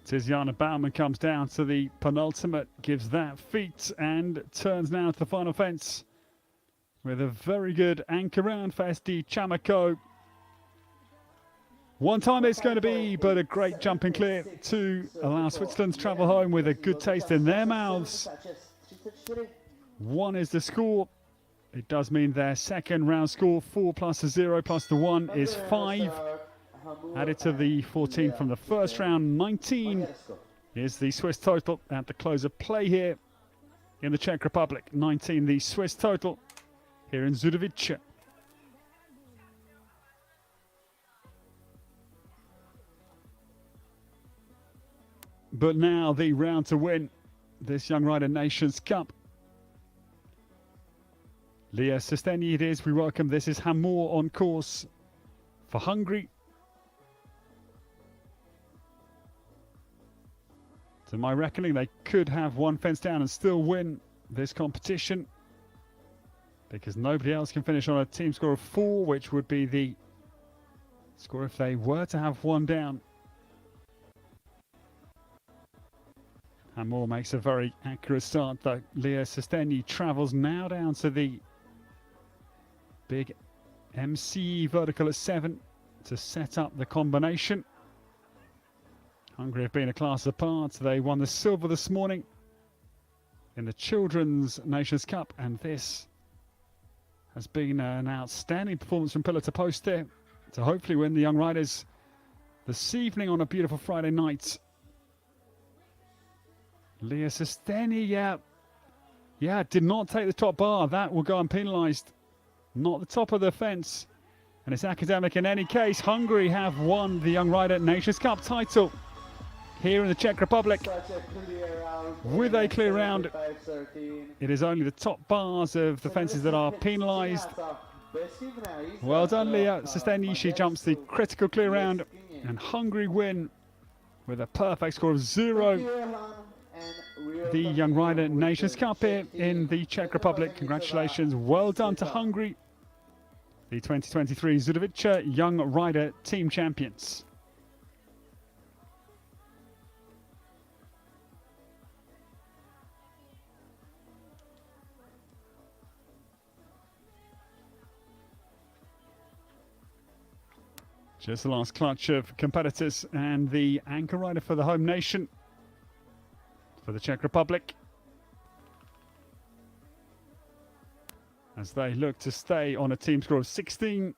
Tiziana Baumann comes down to the penultimate, gives that feat and turns now to the final fence with a very good anchor round for SD Chamako. One time it's going to be, but a great jumping clear to allow Switzerland to travel home with a good taste in their mouths. 1 is the score. It does mean their second round score, 4 plus a 0 plus the 1 is 5. Added to the 14 from the first round, 19 is the Swiss total at the close of play here in the Czech Republic. 19 the Swiss total here in Zduchovice. But now the round to win this Young Rider Nations Cup. Leah Sesteni it is, we welcome. This is Hamor on course for Hungary. To my reckoning, they could have 1 fence down and still win this competition, because nobody else can finish on a team score of 4, which would be the score if they were to have 1 down. Hamor makes a very accurate start, though. Leah Sesteni travels now down to the big MC vertical at 7 to set up the combination. Hungary have been a class apart. They won the silver this morning in the Children's Nations Cup, and this has been an outstanding performance from pillar to post there to hopefully win the Young Riders this evening on a beautiful Friday night. Leah Sesteni, yeah, did not take the top bar. That will go unpenalised. Not the top of the fence. And it's academic in any case. Hungary have won the Young Rider Nations Cup title here in the Czech Republic with a clear round. It is only the top bars of the fences that are penalised. Well done, Leah Sesteni. She jumps the critical clear round, and Hungary win with a perfect score of 0. The Young Rider Nations Cup here in the Czech Republic. Congratulations, well done to Hungary, the 2023 Zduchovice Young Rider Team Champions. Just the last clutch of competitors and the anchor rider for the home nation, for the Czech Republic, as they look to stay on a team score of 16.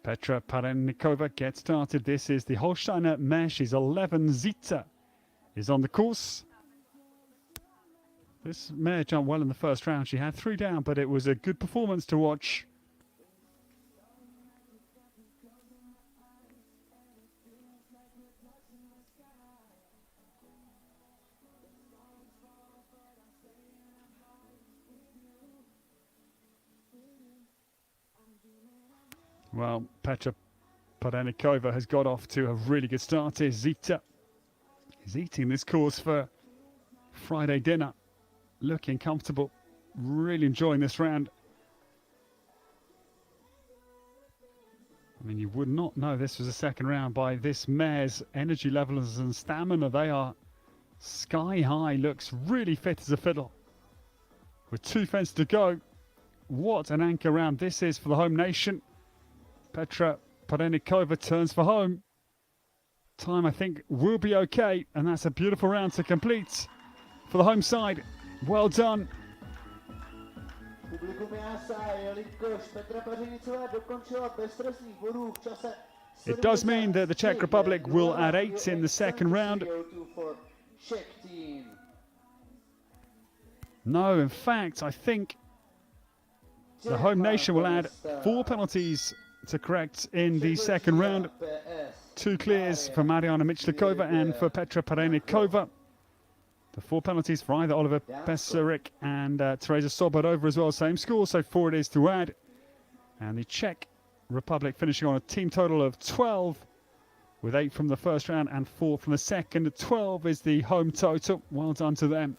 Petra Parennikova gets started. This is the Holsteiner mare. She's 11. Zita is on the course. This mare jumped well in the first round. She had 3 down, but it was a good performance to watch. Well, Petra Podenikova has got off to a really good start here. Zita is eating this course for Friday dinner. Looking comfortable. Really enjoying this round. I mean, you would not know this was a second round by this mare's energy levels and stamina. They are sky high. Looks really fit as a fiddle. With 2 fences to go. What an anchor round this is for the home nation. Petra Podenikova turns for home. Time, I think, will be okay. And that's a beautiful round to complete for the home side. Well done. It does mean that the Czech Republic will add 8 in the second round. No, in fact, I think the home nation will add 4 penalties to correct in the second round. 2 clears for Mariana Michlikova and for Petra Podenikova. The 4 penalties for either Oliver Pesarik and Teresa Sobotova as well. Same score, so 4 it is to add. And the Czech Republic finishing on a team total of 12 with 8 from the first round and 4 from the second. 12 is the home total. Well done to them.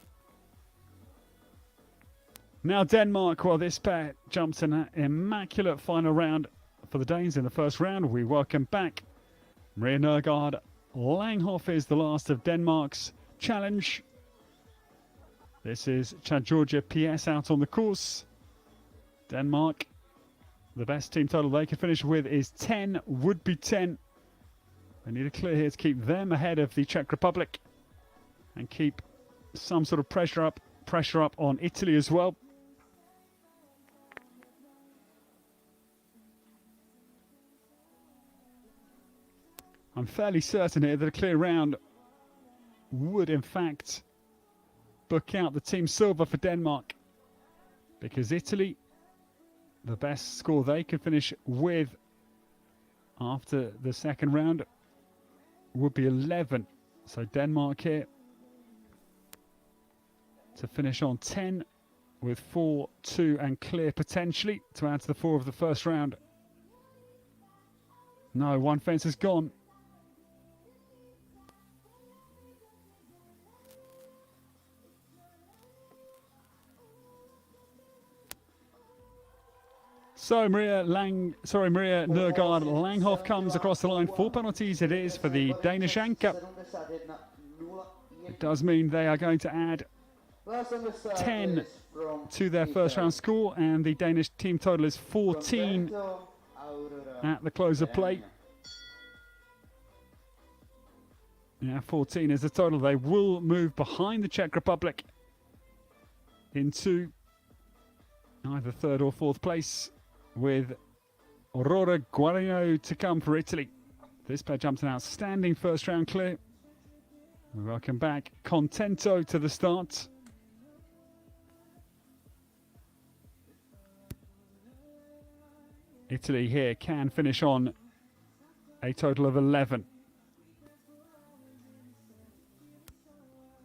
Now Denmark, well, this pair jumps in an immaculate final round for the Danes in the first round. We welcome back Maria Nergård Langhoff is the last of Denmark's challenge. This is Chad Georgia PS out on the course. Denmark, the best team total they can finish with is 10, would be 10. They need a clear here to keep them ahead of the Czech Republic and keep some sort of pressure up on Italy as well. I'm fairly certain here that a clear round would in fact book out the team silver for Denmark, because Italy, the best score they could finish with after the second round would be 11. So Denmark here to finish on 10 with 4, 2 and clear potentially to add to the 4 of the first round. No, 1 fence is gone. So Maria Nergård Langhoff comes across the line. 4 penalties it is for the Danish anchor. It does mean they are going to add 10 to their first round score, and the Danish team total is 14 at the close of play. Yeah, 14 is the total. They will move behind the Czech Republic into either 3rd or 4th place, with Aurora Guarino to come for Italy. This pair jumped an outstanding first round clear. We welcome back Contento to the start. Italy here can finish on a total of 11,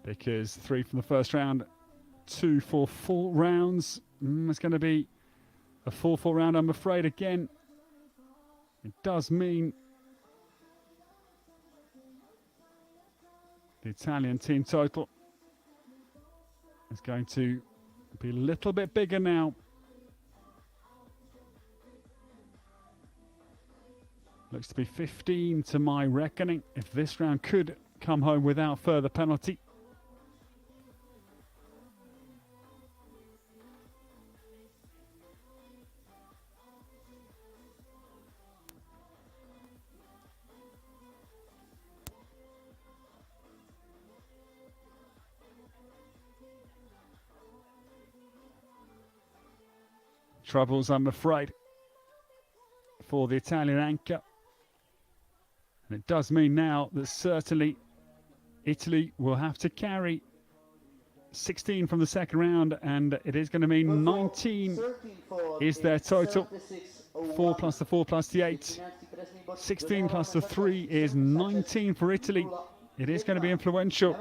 because 3 from the first round, 2 for 4 rounds. It's going to be a 4-4 round, I'm afraid. Again, it does mean the Italian team total is going to be a little bit bigger now. Looks to be 15 to my reckoning, if this round could come home without further penalty. Troubles, I'm afraid, for the Italian anchor. And it does mean now that certainly Italy will have to carry 16 from the second round, and it is going to mean 19 is their total. 4 plus the 4 plus the 8. 16 plus the 3 is 19 for Italy. It is going to be influential.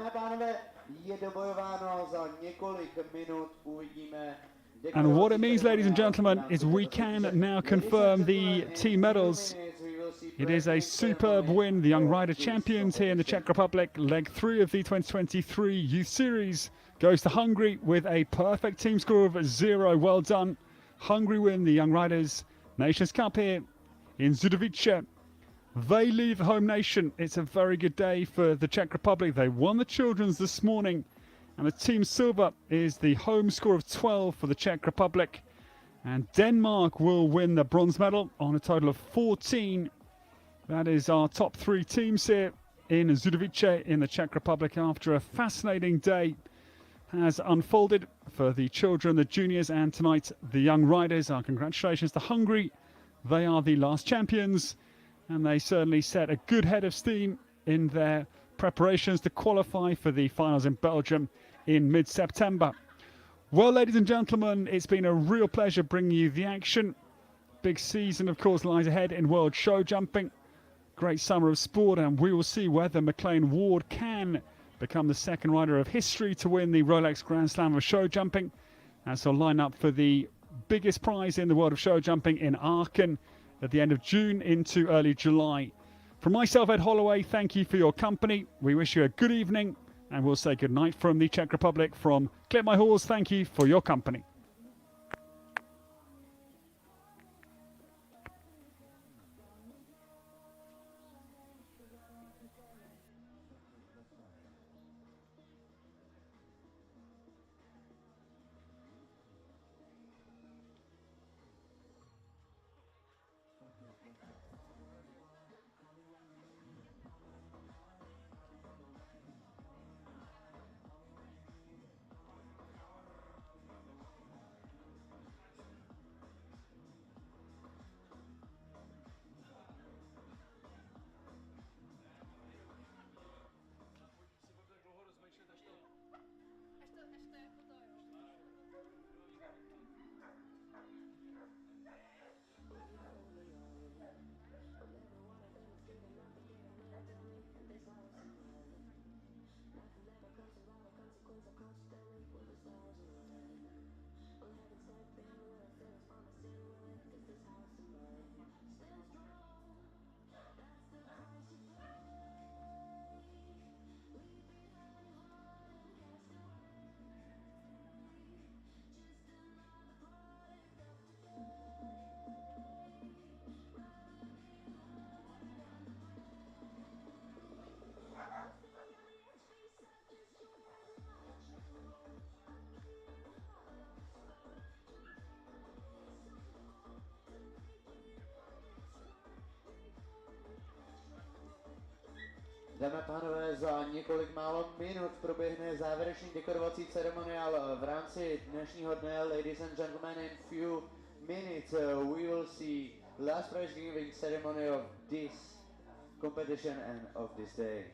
And what it means, ladies and gentlemen, is we can now confirm the team medals. It is a superb win. The Young Rider champions here in the Czech Republic. Leg 3 of the 2023 Youth Series goes to Hungary with a perfect team score of 0. Well done. Hungary win the Young Riders Nations Cup here in Zduchovice. They leave the home nation. It's a very good day for the Czech Republic. They won the children's this morning. And the team silver is the home score of 12 for the Czech Republic. And Denmark will win the bronze medal on a total of 14. That is our top 3 teams here in Zduchovice in the Czech Republic after a fascinating day has unfolded for the children, the juniors, and tonight the young riders. Our congratulations to Hungary. They are the last champions, and they certainly set a good head of steam in their preparations to qualify for the finals in Belgium in mid-September. Well, ladies and gentlemen, it's been a real pleasure bringing you the action. Big season, of course, lies ahead in world show jumping. Great summer of sport, and we will see whether McLean Ward can become the second rider of history to win the Rolex Grand Slam of show jumping. As he'll line up for the biggest prize in the world of show jumping in Aachen at the end of June into early July. From myself, Ed Holloway, thank you for your company. We wish you a good evening, and we'll say good night from the Czech Republic. From Clip My Horse, thank you for your company. Dámy a pánové, za několik málo minut proběhne závěrečný dekorovací ceremoniál v rámci dnešního dne. Ladies and gentlemen, in few minutes we will see last prize giving ceremony of this competition and of this day.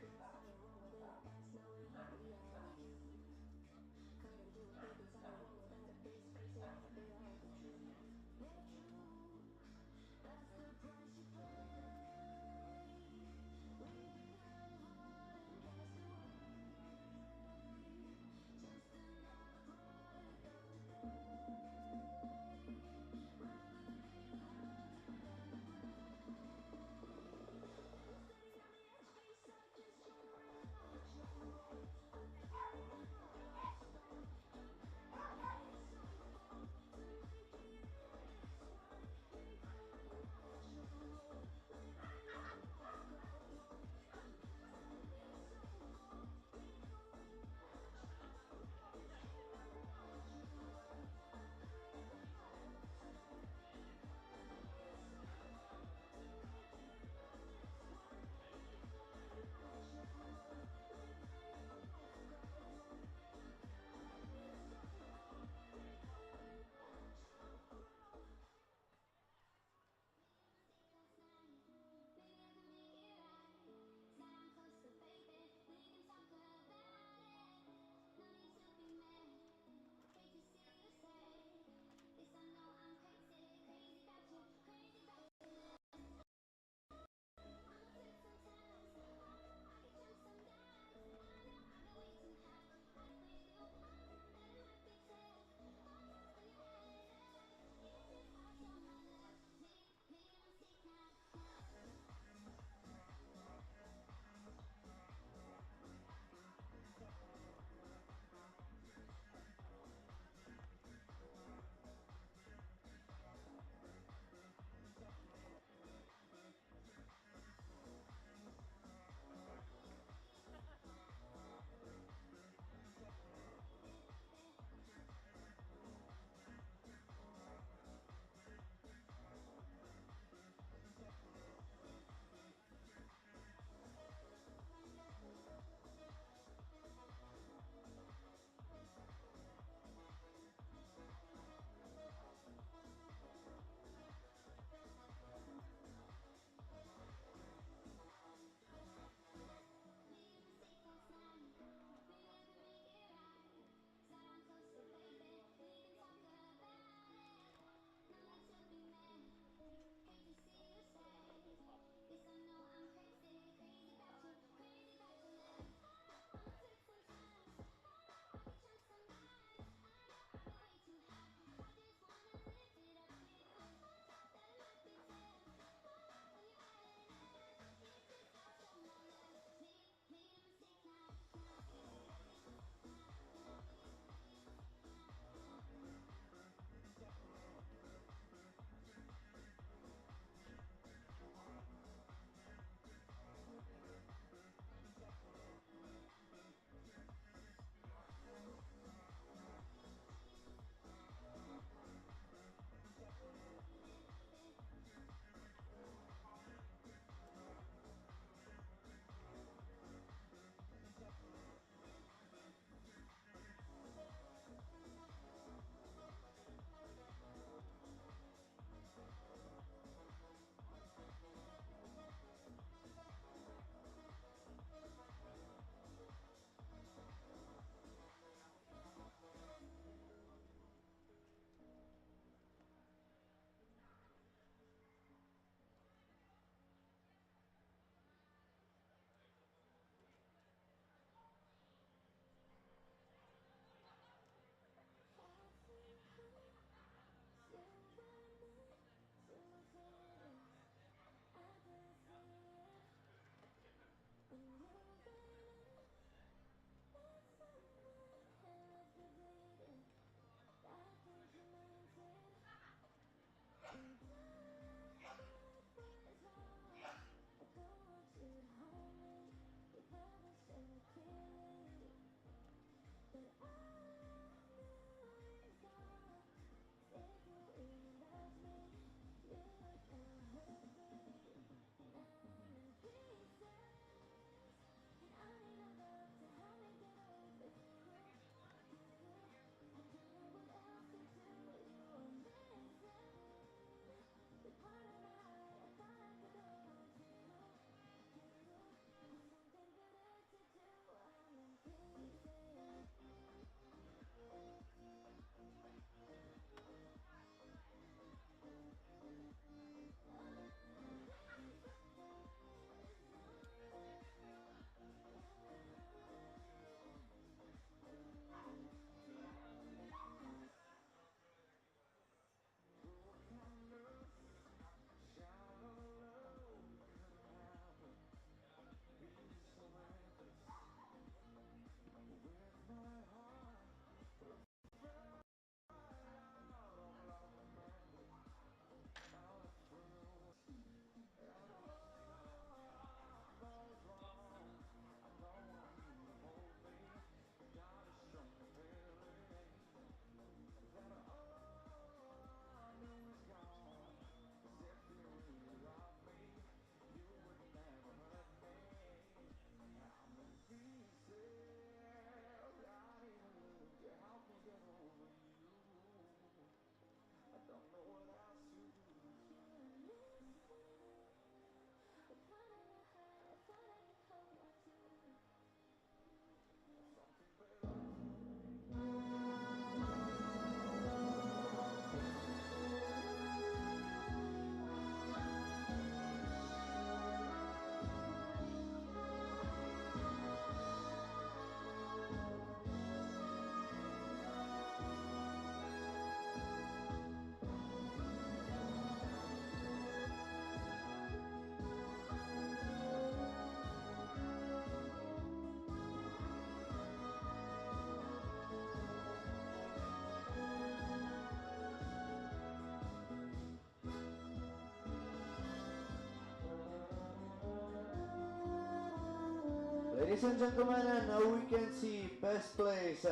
Ladies and gentlemen, now we can see best place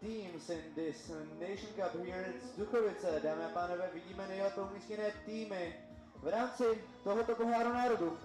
teams in this Nation Cup here in Zduchovice. Dámy a pánové, vidíme nejlépe umístěné týmy v rámci tohoto poháru národů.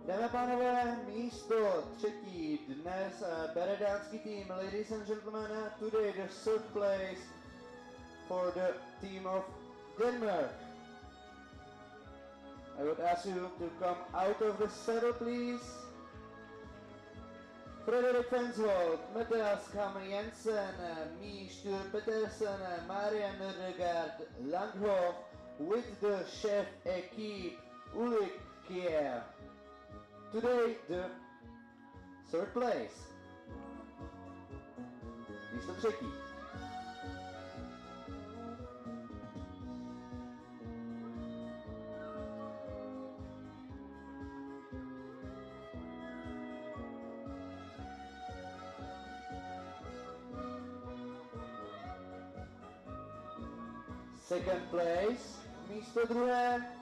Dámy a pánové, místo třetí dnes bere dánský tým. Ladies and gentlemen, today the third place for the team of Denmark. I would ask you to come out of the saddle, please. Frederik Fensvold, Mathias Kammer Jensen, Mie Petersen, Marian Nørgaard Langhoff with the chef équipe Ulrik Kjær. Today the third place. Místo třetí. Second place. Místo druhé.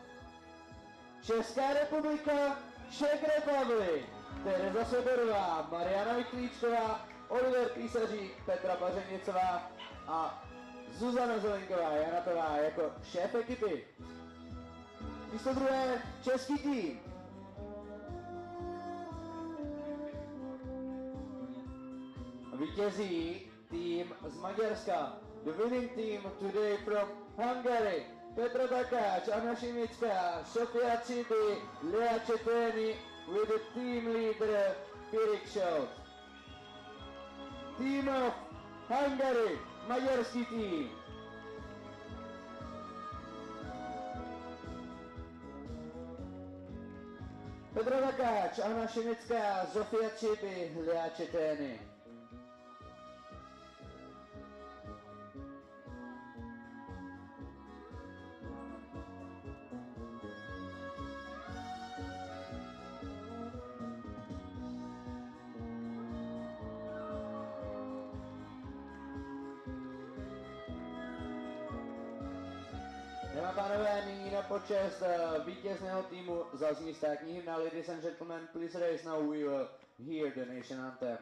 Česká republika. Czech Republic, Tereza Soborová, Mariana Miklíčková, Oliver Písařík, Petra Pařenicová a Zuzana Zelenková Janatová jako šéf ekipy. Místo druhé český tým. Vítězí tým z Maďarska. The winning team today from Hungary. Petra Takáč, Anna Šimická, Sofia Cibi, Lea Četény with the team leader Pirik Šot. Team of Hungary, maďarský tým. Petra Takáč, Anna Šimická, Sofia Cibi, Lea Četény. Dámy a pánové, nyní na počest vítězného týmu zazní státní hymna. Ladies and gentlemen, please raise now, we will hear the nation anthem.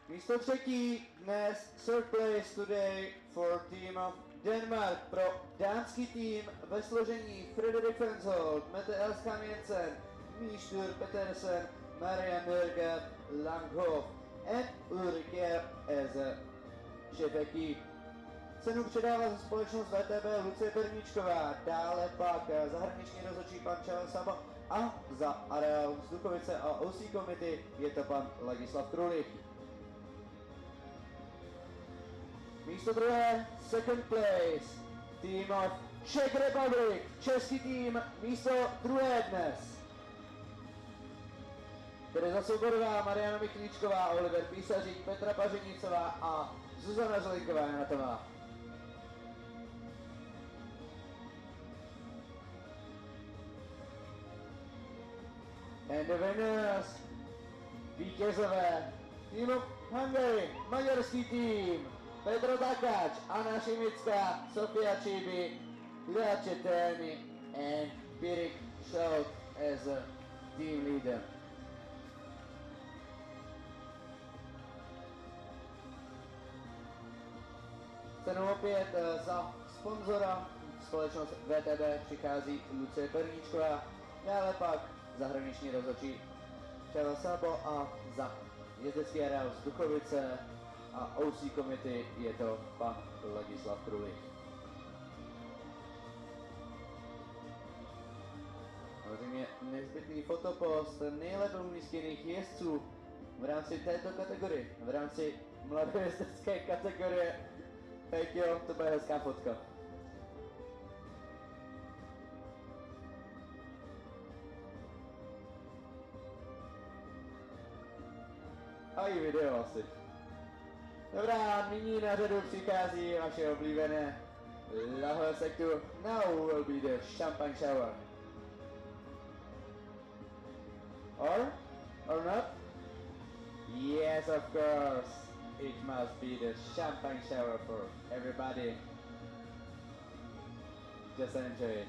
Místo třetí dnes, third place today for team of Denmark pro dánský tým ve složení Frederik Fensholt, Mette Elskam Jensen, Mishtur Petersen, Marian Nørgaard Langhoff and Ulrike Eze Šefeky. Cenu předává společnost VTB Lucie Perníčková, dále pak zahraniční rozhodčí pan Čavel Sabo a za areál Zduchovice a OC Committee je to pan Ladislav Trulich. Místo druhé, second place, team of Czech Republic, český tým, místo druhé dnes. Tereza Soborová, Mariana Michlíčková, Oliver Písařík, Petra Pařenicová a Zuzana Želinková Janatová. And the winners, vítězové, Team of Hungary, maďarský tým, Petro Takáč, Anna Šimická, Sofia Čiby, Lea Četény and Pirik Šout as a team leader. Cenu opět za sponzora společnost VTB přichází Lucie Perníčková, dále pak zahraniční rozhodčí Čavel Sabo a za jezdecký areál Zduchovice a OC Committee je to pan Ladislav Trulich. Samozřejmě nezbytný fotopost nejlépe umístěných jezdců v rámci této kategorie, v rámci mladé jezdecké kategorie. Peťo, to bude hezká fotka. A i video asi. Dobrá, nyní na řadu přichází vaše oblíbené lahve sektu. Now will be the champagne shower. Or not? Yes, of course. It must be the champagne shower for everybody. Just enjoy it.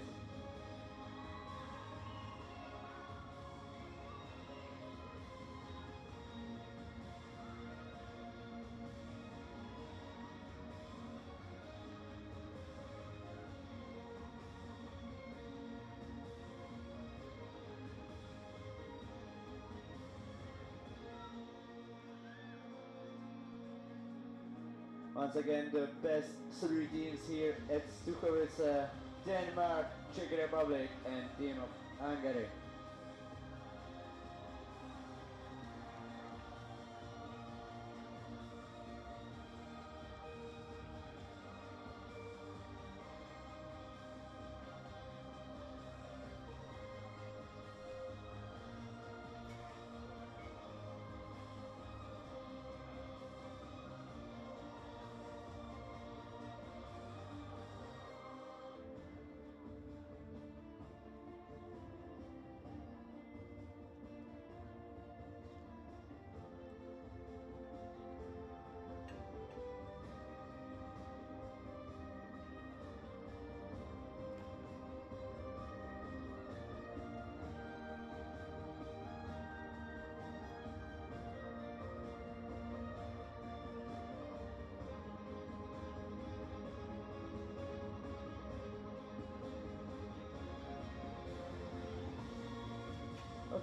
Once again, the best three teams here at Zduchovice, Denmark, Czech Republic, and Team of Hungary.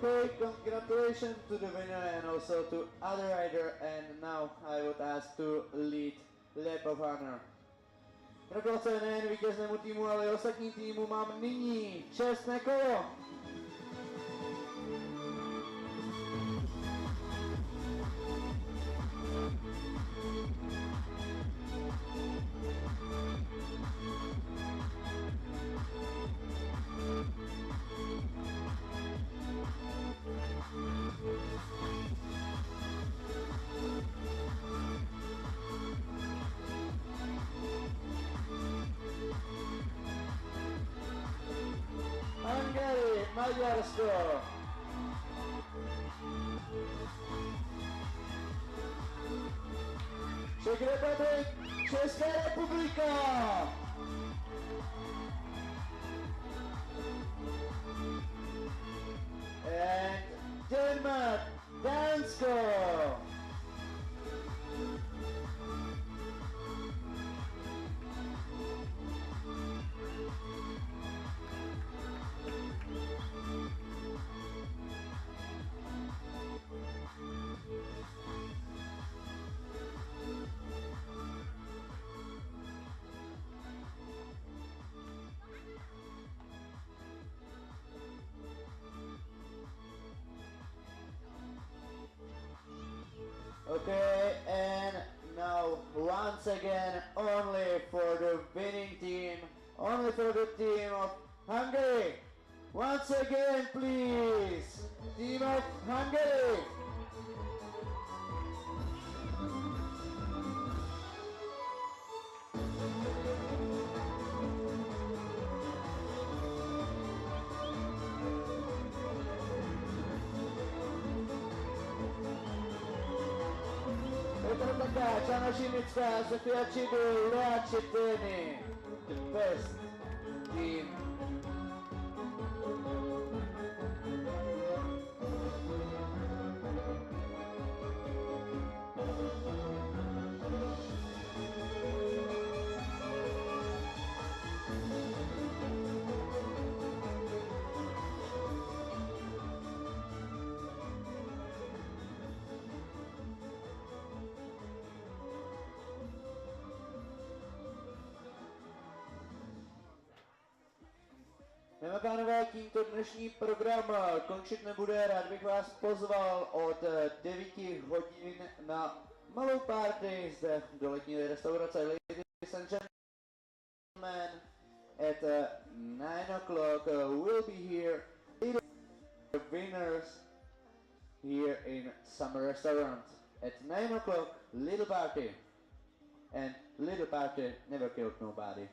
Okay, congratulations to the winner and also to other rider, and now I would ask to lead lap of honor. Gratulace nejen vítěznému týmu, ale i ostatním týmu. Mám nyní čestné kolo. Hungary, Maďarsko. Czech Republic, Česká republika. And Denmark, Dánsko. once again only for the winning team, only for the team of Hungary. Once again, please, team of Hungary. Csana Simická, Sofia Csidő, Leácsi Tőni, the best team. Dámy a pánové, tímto dnešní program končit nebude. Rád bych vás pozval od 9 hodin na malou party zde do letní restaurace. Ladies and gentlemen, at 9 o'clock we'll be here, winners here in Summer Restaurant. At 9 o'clock, little party. And little party never killed nobody.